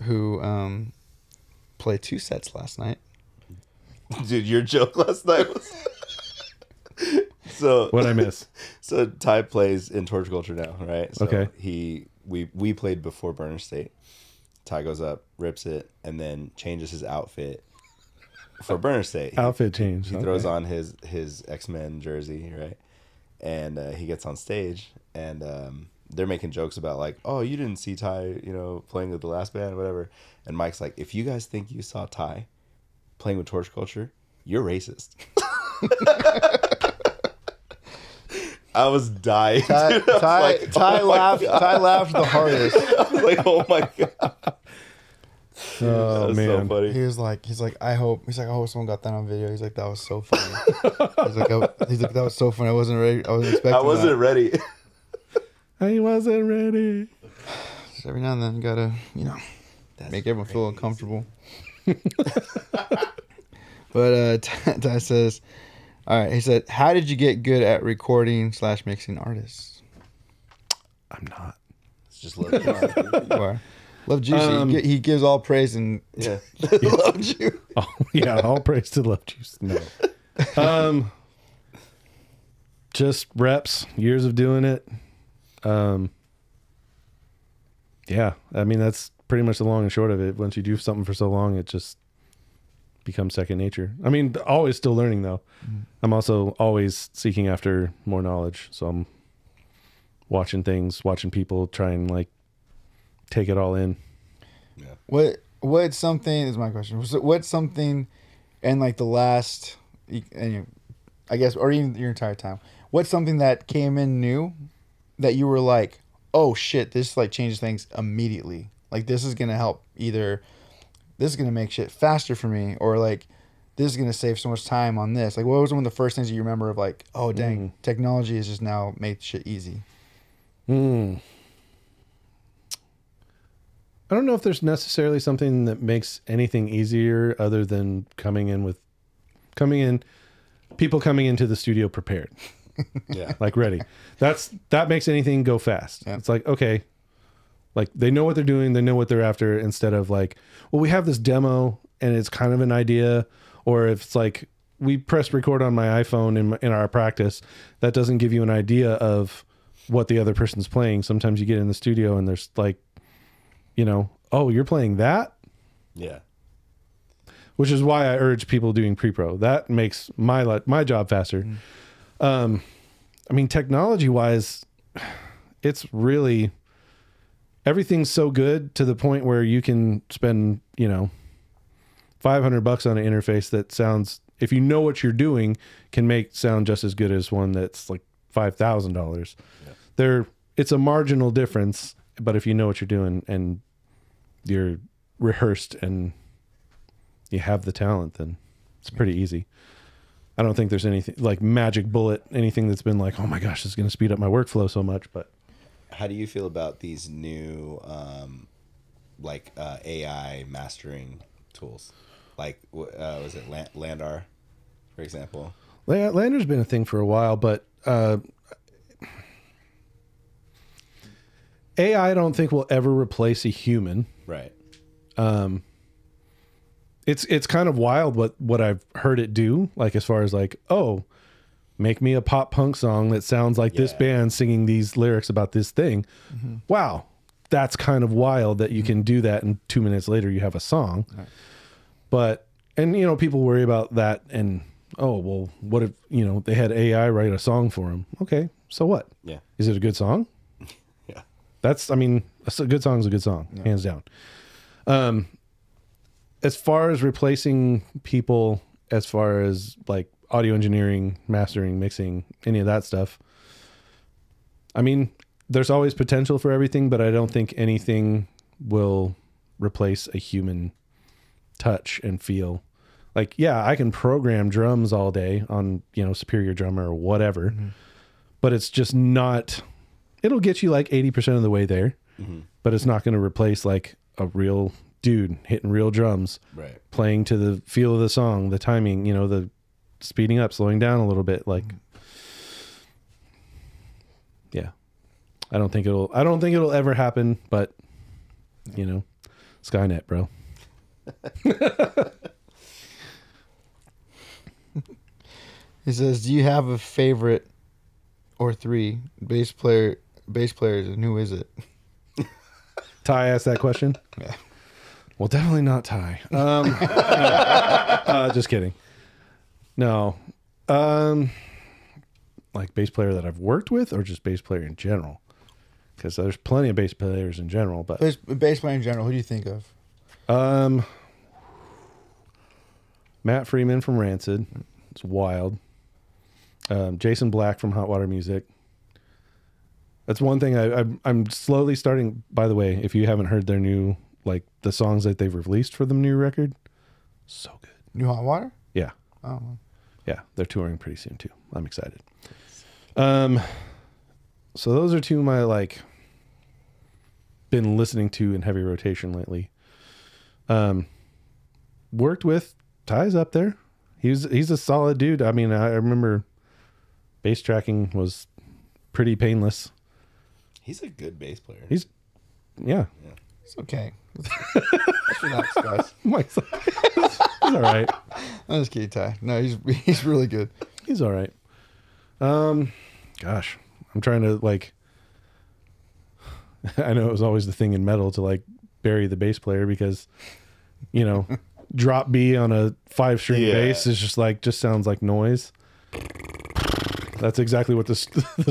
[SPEAKER 1] who played 2 sets last night.
[SPEAKER 4] Dude, your joke last night was so
[SPEAKER 3] What'd I miss?
[SPEAKER 4] So Ty plays in Torch Culture now, right? So
[SPEAKER 3] Okay.
[SPEAKER 4] We played before Burner State. Ty goes up, rips it, and then changes his outfit for Burner State.
[SPEAKER 3] Outfit change.
[SPEAKER 4] He throws on his X-Men jersey, right? And he gets on stage, and they're making jokes about like, oh, you didn't see Ty, playing with the last band or whatever. And Mike's like, if you guys think you saw Ty playing with Torch Culture, you're racist. I was dying.
[SPEAKER 1] Ty
[SPEAKER 4] dude. I was like,
[SPEAKER 1] Ty
[SPEAKER 4] oh my
[SPEAKER 1] laughed.
[SPEAKER 4] God.
[SPEAKER 1] Ty laughed the hardest.
[SPEAKER 4] I was like, oh my God.
[SPEAKER 3] Oh
[SPEAKER 4] That was so
[SPEAKER 3] man.
[SPEAKER 4] funny.
[SPEAKER 1] He's like, I hope someone got that on video. He's like, that was so funny. he's like, that was so funny. I wasn't ready. I wasn't expecting.
[SPEAKER 4] I wasn't
[SPEAKER 1] that.
[SPEAKER 4] ready.
[SPEAKER 3] I wasn't ready.
[SPEAKER 1] Just every now and then, you gotta, make everyone feel uncomfortable. But Ty says, all right. He said, how did you get good at recording / mixing artists?
[SPEAKER 3] I'm not.
[SPEAKER 4] It's just love. Juice.
[SPEAKER 1] Or, Love Juicy. He gives all praise and
[SPEAKER 4] Yeah.
[SPEAKER 1] Love Juicy.
[SPEAKER 3] Oh, yeah, all praise to Love Juice. No. Just reps, years of doing it. Yeah, I mean that's pretty much the long and short of it. Once you do something for so long, it just become second nature. I mean, always still learning though. I'm also always seeking after more knowledge. So I'm watching things, watching people, try and like take it all in.
[SPEAKER 4] Yeah.
[SPEAKER 1] What's something is my question. What's something in like the last, and I guess, or even your entire time, what's something that came in new that you were like, oh shit, this like changes things immediately. Like this is gonna help, either this is gonna make shit faster for me, or like this is gonna save so much time on this. Like what was one of the first things that you remember of like, oh dang, technology has just now made shit easy?
[SPEAKER 3] I don't know if there's necessarily something that makes anything easier other than people coming into the studio prepared.
[SPEAKER 4] Yeah.
[SPEAKER 3] Like ready. That makes anything go fast. Yeah. It's like, okay, like they know what they're doing, they know what they're after, instead of like, well, we have this demo and it's kind of an idea, or if it's like we press record on my iPhone in our practice, that doesn't give you an idea of what the other person's playing. Sometimes you get in the studio and there's like, you know, oh, you're playing that?
[SPEAKER 4] Yeah.
[SPEAKER 3] Which is why I urge people doing pre-pro. That makes my job faster. I mean, technology-wise, it's really, everything's so good to the point where you can spend, you know, $500 on an interface that sounds, if you know what you're doing, can make sound just as good as one that's like $5,000. Yeah. It's a marginal difference, but if you know what you're doing and you're rehearsed and you have the talent, then it's pretty easy. I don't think there's anything like magic bullet, anything that's been like, oh my gosh, this is going to speed up my workflow so much. But
[SPEAKER 4] how do you feel about these new AI mastering tools? Like, was it Landar, for example?
[SPEAKER 3] Landar's been a thing for a while, but AI I don't think will ever replace a human.
[SPEAKER 4] Right.
[SPEAKER 3] It's kind of wild what I've heard it do, like as far as like, oh, make me a pop punk song that sounds like this band singing these lyrics about this thing. Mm-hmm. Wow. That's kind of wild that you can do that and 2 minutes later you have a song. Right. But, and you know, people worry about that and, oh, well, what if, you know, they had AI write a song for them? Okay. So what?
[SPEAKER 4] Yeah.
[SPEAKER 3] Is it a good song?
[SPEAKER 4] Yeah.
[SPEAKER 3] I mean, a good song is a good song, hands down. As far as replacing people, as far as like audio engineering, mastering, mixing, any of that stuff, I mean, there's always potential for everything, but I don't think anything will replace a human touch and feel. Like, yeah, I can program drums all day on, you know, Superior Drummer or whatever, but it's just not, it'll get you like 80% of the way there, but it's not going to replace like a real dude hitting real drums, right, playing to the feel of the song, the timing, you know, the speeding up, slowing down a little bit. Like, yeah, I don't think it'll ever happen, but you know, Skynet, bro.
[SPEAKER 1] He says, do you have a favorite or three bass players, and who is it?
[SPEAKER 3] Ty asked that question.
[SPEAKER 1] Yeah.
[SPEAKER 3] Well, definitely not Ty. Just kidding. No. Like bass player that I've worked with, or just bass player in general? Because there's plenty of bass players in general, but
[SPEAKER 1] bass player in general, who do you think of?
[SPEAKER 3] Matt Freeman from Rancid. It's wild. Jason Black from Hot Water Music. That's one thing I'm slowly starting. By the way, if you haven't heard their new, like the songs that they've released for the new record, so good.
[SPEAKER 1] New Hot Water?
[SPEAKER 3] Yeah.
[SPEAKER 1] Oh.
[SPEAKER 3] Yeah, they're touring pretty soon too. I'm excited. So those are two of my like been listening to in heavy rotation lately. Worked with Ty's up there. He's a solid dude. I mean, I remember bass tracking was pretty painless.
[SPEAKER 4] He's a good bass player.
[SPEAKER 3] Yeah.
[SPEAKER 1] It's okay. Let's relax, guys.
[SPEAKER 3] He's all right.
[SPEAKER 1] I'm just kidding, Ty. No, he's really good.
[SPEAKER 3] He's all right. Gosh, I'm trying to like. I know it was always the thing in metal to like bury the bass player because, you know, drop B on a 5-string
[SPEAKER 4] Yeah.
[SPEAKER 3] bass is just sounds like noise. That's exactly what the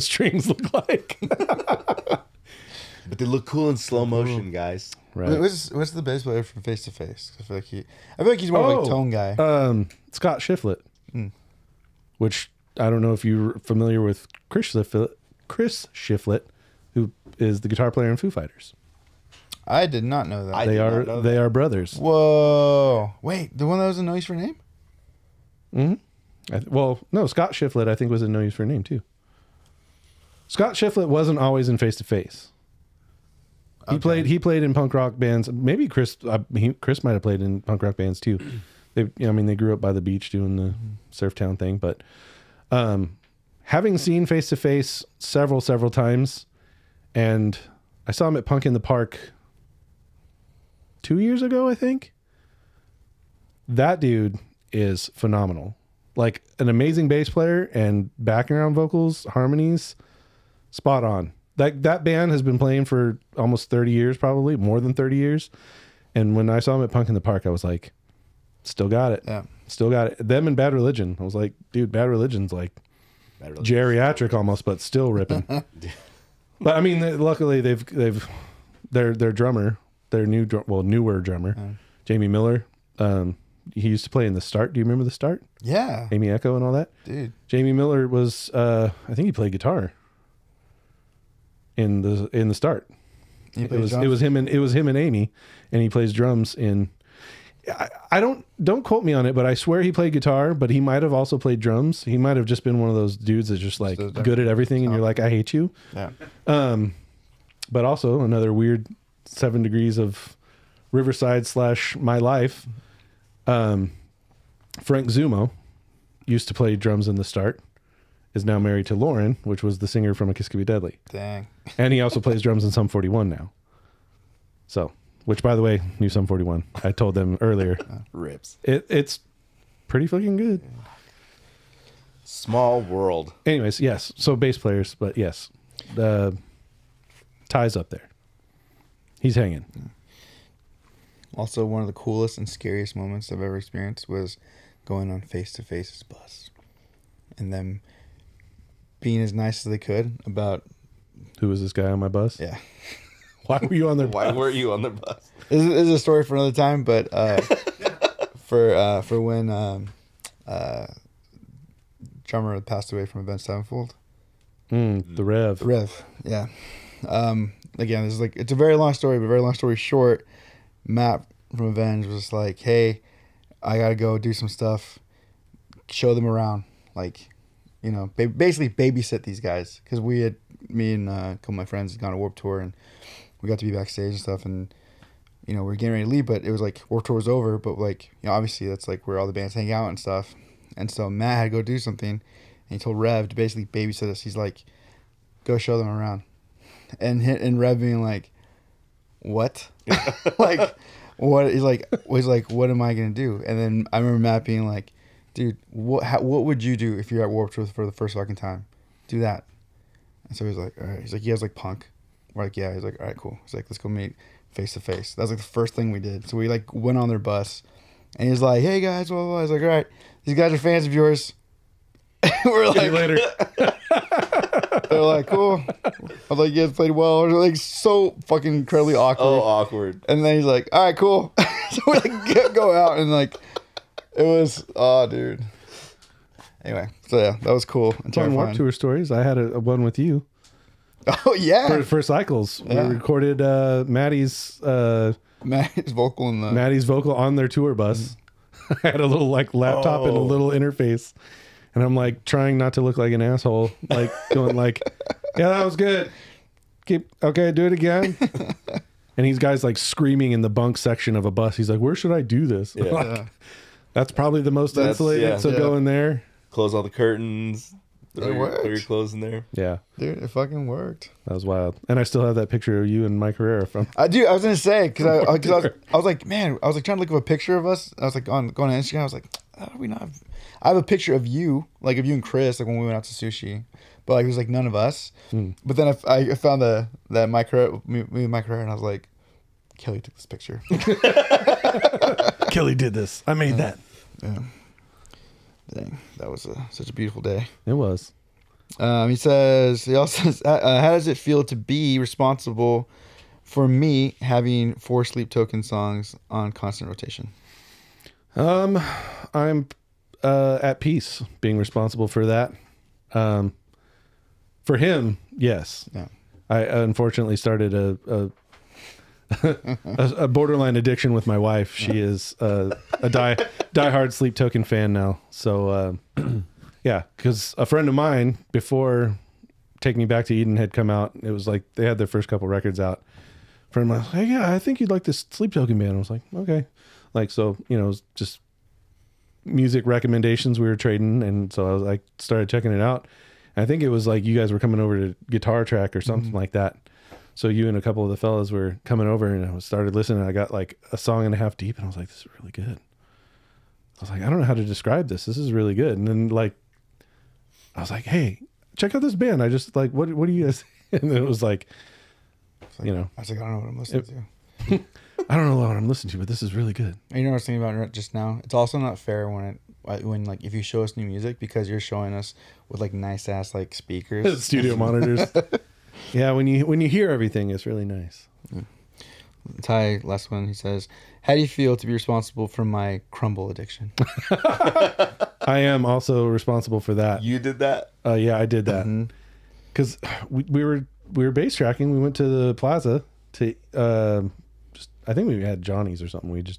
[SPEAKER 3] strings look like.
[SPEAKER 4] But they look cool in slow motion, guys.
[SPEAKER 3] Right.
[SPEAKER 1] What's the bass player from Face to Face? I feel like he's more of like tone guy.
[SPEAKER 3] Scott Shiflett, which I don't know if you're familiar with Chris Shiflett, who is the guitar player in Foo Fighters.
[SPEAKER 1] I did not know that.
[SPEAKER 4] I
[SPEAKER 3] They
[SPEAKER 4] did not
[SPEAKER 3] are
[SPEAKER 4] know
[SPEAKER 3] they
[SPEAKER 4] that.
[SPEAKER 3] are brothers.
[SPEAKER 1] Whoa! Wait, the one that was in No Use for a Name?
[SPEAKER 3] Well, no, Scott Shiflett I think was in No Use for a Name too. Scott Shiflett wasn't always in Face to Face. He played in punk rock bands. Maybe Chris might have played in punk rock bands too. They grew up by the beach doing the surf town thing. But having seen Face to Face several times, and I saw him at Punk in the Park 2 years ago, I think. That dude is phenomenal. Like an amazing bass player and background vocals, harmonies, spot on. That band has been playing for almost 30 years, probably more than 30 years. And when I saw him at Punk in the Park, I was like, still got it.
[SPEAKER 1] Yeah.
[SPEAKER 3] Still got it. Them and Bad Religion. I was like, dude, Bad Religion's like geriatric almost, but still ripping. But I mean, luckily their drummer, newer drummer, Jamie Miller. He used to play in The Start. Do you remember The Start?
[SPEAKER 1] Yeah,
[SPEAKER 3] Amy Echo and all that.
[SPEAKER 1] dude.
[SPEAKER 3] Jamie Miller was, I think he played guitar in the Start. It was him and Amy, and he plays drums in. I don't quote me on it, but I swear he played guitar, but he might have also played drums. He might have just been one of those dudes that's just like good at everything, and you're like, I hate you.
[SPEAKER 1] Yeah.
[SPEAKER 3] But also another weird 7 degrees of Riverside / my life. Frank Zumo used to play drums in The Start, is now married to Lauren, which was the singer from A Kiss Could Be Deadly.
[SPEAKER 1] Dang.
[SPEAKER 3] And he also plays drums in Sum 41 now. So, which by the way, new Sum 41. I told them earlier.
[SPEAKER 4] Rips.
[SPEAKER 3] It's pretty fucking good.
[SPEAKER 4] Small world.
[SPEAKER 3] Anyways, yes. So bass players, but yes. Ty's up there. He's hanging.
[SPEAKER 1] Also, one of the coolest and scariest moments I've ever experienced was going on Face to Face's bus, and them being as nice as they could about.
[SPEAKER 3] Who was this guy on my bus?
[SPEAKER 1] Yeah.
[SPEAKER 3] Why were you on their
[SPEAKER 4] Why
[SPEAKER 3] bus?
[SPEAKER 4] were you on the bus?
[SPEAKER 1] This is a story for another time, but for when drummer passed away from Avenged Sevenfold.
[SPEAKER 3] The Rev.
[SPEAKER 1] Rev, yeah. Again, this is like, it's a very long story, but very long story short, Matt from Avenged was like, hey, I gotta go do some stuff, show them around, like, you know, basically babysit these guys, because me and a couple of my friends had gone to Warped Tour, and we got to be backstage and stuff, and you know, we were getting ready to leave, but it was like Warped Tour was over, but like, you know, obviously that's like where all the bands hang out and stuff, and so Matt had to go do something, and he told Rev to basically babysit us. He's like, go show them around, and Rev being like, what? Like, what? He's like, what am I gonna do? And then I remember Matt being like, dude, what would you do if you're at Warped Tour for the first fucking time? Do that. And so he's like, all right. He's like, he has like punk. We're like, yeah. He's like, all right, cool. He's like, let's go meet Face to Face. That was like the first thing we did. So we like went on their bus, and he's like, hey guys, blah blah blah. He's like, all right, these guys are fans of yours. We're like,
[SPEAKER 3] later.
[SPEAKER 1] they're like, cool. I was like, yeah, played well. It was like so fucking incredibly awkward.
[SPEAKER 4] Oh, awkward.
[SPEAKER 1] And then he's like, all right, cool. So we like go out, and like it was, oh dude. Anyway, so yeah, that was cool and
[SPEAKER 3] On
[SPEAKER 1] terrifying.
[SPEAKER 3] Warped Tour stories, I had a one with you.
[SPEAKER 1] Oh yeah,
[SPEAKER 3] For Cycles.
[SPEAKER 1] Yeah.
[SPEAKER 3] We recorded Maddie's
[SPEAKER 1] Matt's vocal in the.
[SPEAKER 3] Maddie's vocal on their tour bus. I had a little like laptop and a little interface, and I'm like trying not to look like an asshole, like going like, yeah, that was good. Do it again. And these guys like screaming in the bunk section of a bus. He's like, where should I do this?
[SPEAKER 4] Yeah.
[SPEAKER 3] Like, that's probably the most
[SPEAKER 4] That's-
[SPEAKER 3] insulated.
[SPEAKER 4] yeah.
[SPEAKER 3] So
[SPEAKER 1] Yeah.
[SPEAKER 3] go in there.
[SPEAKER 4] Close all the curtains. Throw
[SPEAKER 1] worked.
[SPEAKER 4] your clothes in there.
[SPEAKER 3] Yeah,
[SPEAKER 1] Dude, it fucking worked.
[SPEAKER 3] that was wild. And I still have that picture of you and Mike Herrera from.
[SPEAKER 1] I was gonna say because I was like, man, I was like trying to look up a picture of us. I was like going on Instagram. I was like, how do we not have? I have a picture of you, like of you and Chris, like when we went out to sushi, but like it was like none of us. But then I found that Mike Herrera, me and Mike Herrera, and I was like, Kelly took this picture.
[SPEAKER 3] Kelly did this. I made that.
[SPEAKER 1] Yeah. Dang, that was such a beautiful day.
[SPEAKER 3] It was.
[SPEAKER 1] He also says, how does it feel to be responsible for me having 4 Sleep Token songs on constant rotation?
[SPEAKER 3] I'm at peace being responsible for that. For him, yes.
[SPEAKER 1] Yeah.
[SPEAKER 3] I unfortunately started a borderline addiction with my wife. She is a diehard Sleep Token fan now. So yeah, because a friend of mine before Take Me Back to Eden had come out. It was like they had their first couple records out. A friend of mine was like, yeah, I think you'd like this Sleep Token band. I was like, okay. Like, so, you know, it was just music recommendations we were trading. And so I started checking it out. And I think it was like you guys were coming over to Guitar Track or something like that. So you and a couple of the fellas were coming over and I started listening. I got like a song and a half deep and I was like, this is really good. I was like, I don't know how to describe this. This is really good. And then like, I was like, hey, check out this band. I just like, what do you guys, and then it was like, you know,
[SPEAKER 1] I was like, I don't know what I'm listening to.
[SPEAKER 3] I don't know what I'm listening to, but this is really good.
[SPEAKER 1] You know what I was thinking about just now? It's also not fair when like if you show us new music because you're showing us with like nice ass like speakers,
[SPEAKER 3] Studio monitors. Yeah, when you hear everything, it's really nice.
[SPEAKER 1] Ty, last one, he says, how do you feel to be responsible for my crumble addiction?
[SPEAKER 3] I am also responsible for that.
[SPEAKER 4] You did that?
[SPEAKER 3] Yeah, I did that. Because we were bass tracking. We went to the plaza to I think we had Johnny's or something. We just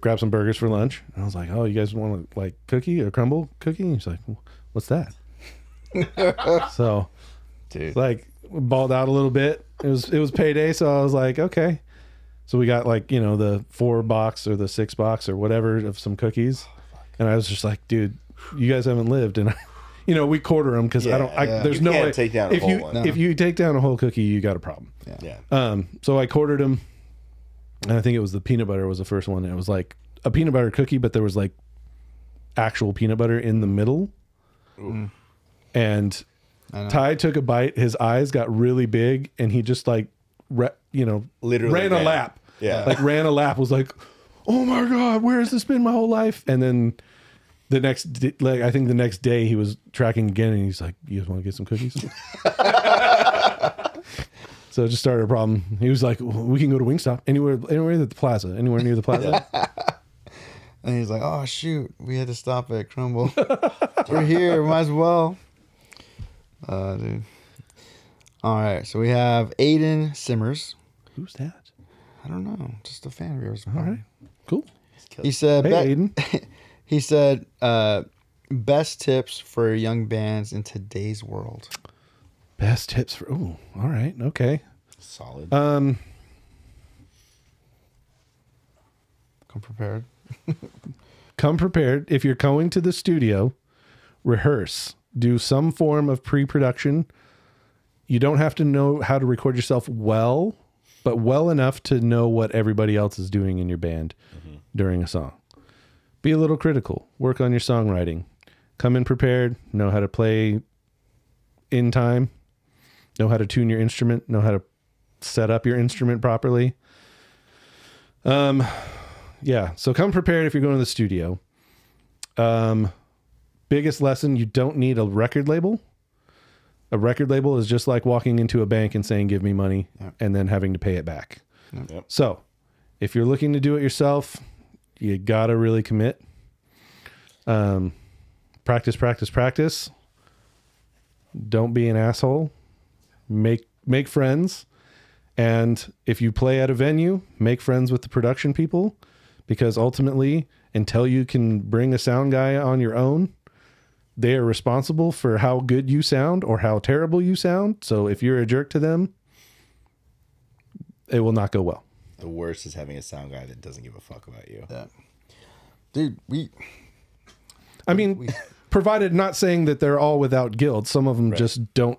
[SPEAKER 3] grab some burgers for lunch. And I was like, oh, you guys want a like cookie or crumble cookie? And he's like, what's that? So,
[SPEAKER 1] Dude,
[SPEAKER 3] like, balled out a little bit. It was payday, so I was like, okay. So we got like, you know, the 4 box or the 6 box or whatever of some cookies. And I was just like, dude, you guys haven't lived. And you know, we quarter them because there's
[SPEAKER 4] You
[SPEAKER 3] no
[SPEAKER 4] can't
[SPEAKER 3] way
[SPEAKER 4] take down a
[SPEAKER 3] if
[SPEAKER 4] whole
[SPEAKER 3] you
[SPEAKER 4] one.
[SPEAKER 3] if you take down a whole cookie, you got a problem.
[SPEAKER 4] Yeah.
[SPEAKER 3] So I quartered them, and I think it was the peanut butter was the first one. It was like a peanut butter cookie, but there was like actual peanut butter in the middle. And Ty took a bite. His eyes got really big, and he just like,
[SPEAKER 4] Literally
[SPEAKER 3] ran a lap.
[SPEAKER 4] Yeah.
[SPEAKER 3] Like ran a lap. Was like, oh my god, where has this been my whole life? And then the next day he was tracking again, and he's like, you guys want to get some cookies? So it just started a problem. He was like, well, we can go to Wingstop anywhere at the plaza, anywhere near the plaza.
[SPEAKER 1] and he's like, oh shoot, we had to stop at Crumble. We're here, might as well. Dude. All right, so we have Aiden Simmers.
[SPEAKER 3] Who's that?
[SPEAKER 1] I don't know, just a fan of yours.
[SPEAKER 3] All right, cool.
[SPEAKER 1] He said,
[SPEAKER 3] Hey, Aiden.
[SPEAKER 1] He said, best tips for young bands in today's world.
[SPEAKER 3] Best tips for, all right, okay.
[SPEAKER 4] Solid.
[SPEAKER 1] Come prepared.
[SPEAKER 3] Come prepared. If you're going to the studio, rehearse. Do some form of pre-production. You don't have to know how to record yourself well, but well enough to know what everybody else is doing in your band during a song. Be a little critical. Work on your songwriting. Come in prepared. Know how to play in time. Know how to tune your instrument. Know how to set up your instrument properly. Yeah. So come prepared if you're going to the studio. Biggest lesson, you don't need a record label. A record label is just like walking into a bank and saying, give me money, and then having to pay it back.
[SPEAKER 4] Yep.
[SPEAKER 3] So if you're looking to do it yourself, you got to really commit. Practice, practice, practice. Don't be an asshole. Make friends. And if you play at a venue, make friends with the production people, because ultimately, until you can bring a sound guy on your own, they are responsible for how good you sound or how terrible you sound. So if you're a jerk to them, it will not go well.
[SPEAKER 4] The worst is having a sound guy that doesn't give a fuck about you.
[SPEAKER 1] Yeah. Dude,
[SPEAKER 3] Provided not saying that they're all without guilt. Some of them just don't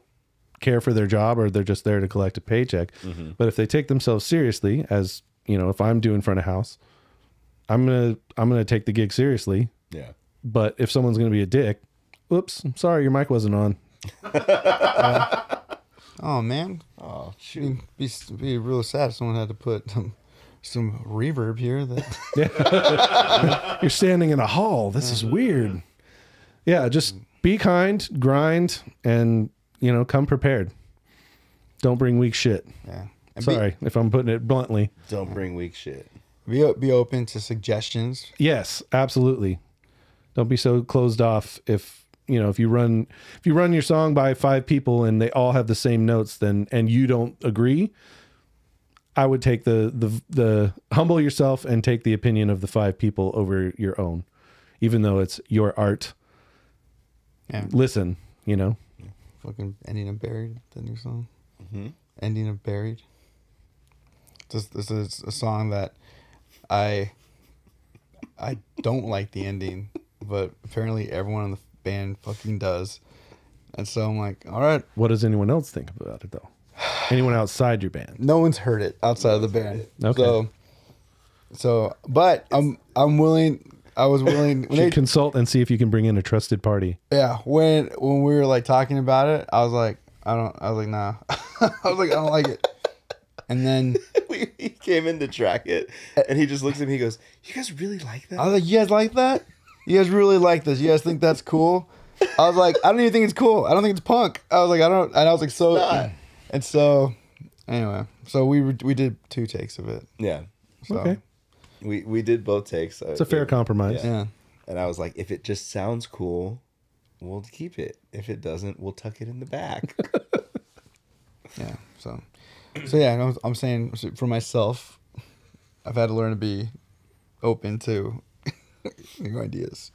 [SPEAKER 3] care for their job, or they're just there to collect a paycheck. But if they take themselves seriously, as you know, if I'm doing front of house, I'm gonna take the gig seriously.
[SPEAKER 4] Yeah.
[SPEAKER 3] But if someone's gonna be a dick, oops, I'm sorry, your mic wasn't on.
[SPEAKER 1] oh man,
[SPEAKER 4] Oh shoot.
[SPEAKER 1] be real sad if someone had to put some reverb here. That
[SPEAKER 3] You're standing in a hall. This is weird. Yeah, just be kind, grind, and come prepared. Don't bring weak shit.
[SPEAKER 1] yeah. And
[SPEAKER 3] Sorry if I'm putting it bluntly.
[SPEAKER 4] Don't bring weak shit.
[SPEAKER 1] Be open to suggestions.
[SPEAKER 3] Yes, absolutely. Don't be so closed off. If you run your song by 5 people and they all have the same notes, and you don't agree, I would take the humble yourself and take the opinion of the 5 people over your own, even though it's your art.
[SPEAKER 1] Yeah.
[SPEAKER 3] Listen,
[SPEAKER 1] Fucking Ending of Buried, the new song.
[SPEAKER 4] Mm-hmm.
[SPEAKER 1] Ending of Buried. This is a song that I don't like the ending, but apparently everyone in the band fucking does. And so I'm like, all right.
[SPEAKER 3] What does anyone else think about it though? Anyone outside your band?
[SPEAKER 1] No one's heard it outside of the band.
[SPEAKER 3] Okay.
[SPEAKER 1] So, but I'm willing. I was willing. When
[SPEAKER 3] Should consult and see if you can bring in a trusted party.
[SPEAKER 1] yeah, when we were like talking about it, I was like, nah. I was like, I don't like it. And then
[SPEAKER 4] He came in to track it, and he just looks at me. He goes, "You guys really like that?"
[SPEAKER 1] I was like, you guys like that? You guys really like this? You guys think that's cool? I was like, I don't even think it's cool. I don't think it's punk. I was like, I don't. And I was like, so. And so, anyway, so we did 2 takes of it.
[SPEAKER 4] Yeah,
[SPEAKER 1] So,
[SPEAKER 3] Okay.
[SPEAKER 4] we did both takes.
[SPEAKER 3] It's a fair compromise.
[SPEAKER 1] Yeah.
[SPEAKER 4] And I was like, if it just sounds cool, we'll keep it. If it doesn't, we'll tuck it in the back.
[SPEAKER 1] Yeah. So yeah, I'm saying for myself, I've had to learn to be open to new ideas,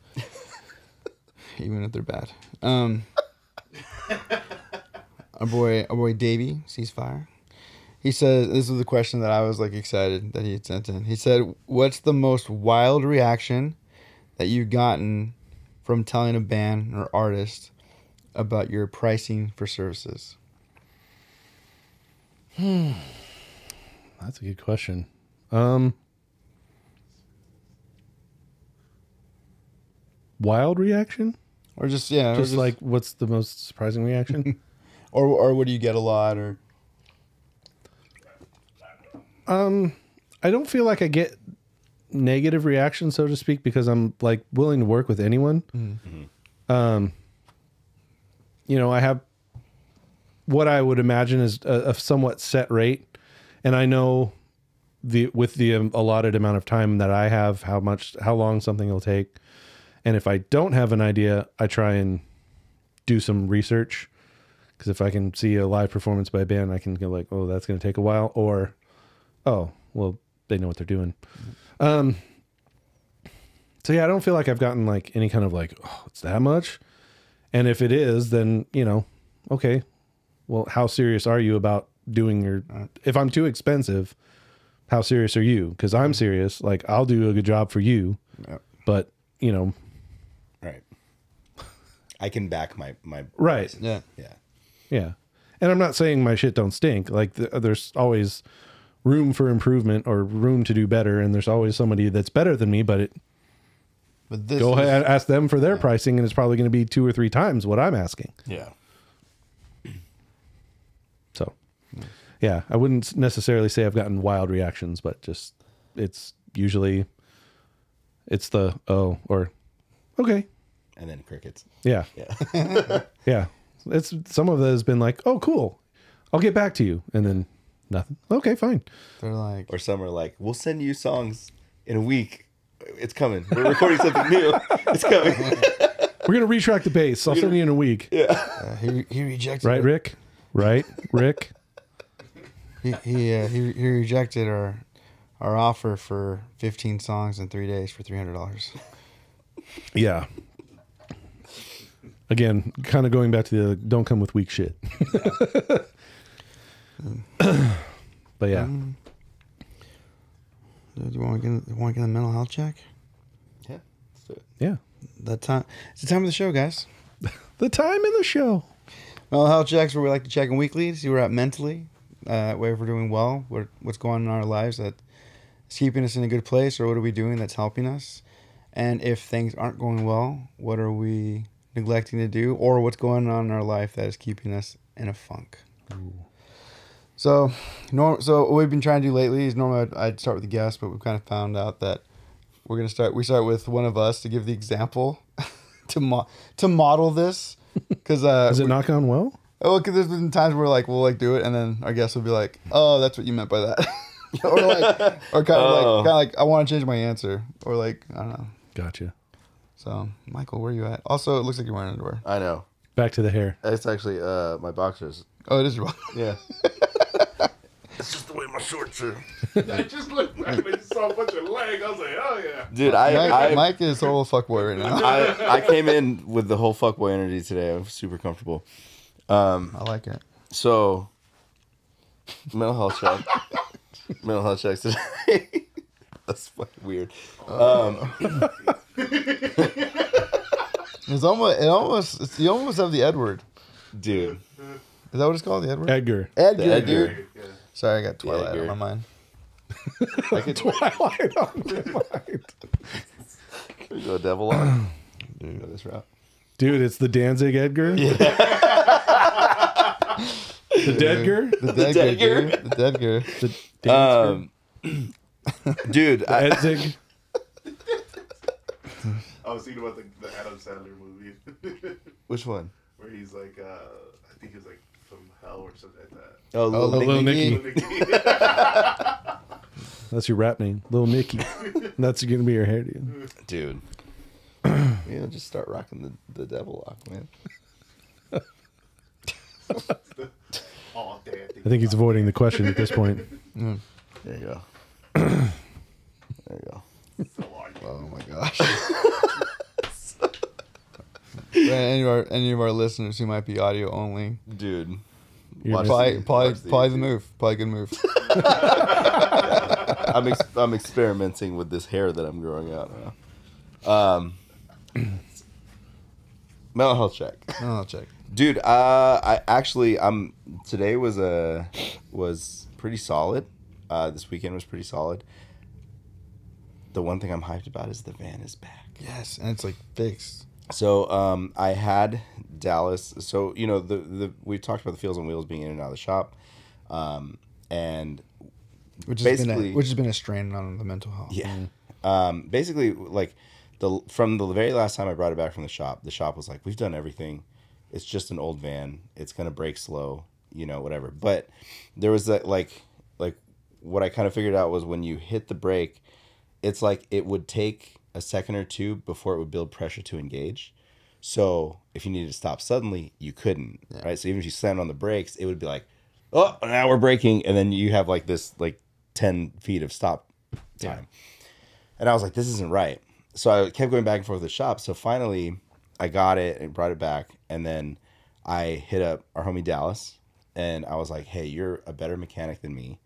[SPEAKER 1] even if they're bad. Our boy Davey Ceasefire. He says, this is the question that I was like excited that he had sent in. He said, "What's the most wild reaction that you've gotten from telling a band or artist about your pricing for services?"
[SPEAKER 3] That's a good question. Wild reaction?
[SPEAKER 1] Or just yeah, or
[SPEAKER 3] Just like, what's the most surprising reaction?
[SPEAKER 1] or what do you get a lot or
[SPEAKER 3] I don't feel like I get negative reaction, so to speak, because I'm like willing to work with anyone. I have what I would imagine is a somewhat set rate, and I know with the allotted amount of time that I have, how long something will take. And if I don't have an idea, I try and do some research, because if I can see a live performance by a band, I can go like, oh, that's going to take a while, or oh, well, they know what they're doing. So yeah, I don't feel like I've gotten like any kind of like, oh, it's that much. And if it is, then, okay, well, how serious are you about doing your, if I'm too expensive, how serious are you? Because I'm serious. Like, I'll do a good job for you, but
[SPEAKER 4] Right. I can back my
[SPEAKER 3] right.
[SPEAKER 1] yeah.
[SPEAKER 3] Yeah. And I'm not saying my shit don't stink. Like there's always room for improvement or room to do better. And there's always somebody that's better than me, but
[SPEAKER 1] But
[SPEAKER 3] go ahead, ask them for their pricing. And it's probably going to be 2 or 3 times what I'm asking.
[SPEAKER 4] Yeah.
[SPEAKER 3] So yeah, I wouldn't necessarily say I've gotten wild reactions, but just, it's usually the, oh, or okay.
[SPEAKER 4] And then crickets.
[SPEAKER 3] Yeah.
[SPEAKER 4] Yeah.
[SPEAKER 3] Yeah. It's some of it has been like, oh, cool, I'll get back to you. And then nothing. Okay, fine.
[SPEAKER 1] They're like,
[SPEAKER 4] Or some are like, we'll send you songs in a week. It's coming. We're recording something new. It's coming.
[SPEAKER 3] We're going to retrack the bass. I'll send you in a week.
[SPEAKER 4] Yeah.
[SPEAKER 1] he rejected
[SPEAKER 3] Right,
[SPEAKER 1] it.
[SPEAKER 3] Rick? Right, Rick?
[SPEAKER 1] He rejected our offer for 15 songs in 3 days for $300.
[SPEAKER 3] Yeah. Again, kind of going back to the don't come with weak shit. But yeah.
[SPEAKER 1] Do you want to get a mental health check?
[SPEAKER 4] Yeah. Let's do it.
[SPEAKER 3] Yeah.
[SPEAKER 1] It's the time of the show, guys.
[SPEAKER 3] The time in the show.
[SPEAKER 1] Mental health checks where we like to check in weekly to see where we're at mentally. That way, if we're doing well, what's going on in our lives that's keeping us in a good place, or what are we doing that's helping us? And if things aren't going well, what are we neglecting to do, or what's going on in our life that is keeping us in a funk? So, so what we've been trying to do lately is normally I'd start with the guest, but we've kind of found out that we start with one of us to give the example to model this. Because
[SPEAKER 3] Has it not gone well?
[SPEAKER 1] Oh, because there's been times where like we'll like do it, and then our guest will be like, "Oh, that's what you meant by that," or kind of like, "I want to change my answer," or like I don't know.
[SPEAKER 3] Gotcha.
[SPEAKER 1] So, Michael, where are you at? Also, it looks like you're wearing underwear.
[SPEAKER 4] I know.
[SPEAKER 3] Back to the hair.
[SPEAKER 4] It's actually my boxers.
[SPEAKER 1] Oh, it is your.
[SPEAKER 4] Yeah. It's just the way my shorts are.
[SPEAKER 2] I just looked back and I just saw a bunch of leg. I was like, oh yeah.
[SPEAKER 4] Dude,
[SPEAKER 1] Mike is a whole fuckboy right now.
[SPEAKER 4] I came in with the whole fuckboy energy today. I'm super comfortable.
[SPEAKER 1] I like it.
[SPEAKER 4] So, mental health check. Mental health checks today. That's fucking weird.
[SPEAKER 1] You almost have the Edward.
[SPEAKER 4] Dude.
[SPEAKER 1] Is that what it's called? The Edward?
[SPEAKER 3] Edgar.
[SPEAKER 1] Edgar.
[SPEAKER 2] Yeah.
[SPEAKER 1] Sorry, I got Twilight
[SPEAKER 4] Edgar.
[SPEAKER 1] on my mind.
[SPEAKER 3] Twilight on my mind.
[SPEAKER 4] There you go, devil on. Dude, go this route.
[SPEAKER 3] Dude, it's the Danzig Edgar. Yeah. The Deadger.
[SPEAKER 1] The Deadger. The Deadger.
[SPEAKER 3] The Danzig.
[SPEAKER 4] Dude,
[SPEAKER 3] Edzig.
[SPEAKER 2] I was thinking about the Adam Sandler movie
[SPEAKER 4] which one?
[SPEAKER 2] where he's like, I think he's like from hell or something like that.
[SPEAKER 4] Oh,
[SPEAKER 3] Lil Nicky.
[SPEAKER 2] Nicky.
[SPEAKER 3] That's your rap name, Lil Nicky. That's gonna be your hairdo.
[SPEAKER 4] Dude. Just start rocking the devil lock, man.
[SPEAKER 2] Oh, damn.
[SPEAKER 3] I think he's avoiding the question at this point.
[SPEAKER 4] There you go. There you go.
[SPEAKER 1] Oh my gosh. any of our listeners who might be audio only,
[SPEAKER 4] Dude.
[SPEAKER 3] You're
[SPEAKER 4] Watch
[SPEAKER 1] probably
[SPEAKER 4] the
[SPEAKER 1] the move. Probably a good move.
[SPEAKER 4] I'm experimenting with this hair that I'm growing out now. Mental health check.
[SPEAKER 1] I'll check.
[SPEAKER 4] Dude, today was pretty solid. This weekend was pretty solid. The one thing I'm hyped about is the van is back.
[SPEAKER 1] Yes, and it's like fixed.
[SPEAKER 4] So I had Dallas. So we talked about the Feels on Wheels being in and out of the shop, and
[SPEAKER 1] Which
[SPEAKER 4] basically
[SPEAKER 1] has been a strain on the mental health.
[SPEAKER 4] yeah. Basically, like from the very last time I brought it back from the shop was like, we've done everything. It's just an old van. It's gonna break slow, whatever. But there was that like what I kind of figured out was when you hit the brake, it's like it would take a second or two before it would build pressure to engage. So if you needed to stop suddenly, you couldn't, right? So even if you slammed on the brakes, it would be like, oh, now we're braking, and then you have like this 10 feet of stop time. And I was like, this isn't right. So I kept going back and forth with the shop. So finally, I got it and brought it back, and then I hit up our homie Dallas, and I was like, hey, you're a better mechanic than me.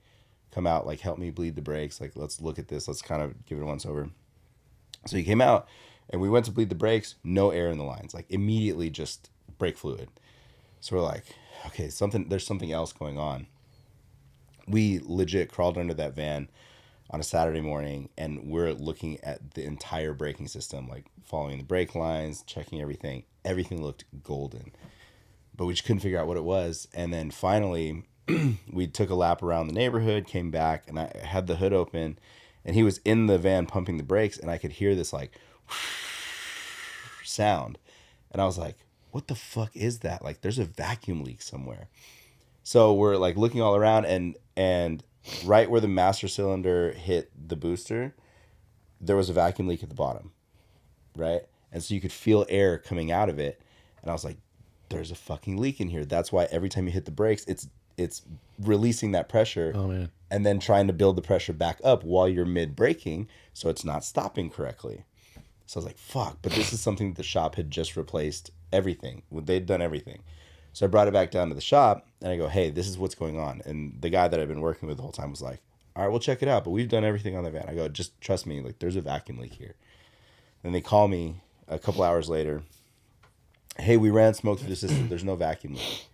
[SPEAKER 4] Come out, help me bleed the brakes. Let's look at this. Let's kind of give it a once over. So he came out, and we went to bleed the brakes. No air in the lines. Immediately just brake fluid. So we're like, okay, there's something else going on. We legit crawled under that van on a Saturday morning, and we're looking at the entire braking system, following the brake lines, checking everything. Everything looked golden, but we just couldn't figure out what it was. And then finally, we took a lap around the neighborhood, came back, and I had the hood open, and he was in the van pumping the brakes, and I could hear this sound, and I was like, what the fuck is that? There's a vacuum leak somewhere. So we're looking all around, and right where the master cylinder hit the booster, there was a vacuum leak at the bottom, right? And so you could feel air coming out of it, and I was like, there's a fucking leak in here. That's why every time you hit the brakes, it's releasing that pressure.
[SPEAKER 3] Oh man.
[SPEAKER 4] And then trying to build the pressure back up while you're mid braking, so it's not stopping correctly. So I was like, fuck, but this is something that the shop had just replaced everything. They'd done everything. So I brought it back down to the shop, and I go, hey, this is what's going on. And the guy that I've been working with the whole time was like, all right, we'll check it out, but we've done everything on the van. I go, just trust me, there's a vacuum leak here. Then they call me a couple hours later. Hey, we ran smoke through the system. There's no vacuum leak.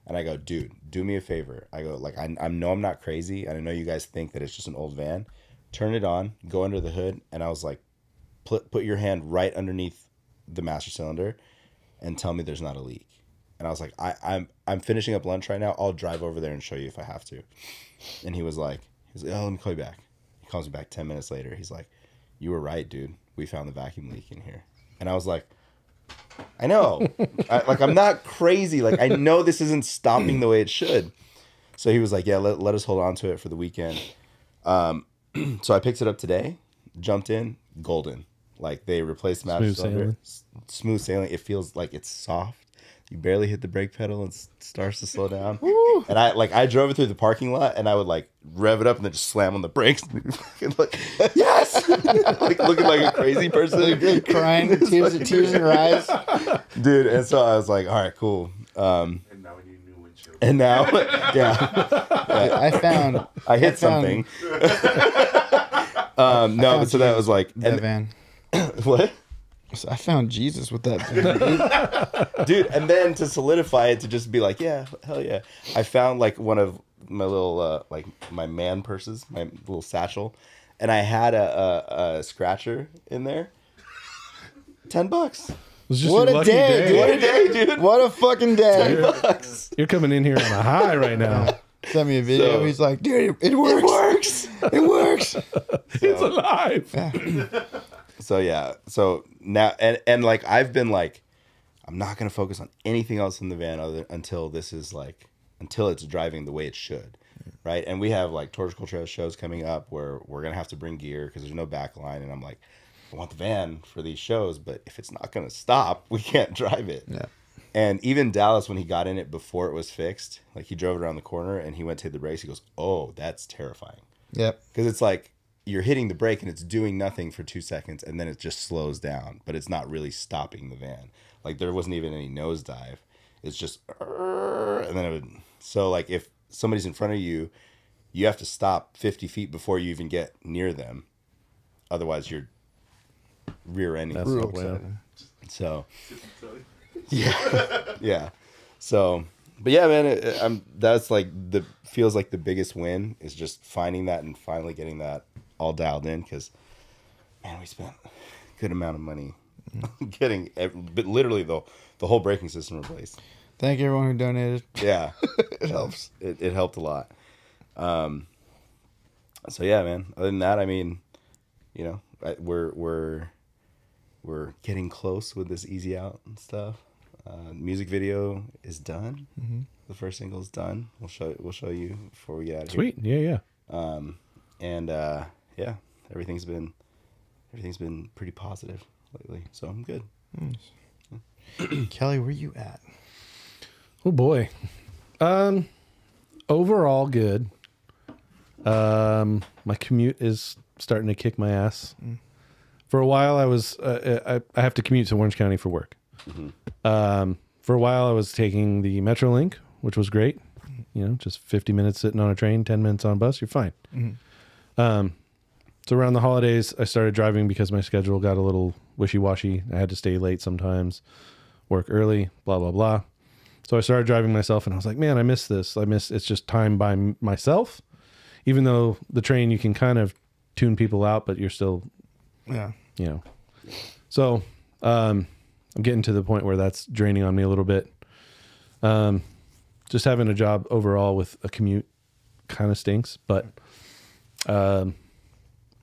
[SPEAKER 4] And I go, dude, do me a favor. I go, I know I'm not crazy, and I know you guys think that it's just an old van. Turn it on, go under the hood, and I was like, put your hand right underneath the master cylinder and tell me there's not a leak. And I was like, I'm finishing up lunch right now. I'll drive over there and show you if I have to. And he was like, oh, let me call you back. He calls me back 10 minutes later. He's like, you were right, dude. We found the vacuum leak in here. And I was like, I know. I'm not crazy. Like, I know this isn't stopping the way it should. So he was like, yeah, let us hold on to it for the weekend. So I picked it up today, jumped in, golden. Like, they replaced the master cylinder. Smooth sailing. It feels like it's soft. You barely hit the brake pedal and it starts to slow down. Woo. And I drove it through the parking lot and I would like rev it up and then just slam on the brakes. Like, yes! Like looking like a crazy person.
[SPEAKER 1] Crying, tears in your eyes.
[SPEAKER 4] Dude, and so I was like, all right, cool.
[SPEAKER 2] And now we need new windshield.
[SPEAKER 4] And now, yeah. I hit something. No, but so that was like...
[SPEAKER 1] That van.
[SPEAKER 4] What?
[SPEAKER 1] So I found Jesus with that van,
[SPEAKER 4] dude. And then to solidify it, to just be like, yeah, hell yeah. I found like one of my little, like my man purses, my little satchel. And I had a scratcher in there. $10.
[SPEAKER 1] What a day, dude.
[SPEAKER 4] What a day, dude.
[SPEAKER 1] What a fucking day.
[SPEAKER 4] $10.
[SPEAKER 3] You're coming in here on a high right now.
[SPEAKER 1] Sent me a video.
[SPEAKER 4] So,
[SPEAKER 1] he's like, dude, it works. It works.
[SPEAKER 3] It's alive.
[SPEAKER 1] Yeah.
[SPEAKER 4] So yeah, so now and like I've been like, I'm not gonna focus on anything else in the van until it's driving the way it should, right? And we have like Torchical Trail shows coming up where we're gonna have to bring gear because there's no backline, and I'm like, I want the van for these shows, but if it's not gonna stop, we can't drive it.
[SPEAKER 1] Yeah.
[SPEAKER 4] And even Dallas, when he got in it before it was fixed, like he drove it around the corner and he went to hit the brakes. He goes, "Oh, that's terrifying."
[SPEAKER 1] Yep.
[SPEAKER 4] Because it's like, you're hitting the brake and it's doing nothing for 2 seconds and then it just slows down, but it's not really stopping the van. Like there wasn't even any nosedive. It's just, and then it would. So like if somebody's in front of you, you have to stop 50 feet before you even get near them. Otherwise you're rear ending.
[SPEAKER 3] That's no way.
[SPEAKER 4] So, yeah. Yeah. So, but yeah, man, that's like feels like the biggest win is just finding that and finally getting that all dialed in, because man, we spent a good amount of money getting but literally the whole braking system replaced.
[SPEAKER 1] Thank you everyone who donated.
[SPEAKER 4] Yeah.
[SPEAKER 1] It helps.
[SPEAKER 4] It helped a lot. So yeah, man, other than that, I mean, you know, we're getting close with this Easy Out and stuff. Music video is done. Mm-hmm. The first single is done. We'll show you before we get out of here.
[SPEAKER 3] Sweet. Yeah.
[SPEAKER 4] Yeah, everything's been pretty positive lately, so I'm good.
[SPEAKER 1] Nice. Kelly, where you at?
[SPEAKER 3] Oh boy. Overall good. My commute is starting to kick my ass. For a while I was I have to commute to Orange County for work. Mm-hmm. For a while I was taking the Metrolink, which was great. You know, just 50 minutes sitting on a train, 10 minutes on a bus, you're fine. Mm-hmm. So around the holidays, I started driving because my schedule got a little wishy-washy. I had to stay late sometimes, work early, blah, blah, blah. So I started driving myself, and I was like, man, I miss this. It's just time by myself. Even though the train, you can kind of tune people out, but you're still,
[SPEAKER 1] Yeah.
[SPEAKER 3] you know. So I'm getting to the point where that's draining on me a little bit. Just having a job overall with a commute kind of stinks, but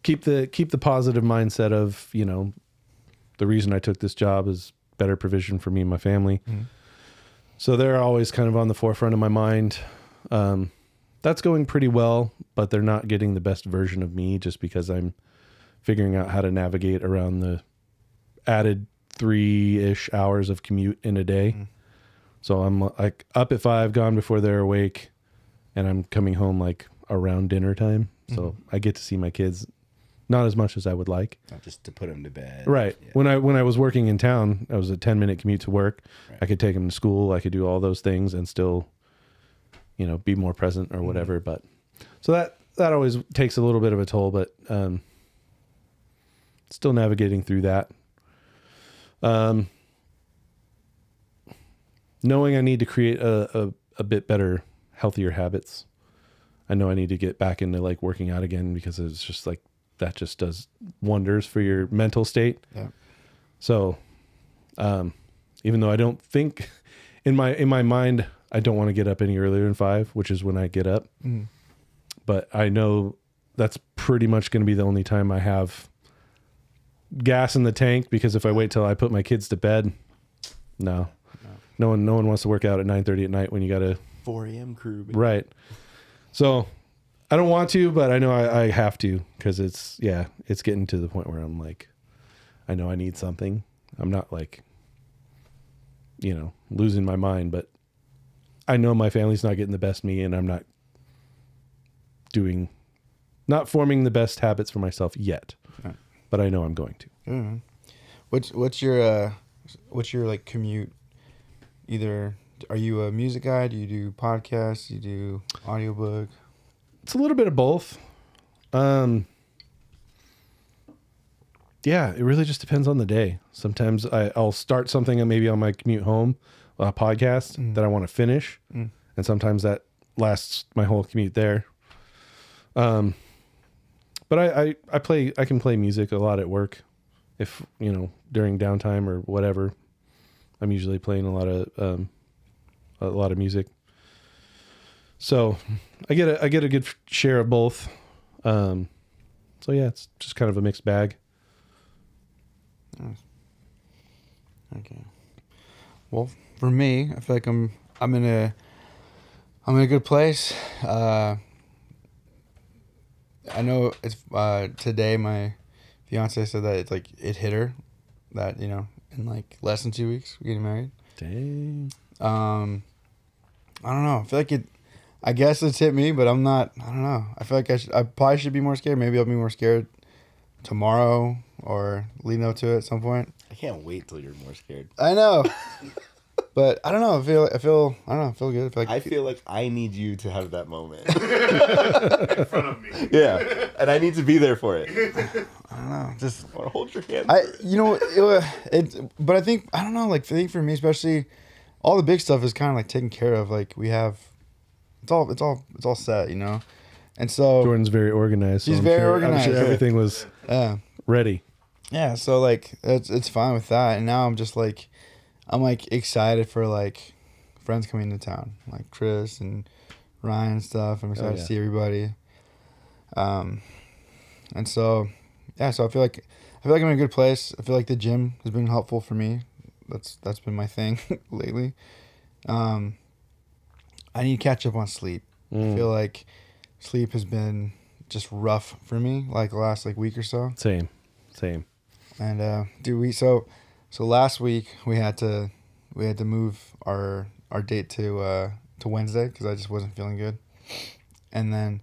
[SPEAKER 3] keep the positive mindset of, you know, the reason I took this job is better provision for me and my family. So they're always kind of on the forefront of my mind. That's going pretty well, but they're not getting the best version of me just because I'm figuring out how to navigate around the added 3-ish hours of commute in a day. So I'm like up at 5, gone before they're awake, and I'm coming home like around dinner time. So I get to see my kids not as much as I would like.
[SPEAKER 4] Not just to put them to bed.
[SPEAKER 3] Right. Yeah. When I was working in town, I was a 10-minute commute to work. Right. I could take them to school. I could do all those things and still, you know, be more present or whatever. But so that always takes a little bit of a toll, but still navigating through that. Knowing I need to create a bit better, healthier habits. I know I need to get back into like working out again, because it's just like, that just does wonders for your mental state. Yeah. So, even though I don't think in my mind, I don't want to get up any earlier than 5, which is when I get up. But I know that's pretty much going to be the only time I have gas in the tank, because if I wait till I put my kids to bed, no one wants to work out at 9:30 at night when you got to
[SPEAKER 4] 4 a.m. crew. Baby.
[SPEAKER 3] Right. So I don't want to, but I know I have to, because it's getting to the point where I'm like, I know I need something. I'm not like, losing my mind, but I know my family's not getting the best of me, and I'm not forming the best habits for myself yet, but I know I'm going to.
[SPEAKER 1] Mm-hmm. What's your like commute? Either are you a music guy? Do you do podcasts? Do you do audiobook?
[SPEAKER 3] It's a little bit of both. Yeah, it really just depends on the day. Sometimes I'll start something and maybe on my commute home, a podcast that I want to finish. And sometimes that lasts my whole commute there. But I can play music a lot at work. If, during downtime or whatever, I'm usually playing a lot of music. So I get a good share of both. So yeah, it's just kind of a mixed bag.
[SPEAKER 1] Nice. Okay. Well, for me, I feel like I'm in a good place. I know it's today my fiance said that it's like it hit her that in like less than 2 weeks we're getting married.
[SPEAKER 3] Dang.
[SPEAKER 1] I don't know. I feel like it. I guess it's hit me, but I'm not. I don't know. I feel like I probably should be more scared. Maybe I'll be more scared tomorrow or leading up to it at some point.
[SPEAKER 4] I can't wait till you're more scared.
[SPEAKER 1] I know, but I don't know. I feel I don't know. I feel good.
[SPEAKER 4] I feel like I need you to have that moment.
[SPEAKER 2] In front of me.
[SPEAKER 4] Yeah, and I need to be there for it.
[SPEAKER 1] I don't know. Just
[SPEAKER 4] I want to hold your hand.
[SPEAKER 1] But I think I don't know. Like I think for me, especially, all the big stuff is kind of like taken care of. Like we have, it's all set, and so
[SPEAKER 3] Jordan's very organized.
[SPEAKER 1] He's very organized.
[SPEAKER 3] I'm sure everything was ready.
[SPEAKER 1] Yeah, so like it's fine with that, and now I'm just like, I'm like excited for like friends coming into town, like Chris and Ryan and stuff. I'm excited to see everybody. And so yeah, so I feel like I'm in a good place. I feel like the gym has been helpful for me. That's been my thing lately. I need to catch up on sleep. I feel like sleep has been just rough for me, like the last like week or so.
[SPEAKER 3] Same.
[SPEAKER 1] And so last week we had to move our date to Wednesday because I just wasn't feeling good. And then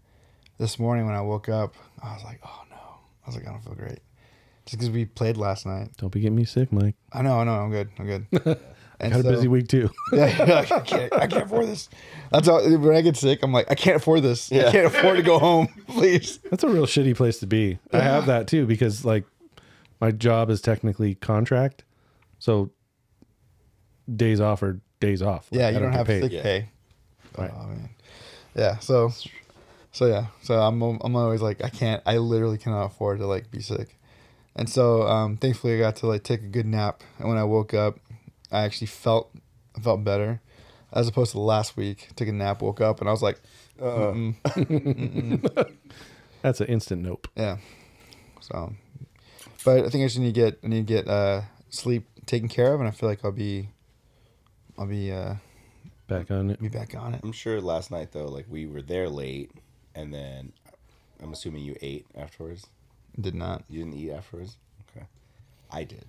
[SPEAKER 1] this morning when I woke up, I was like, oh no. I was like, I don't feel great. Just because we played last night.
[SPEAKER 3] Don't be getting me sick, Mike.
[SPEAKER 1] I know, I'm good. And
[SPEAKER 3] Got a busy week too.
[SPEAKER 1] Yeah, I can't afford this. That's all. When I get sick, I'm like, I can't afford this. Yeah. I can't afford to go home, please.
[SPEAKER 3] That's a real shitty place to be. I have that too because like my job is technically contract, so days off are days off. Like,
[SPEAKER 1] yeah, you don't have sick pay.
[SPEAKER 3] Right.
[SPEAKER 1] Oh man. Yeah. So yeah. So I'm always like, I literally cannot afford to like be sick. And so thankfully I got to like take a good nap, and when I woke up, I actually felt better, as opposed to last week. Took a nap, woke up, and I was like,
[SPEAKER 3] That's an instant nope.
[SPEAKER 1] Yeah. So, but I think I just need to get sleep taken care of, and I feel like I'll be
[SPEAKER 3] back on it.
[SPEAKER 1] Be back on it.
[SPEAKER 4] I'm sure last night though, like we were there late, and then I'm assuming you ate afterwards.
[SPEAKER 1] Did not.
[SPEAKER 4] You didn't eat afterwards? Okay. I did.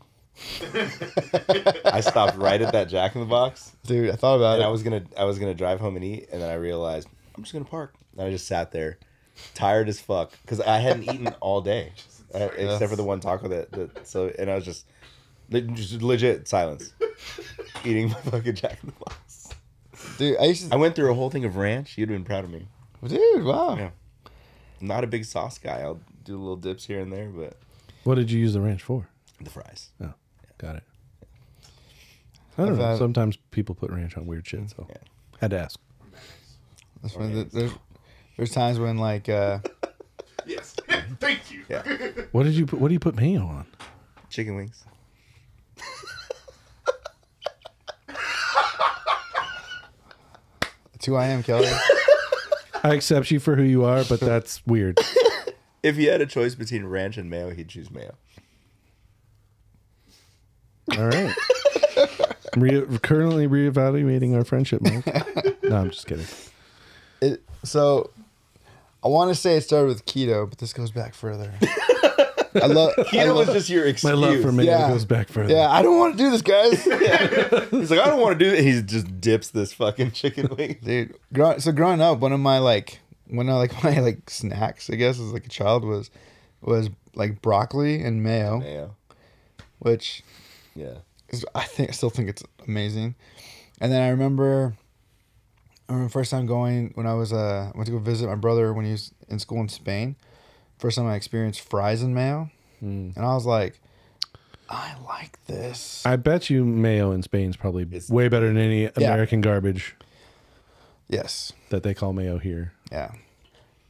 [SPEAKER 4] I stopped right at that Jack in the Box.
[SPEAKER 1] Dude, I thought about it.
[SPEAKER 4] I was gonna drive home and eat, and then I realized I'm just gonna park. And I just sat there, tired as fuck, because I hadn't eaten all day, except for the one taco and I was just legit silence, eating my fucking Jack in the Box.
[SPEAKER 1] Dude, I
[SPEAKER 4] went through a whole thing of ranch. You'd have been proud of me.
[SPEAKER 1] Dude, wow.
[SPEAKER 4] Yeah. I'm not a big sauce guy. I'll do little dips here and there, but
[SPEAKER 3] What did you use the ranch for?
[SPEAKER 4] the fries.
[SPEAKER 3] Oh, got it. I don't know. Sometimes people put ranch on weird shit, so had to ask.
[SPEAKER 1] That's when there's times when like
[SPEAKER 2] Yes. Thank you.
[SPEAKER 4] Yeah.
[SPEAKER 3] What did you put? What do you put mayo on?
[SPEAKER 4] Chicken wings.
[SPEAKER 1] It's who I am, Kelly.
[SPEAKER 3] I accept you for who you are, but that's weird.
[SPEAKER 4] If he had a choice between ranch and mayo, he'd choose mayo.
[SPEAKER 3] All right. I'm currently reevaluating our friendship, Mike. No, I'm just kidding.
[SPEAKER 1] So, I want to say it started with keto, but this goes back further.
[SPEAKER 4] Keto was just your excuse.
[SPEAKER 3] My love for mayo
[SPEAKER 1] Yeah.
[SPEAKER 3] goes back further.
[SPEAKER 1] Yeah, I don't want to do this, guys.
[SPEAKER 4] He's like, I don't want to do that. He just dips this fucking chicken wing.
[SPEAKER 1] Dude, growing up, one of my my snacks, I guess, as like a child was like broccoli and mayo,
[SPEAKER 4] Mayo.
[SPEAKER 1] which
[SPEAKER 4] Yeah.
[SPEAKER 1] I still think it's amazing. And then I remember the first time going when I was went to go visit my brother when he was in school in Spain. First time I experienced fries and mayo, and I was like, I like this.
[SPEAKER 3] I bet you mayo in Spain is probably way better than any American garbage
[SPEAKER 1] Yes.
[SPEAKER 3] that they call mayo here.
[SPEAKER 1] Yeah.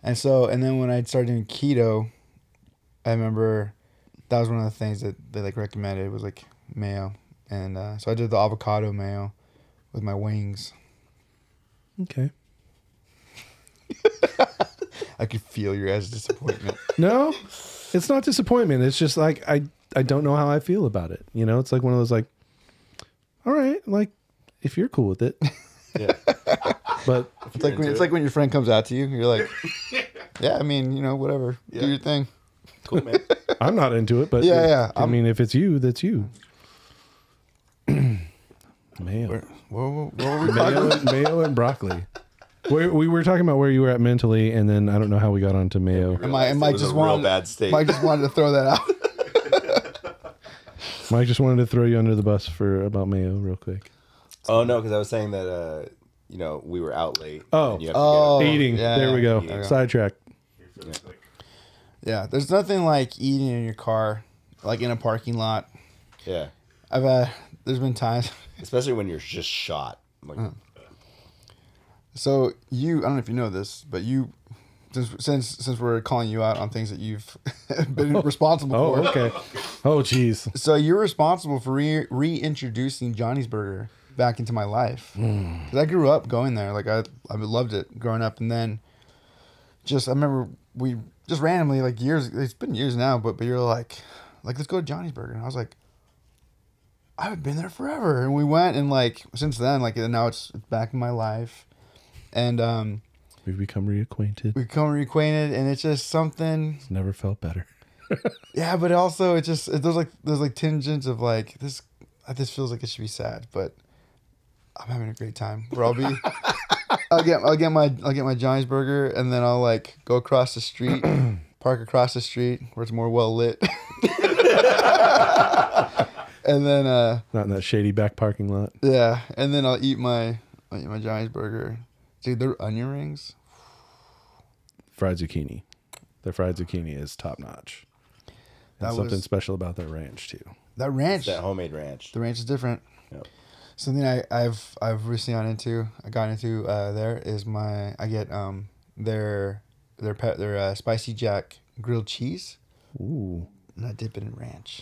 [SPEAKER 1] And then when I started doing keto, I remember that was one of the things that they like recommended was like mayo. And so I did the avocado mayo with my wings.
[SPEAKER 3] Okay.
[SPEAKER 1] I could feel your guys' disappointment.
[SPEAKER 3] No, it's not disappointment. It's just like I don't know how I feel about it. You know, it's like one of those like, all right, like if you're cool with it.
[SPEAKER 4] Yeah.
[SPEAKER 3] But
[SPEAKER 1] It's like when your friend comes out to you, you're like, yeah, I mean, whatever.
[SPEAKER 4] Yeah.
[SPEAKER 1] Do your thing.
[SPEAKER 4] Cool, man.
[SPEAKER 3] I'm not into it, but
[SPEAKER 1] Yeah.
[SPEAKER 3] I mean, if it's you, that's you. Mayo.
[SPEAKER 1] What were we talking about?
[SPEAKER 3] Mayo and broccoli. We were talking about where you were at mentally, and then I don't know how we got onto mayo.
[SPEAKER 1] Mike just wanted to throw that out.
[SPEAKER 3] Mike just wanted to throw you under the bus about mayo real quick.
[SPEAKER 4] Oh, no, because I was saying that, we were out late.
[SPEAKER 3] Oh.
[SPEAKER 4] and you have to get
[SPEAKER 3] Eating.
[SPEAKER 1] yeah,
[SPEAKER 3] there we go.
[SPEAKER 1] yeah.
[SPEAKER 3] Sidetrack.
[SPEAKER 1] Yeah, there's nothing like eating in your car, like in a parking lot.
[SPEAKER 4] Yeah.
[SPEAKER 1] There's been times.
[SPEAKER 4] Especially when you're just shot. Like,
[SPEAKER 1] So I don't know if you know this, but since we're calling you out on things that you've been responsible
[SPEAKER 3] Oh,
[SPEAKER 1] for.
[SPEAKER 3] okay. Oh, geez.
[SPEAKER 1] So you're responsible for reintroducing Johnny's Burger back into my life. 'Cause I grew up going there. Like I loved it growing up, and then I remember we just randomly like years. It's been years now, but you're like let's go to Johnny's Burger, and I was like, I haven't been there forever, and we went, and like since then, like now it's back in my life, and
[SPEAKER 3] We've become reacquainted.
[SPEAKER 1] we become reacquainted, and it's just something.
[SPEAKER 3] It's never felt better.
[SPEAKER 1] Yeah, but also there's like tinges of like this feels like it should be sad, but I'm having a great time. Where I'll get my Johnny's Burger, and then I'll like go across the street, park across the street where it's more well lit. And then
[SPEAKER 3] Not in that shady back parking lot.
[SPEAKER 1] yeah, and then I'll eat my Johnny's Burger. Dude, their onion rings.
[SPEAKER 3] Fried zucchini. Their fried zucchini is top notch.
[SPEAKER 1] That
[SPEAKER 3] And something
[SPEAKER 1] was-
[SPEAKER 3] special about that ranch too.
[SPEAKER 1] That ranch.
[SPEAKER 4] it's that homemade ranch.
[SPEAKER 1] The ranch is different.
[SPEAKER 4] Yep.
[SPEAKER 1] Something I've recently got into there is I get their spicy jack grilled cheese,
[SPEAKER 3] Ooh.
[SPEAKER 1] and I dip it in ranch.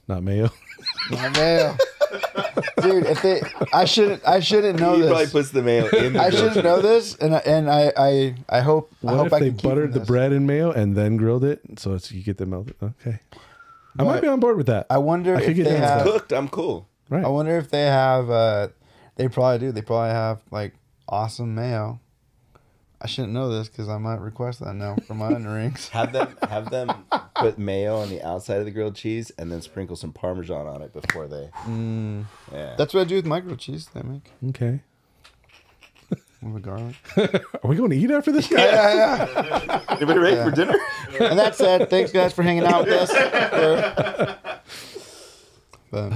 [SPEAKER 3] Not mayo.
[SPEAKER 1] Not mayo. Dude, I shouldn't know
[SPEAKER 4] He
[SPEAKER 1] this.
[SPEAKER 4] probably puts the mayo in the
[SPEAKER 1] I shouldn't know this, and I hope
[SPEAKER 3] What
[SPEAKER 1] I hope
[SPEAKER 3] if
[SPEAKER 1] I
[SPEAKER 3] they
[SPEAKER 1] can keep
[SPEAKER 3] buttered the
[SPEAKER 1] this.
[SPEAKER 3] bread in mayo and then grilled it so you get the melted? Okay. I might
[SPEAKER 1] But
[SPEAKER 3] be on board with that.
[SPEAKER 1] I wonder
[SPEAKER 3] I could
[SPEAKER 1] if
[SPEAKER 3] get
[SPEAKER 1] they
[SPEAKER 3] down with
[SPEAKER 1] have.
[SPEAKER 3] that.
[SPEAKER 4] Cooked, I'm cool.
[SPEAKER 3] Right.
[SPEAKER 1] I wonder if they have. They probably do. They probably have like awesome mayo. I shouldn't know this because I might request that now for my onion rings.
[SPEAKER 4] Have them put mayo on the outside of the grilled cheese and then sprinkle some Parmesan on it before they. Yeah.
[SPEAKER 1] That's what I do with my grilled cheese. They make
[SPEAKER 3] Okay.
[SPEAKER 1] with garlic.
[SPEAKER 3] Are we going to eat after this guy?
[SPEAKER 1] Yeah.
[SPEAKER 4] Everybody ready for dinner?
[SPEAKER 1] And that said, thanks guys for hanging out with us. But,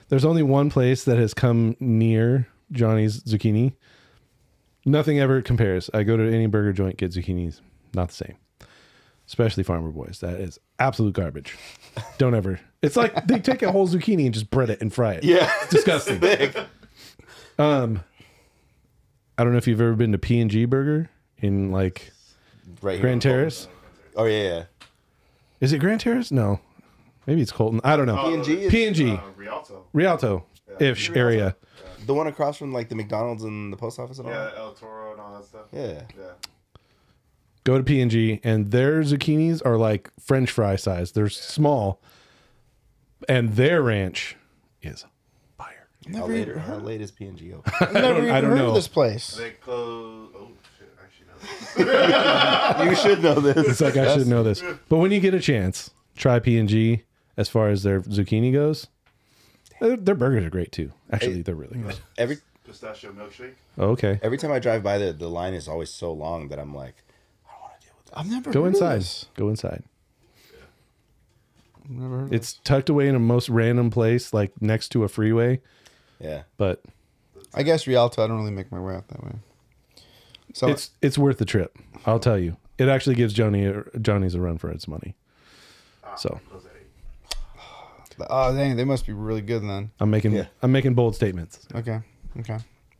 [SPEAKER 3] There's only one place that has come near Johnny's zucchini. Nothing ever compares. I go to any burger joint, get zucchinis. Not the same. Especially Farmer Boys. That is absolute garbage. Don't ever. It's like they take a whole zucchini and just bread it and fry it.
[SPEAKER 4] Yeah.
[SPEAKER 3] It's disgusting.
[SPEAKER 4] Thick.
[SPEAKER 3] I don't know if you've ever been to P&G Burger in like
[SPEAKER 4] Right here.
[SPEAKER 3] Grand Terrace.
[SPEAKER 4] Oh, yeah.
[SPEAKER 3] Is it Grand Terrace? No. Maybe it's Colton. I don't know.
[SPEAKER 4] P&G is,
[SPEAKER 3] P&G.
[SPEAKER 2] Rialto.
[SPEAKER 3] Rialto-ish area.
[SPEAKER 4] The one across from like the McDonald's and the post office and all.
[SPEAKER 2] Yeah, El Toro and all that stuff.
[SPEAKER 4] Yeah.
[SPEAKER 3] Go to P&G, and their zucchinis are like French fry size. They're small, and their ranch is fire.
[SPEAKER 4] How late is P&G open?
[SPEAKER 1] I've never even
[SPEAKER 3] I don't
[SPEAKER 1] heard
[SPEAKER 3] know.
[SPEAKER 1] of this place.
[SPEAKER 2] They close. Oh shit! I actually know.
[SPEAKER 4] You should know this.
[SPEAKER 3] It's like I should know this. But when you get a chance, try P&G as far as their zucchini goes. Their burgers are great too. Actually, they're really good.
[SPEAKER 2] Pistachio milkshake.
[SPEAKER 3] Okay.
[SPEAKER 4] Every time I drive by there, the line is always so long that I'm like, I don't want to deal with that.
[SPEAKER 1] I've never
[SPEAKER 3] Go
[SPEAKER 1] heard
[SPEAKER 3] inside.
[SPEAKER 1] Of this.
[SPEAKER 3] Go inside.
[SPEAKER 1] I've never heard of
[SPEAKER 3] It's tucked away in a most random place, like next to a freeway.
[SPEAKER 4] Yeah.
[SPEAKER 3] But
[SPEAKER 1] I guess Rialto, I don't really make my way out that way. So
[SPEAKER 3] it's worth the trip. I'll tell you. It actually gives Johnny's a run for its money. So
[SPEAKER 2] Close at 8.
[SPEAKER 1] oh dang, they must be really good then.
[SPEAKER 3] I'm making bold statements.
[SPEAKER 1] Okay.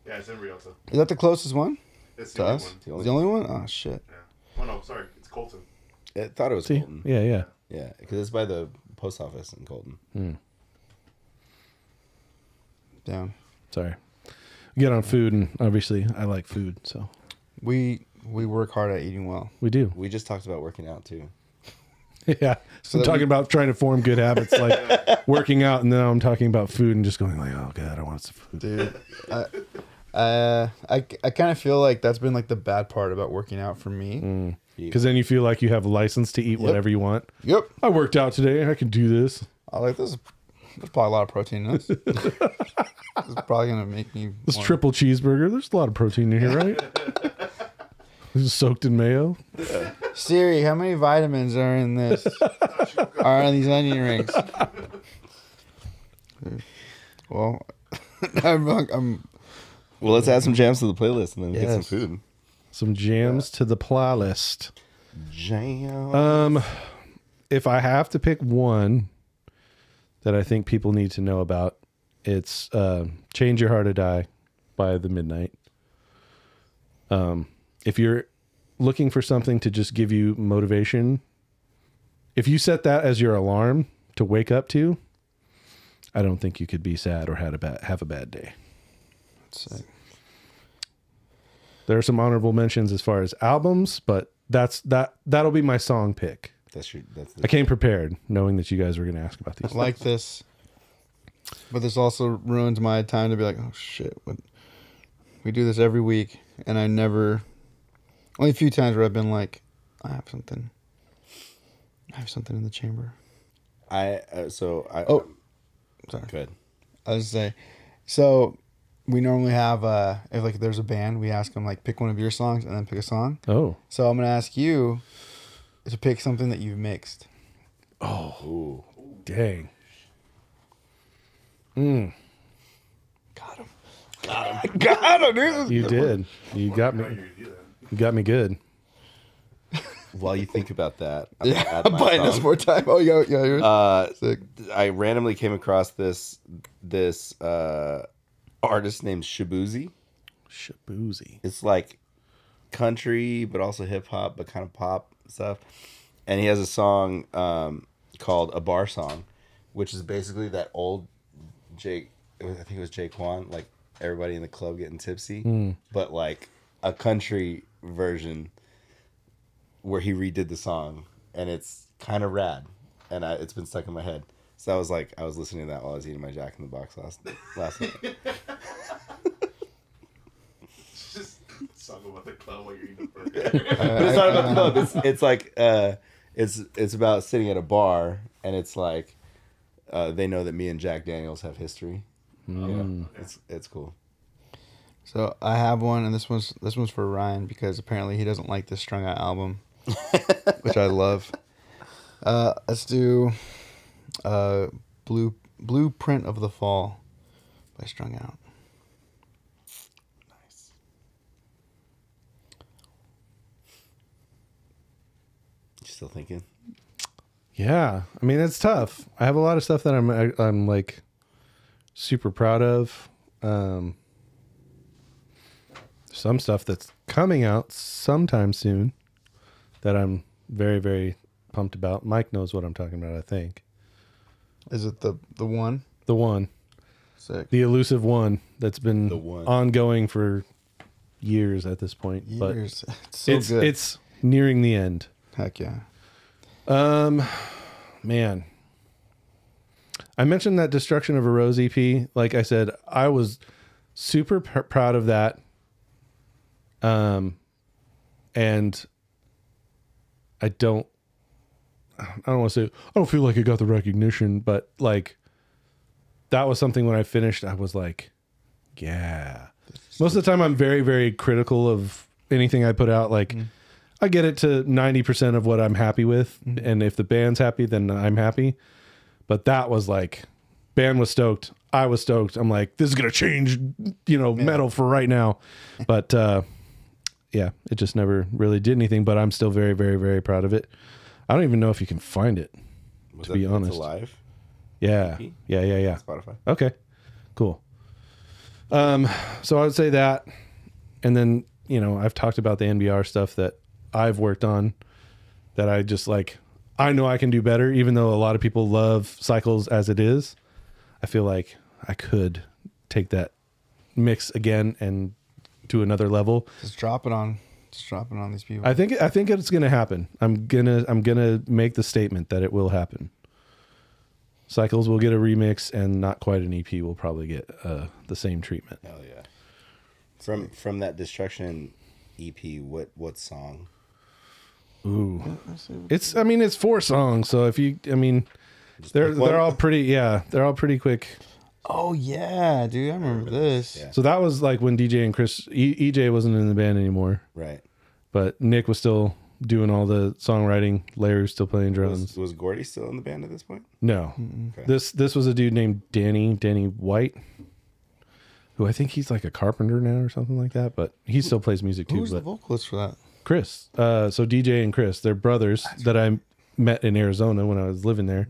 [SPEAKER 2] Yeah, it's in Rialto.
[SPEAKER 1] Is that the closest one
[SPEAKER 2] It's
[SPEAKER 1] to
[SPEAKER 2] the only
[SPEAKER 1] us?
[SPEAKER 2] one.
[SPEAKER 1] The only one? Oh shit.
[SPEAKER 2] Yeah. Oh no, sorry, it's Colton.
[SPEAKER 4] I thought it was
[SPEAKER 3] See?
[SPEAKER 4] Colton.
[SPEAKER 3] Yeah.
[SPEAKER 4] Yeah, because it's by the post office in Colton.
[SPEAKER 1] Damn.
[SPEAKER 3] Sorry. We get on food, and obviously I like food, so
[SPEAKER 1] We work hard at eating well.
[SPEAKER 3] we do.
[SPEAKER 4] We just talked about working out too.
[SPEAKER 3] Yeah. So I'm talking about trying to form good habits, like working out, and then I'm talking about food and just going like, oh god, I want some food.
[SPEAKER 1] Dude, I kind of feel like that's been like the bad part about working out for me.
[SPEAKER 3] Because then you feel like you have a license to eat whatever you want.
[SPEAKER 1] Yep.
[SPEAKER 3] I worked out today. I can do this.
[SPEAKER 1] I like this. There's probably a lot of protein in this. This is probably gonna make me.
[SPEAKER 3] This
[SPEAKER 1] wanna-
[SPEAKER 3] triple cheeseburger. There's a lot of protein in here, right? This is soaked in mayo.
[SPEAKER 1] Siri, how many vitamins are in this? Are in these onion rings? Well, I'm
[SPEAKER 4] Well, let's add some jams to the playlist and then get some
[SPEAKER 1] Yes.
[SPEAKER 4] food.
[SPEAKER 3] Some jams to the playlist.
[SPEAKER 4] Jam.
[SPEAKER 3] If I have to pick one that I think people need to know about, it's Change Your Heart to Die by The Midnight. If you're looking for something to just give you motivation, if you set that as your alarm to wake up to, I don't think you could be sad or have a bad day.
[SPEAKER 1] sick.
[SPEAKER 3] There are some honorable mentions as far as albums, but that'll be my song pick. I came prepared, knowing that you guys were going to ask about these.
[SPEAKER 1] I like this, but this also ruins my time to be like, oh shit, we do this every week, and I never. Only a few times where I've been like, I have something in the chamber.
[SPEAKER 4] Oh,
[SPEAKER 1] sorry.
[SPEAKER 4] Good.
[SPEAKER 1] I was say, so we normally have if like there's a band, we ask them like pick one of your songs and then pick a song.
[SPEAKER 3] Oh,
[SPEAKER 1] So I'm gonna ask you to pick something that you've mixed.
[SPEAKER 3] oh, dang.
[SPEAKER 1] Got him, dude.
[SPEAKER 3] You did. You got me. You got me good.
[SPEAKER 4] While you think about that,
[SPEAKER 1] Yeah, I'm buying this more time. Oh, yeah, yours. Sick.
[SPEAKER 4] I randomly came across this artist named Shabuzi.
[SPEAKER 3] Shabuzi.
[SPEAKER 4] It's like country, but also hip hop, but kind of pop stuff. And he has a song called "A Bar Song," which is basically that old Jake. I think it was Jake Wan, like everybody in the club getting tipsy, but like a country version where he redid the song, and it's kind of rad, and it's been stuck in my head. So I was listening to that while I was eating my Jack in the Box last night.
[SPEAKER 2] Just talk about the club while you're eating the burger.
[SPEAKER 4] But it's not about the club. It's like it's about sitting at a bar, and it's like they know that me and Jack Daniels have history. Yeah, it's cool.
[SPEAKER 1] So I have one, and this one's for Ryan because apparently he doesn't like this Strung Out album, which I love. Let's do Blueprint of the Fall by Strung Out.
[SPEAKER 4] Nice. You still thinking?
[SPEAKER 3] Yeah, I mean it's tough. I have a lot of stuff that I'm like super proud of. Some stuff that's coming out sometime soon that I'm very, very pumped about. Mike knows what I'm talking about, I think.
[SPEAKER 1] Is it the one?
[SPEAKER 3] The one.
[SPEAKER 1] Sick.
[SPEAKER 3] The elusive one that's been
[SPEAKER 4] one.
[SPEAKER 3] ongoing for years at this point.
[SPEAKER 1] Years.
[SPEAKER 3] But
[SPEAKER 1] It's so good.
[SPEAKER 3] it's nearing the end.
[SPEAKER 1] Heck yeah.
[SPEAKER 3] Man. I mentioned that Destruction of a Rose EP. Like I said, I was super proud of that. And I don't want to say, I don't feel like I got the recognition, but like that was something when I finished, I was like, yeah. Most of the time I'm very, very critical of anything I put out. Like I get it to 90% of what I'm happy with. And if the band's happy, then I'm happy. But that was like, band was stoked. I was stoked. I'm like, this is going to change, metal for right now. But, yeah, it just never really did anything, but I'm still very, very, very proud of it. I don't even know if you can find it, to be honest.
[SPEAKER 4] Alive?
[SPEAKER 3] Yeah. Yeah.
[SPEAKER 4] Spotify.
[SPEAKER 3] Okay, cool. So I would say that, and then, I've talked about the NBR stuff that I've worked on that I just like, I know I can do better, even though a lot of people love Cycles as it is. I feel like I could take that mix again and to another level.
[SPEAKER 1] Just drop it on these people.
[SPEAKER 3] I think it's gonna happen. I'm gonna make the statement that it will happen. Cycles will get a remix, and Not Quite an EP will probably get the same treatment.
[SPEAKER 4] Hell yeah! From that Destruction EP, what song?
[SPEAKER 3] Ooh, it's 4 songs, so if you, they're all pretty quick.
[SPEAKER 1] Oh yeah, dude, I remember this.
[SPEAKER 4] Yeah.
[SPEAKER 3] So that was like when DJ and Chris, EJ wasn't in the band anymore,
[SPEAKER 4] Right.
[SPEAKER 3] but Nick was still doing all the songwriting. Larry was still playing drums.
[SPEAKER 4] Was Gordy still in the band at this point?
[SPEAKER 3] No,
[SPEAKER 4] Okay.
[SPEAKER 3] this was a dude named Danny White, who I think he's like a carpenter now or something like that, but he still plays music too.
[SPEAKER 1] Who's the
[SPEAKER 3] But
[SPEAKER 1] vocalist for that?
[SPEAKER 3] Chris, so DJ and Chris, they're brothers that I met in Arizona when I was living there.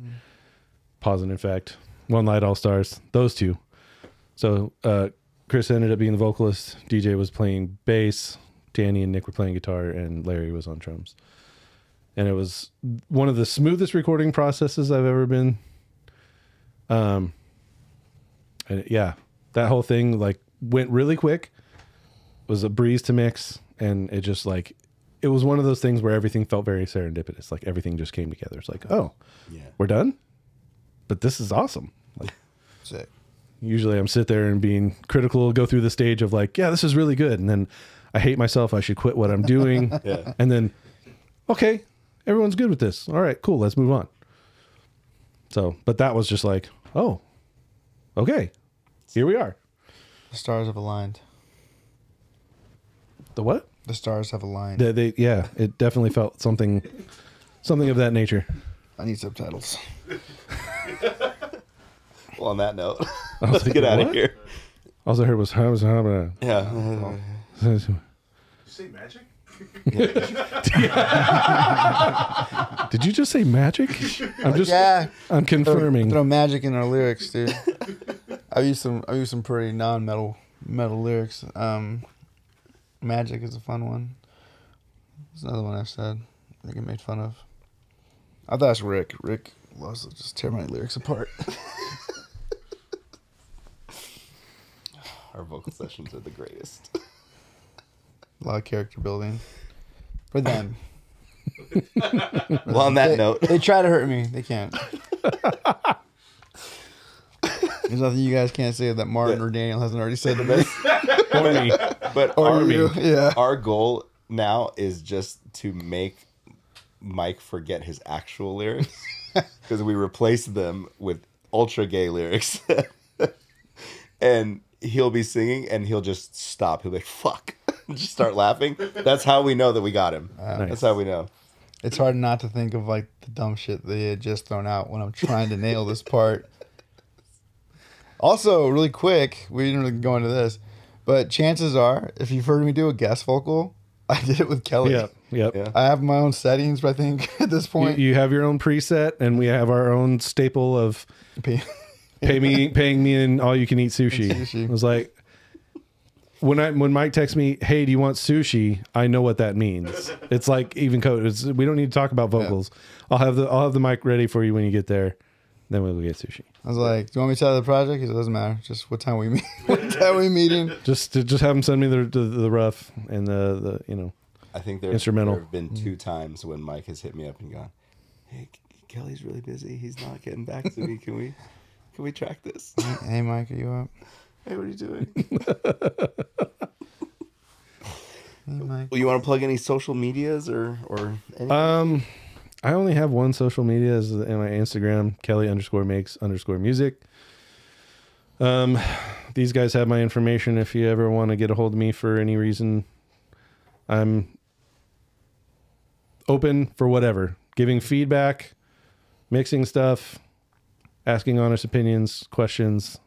[SPEAKER 3] Pausing, in fact, One Light All Stars, those two. So Chris ended up being the vocalist. DJ was playing bass. Danny and Nick were playing guitar, and Larry was on drums. And it was one of the smoothest recording processes I've ever been. And yeah, that whole thing like went really quick. It was a breeze to mix, and it just like, it was one of those things where everything felt very serendipitous. Like everything just came together. It's like, oh,
[SPEAKER 4] Yeah.
[SPEAKER 3] we're done? But this is awesome. Like,
[SPEAKER 1] Sick.
[SPEAKER 3] usually I'm sit there and being critical, go through the stage of like, yeah, this is really good. And then I hate myself. I should quit what I'm doing.
[SPEAKER 4] Yeah.
[SPEAKER 3] And then, okay, everyone's good with this. All right, cool. Let's move on. So, but that was just like, oh, okay, here we are.
[SPEAKER 1] The stars have aligned.
[SPEAKER 3] The what?
[SPEAKER 1] The stars have aligned.
[SPEAKER 3] Yeah, it definitely felt something of that nature.
[SPEAKER 1] I need subtitles.
[SPEAKER 4] Well, on that note,
[SPEAKER 3] I was
[SPEAKER 4] let's
[SPEAKER 3] like,
[SPEAKER 4] get out
[SPEAKER 3] what?
[SPEAKER 4] of here.
[SPEAKER 3] All I heard was,
[SPEAKER 4] Yeah.
[SPEAKER 2] You say magic?
[SPEAKER 3] did you just say magic? I'm confirming.
[SPEAKER 1] Throw magic in our lyrics, dude. I've used some pretty non-metal lyrics. Magic is a fun one. There's another one I've said. I get made fun of. I thought it's Rick. Rick loves to just tear my lyrics apart.
[SPEAKER 4] Our vocal sessions are the greatest.
[SPEAKER 1] A lot of character building for them.
[SPEAKER 4] Well, on that note,
[SPEAKER 1] They try to hurt me. They can't. There's nothing you guys can't say that Martin or Daniel hasn't already said to me.
[SPEAKER 4] but
[SPEAKER 1] Or you. Yeah.
[SPEAKER 4] our goal now is just to make Mike forget his actual lyrics because we replaced them with ultra gay lyrics. And he'll be singing and he'll just stop. He'll be like, fuck. Just start laughing. That's how we know that we got him. That's how we know.
[SPEAKER 1] It's hard not to think of like the dumb shit they had just thrown out when I'm trying to nail this part. Also, really quick, we didn't really go into this, but chances are, if you've heard me do a guest vocal, I did it with Kelly.
[SPEAKER 3] Yep.
[SPEAKER 4] Yeah.
[SPEAKER 1] I have my own settings, I think, at this point.
[SPEAKER 3] You have your own preset, and we have our own staple of paying me in all you can eat sushi.
[SPEAKER 1] Sushi.
[SPEAKER 3] It was like when Mike texts me, "Hey, do you want sushi?" I know what that means. It's like even code. We don't need to talk about vocals. I'll have the mic ready for you when you get there. Then we'll get sushi.
[SPEAKER 1] I was like, do you want me to tell you the project? He said, it doesn't matter. Just what time we meet. What time we meeting?
[SPEAKER 3] Just have them send me the rough and the
[SPEAKER 4] I think there
[SPEAKER 3] instrumental.
[SPEAKER 4] have been 2 times when Mike has hit me up and gone, "Hey, Kelly's really busy. He's not getting back to me. Can we track this?"
[SPEAKER 1] Hey, Mike, are you up?
[SPEAKER 4] Hey, what are you doing?
[SPEAKER 1] Hey, Mike.
[SPEAKER 4] Well, you want to plug any social medias or anything?
[SPEAKER 3] I only have one social media is in my Instagram, Kelly_makes_music. These guys have my information if you ever want to get a hold of me for any reason. I'm open for whatever. Giving feedback, mixing stuff, asking honest opinions, questions.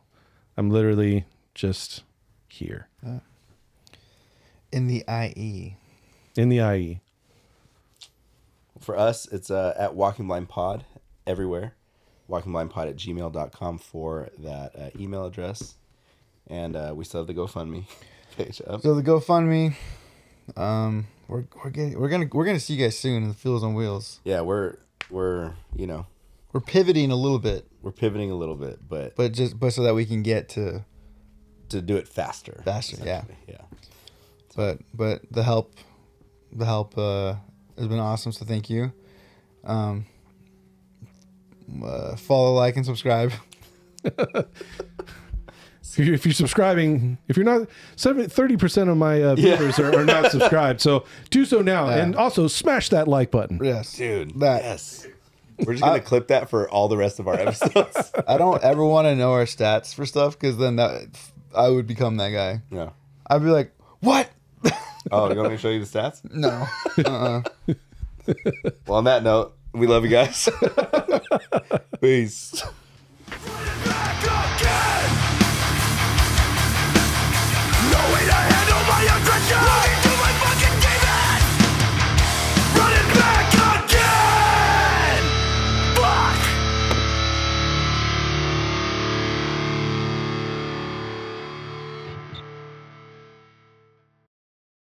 [SPEAKER 3] I'm literally just here.
[SPEAKER 1] In the IE.
[SPEAKER 3] In the IE.
[SPEAKER 4] For us, it's at Walking Blind Pod everywhere. WalkingBlindPod@gmail.com for that email address. And we still have the GoFundMe page up.
[SPEAKER 1] So the GoFundMe, we're gonna see you guys soon in the Fields on Wheels.
[SPEAKER 4] Yeah, we're
[SPEAKER 1] We're pivoting a little bit,
[SPEAKER 4] pivoting a little bit, but
[SPEAKER 1] so that we can get to
[SPEAKER 4] do it faster.
[SPEAKER 1] Faster, yeah.
[SPEAKER 4] essentially. Yeah.
[SPEAKER 1] But the help has been awesome. So thank you. Follow, like, and subscribe.
[SPEAKER 3] If you're subscribing, if you're not, 30% of my viewers are not subscribed. So do so now.
[SPEAKER 1] Yeah.
[SPEAKER 3] And also smash that like button.
[SPEAKER 1] Yes,
[SPEAKER 4] Dude,
[SPEAKER 1] That
[SPEAKER 4] yes. We're just going to clip that for all the rest of our episodes.
[SPEAKER 1] I don't ever want to know our stats for stuff because then I would become that guy.
[SPEAKER 4] Yeah.
[SPEAKER 1] I'd be like, what?
[SPEAKER 4] Oh, you want me to show you the stats?
[SPEAKER 1] No.
[SPEAKER 4] Well, on that note, we love you guys. Peace.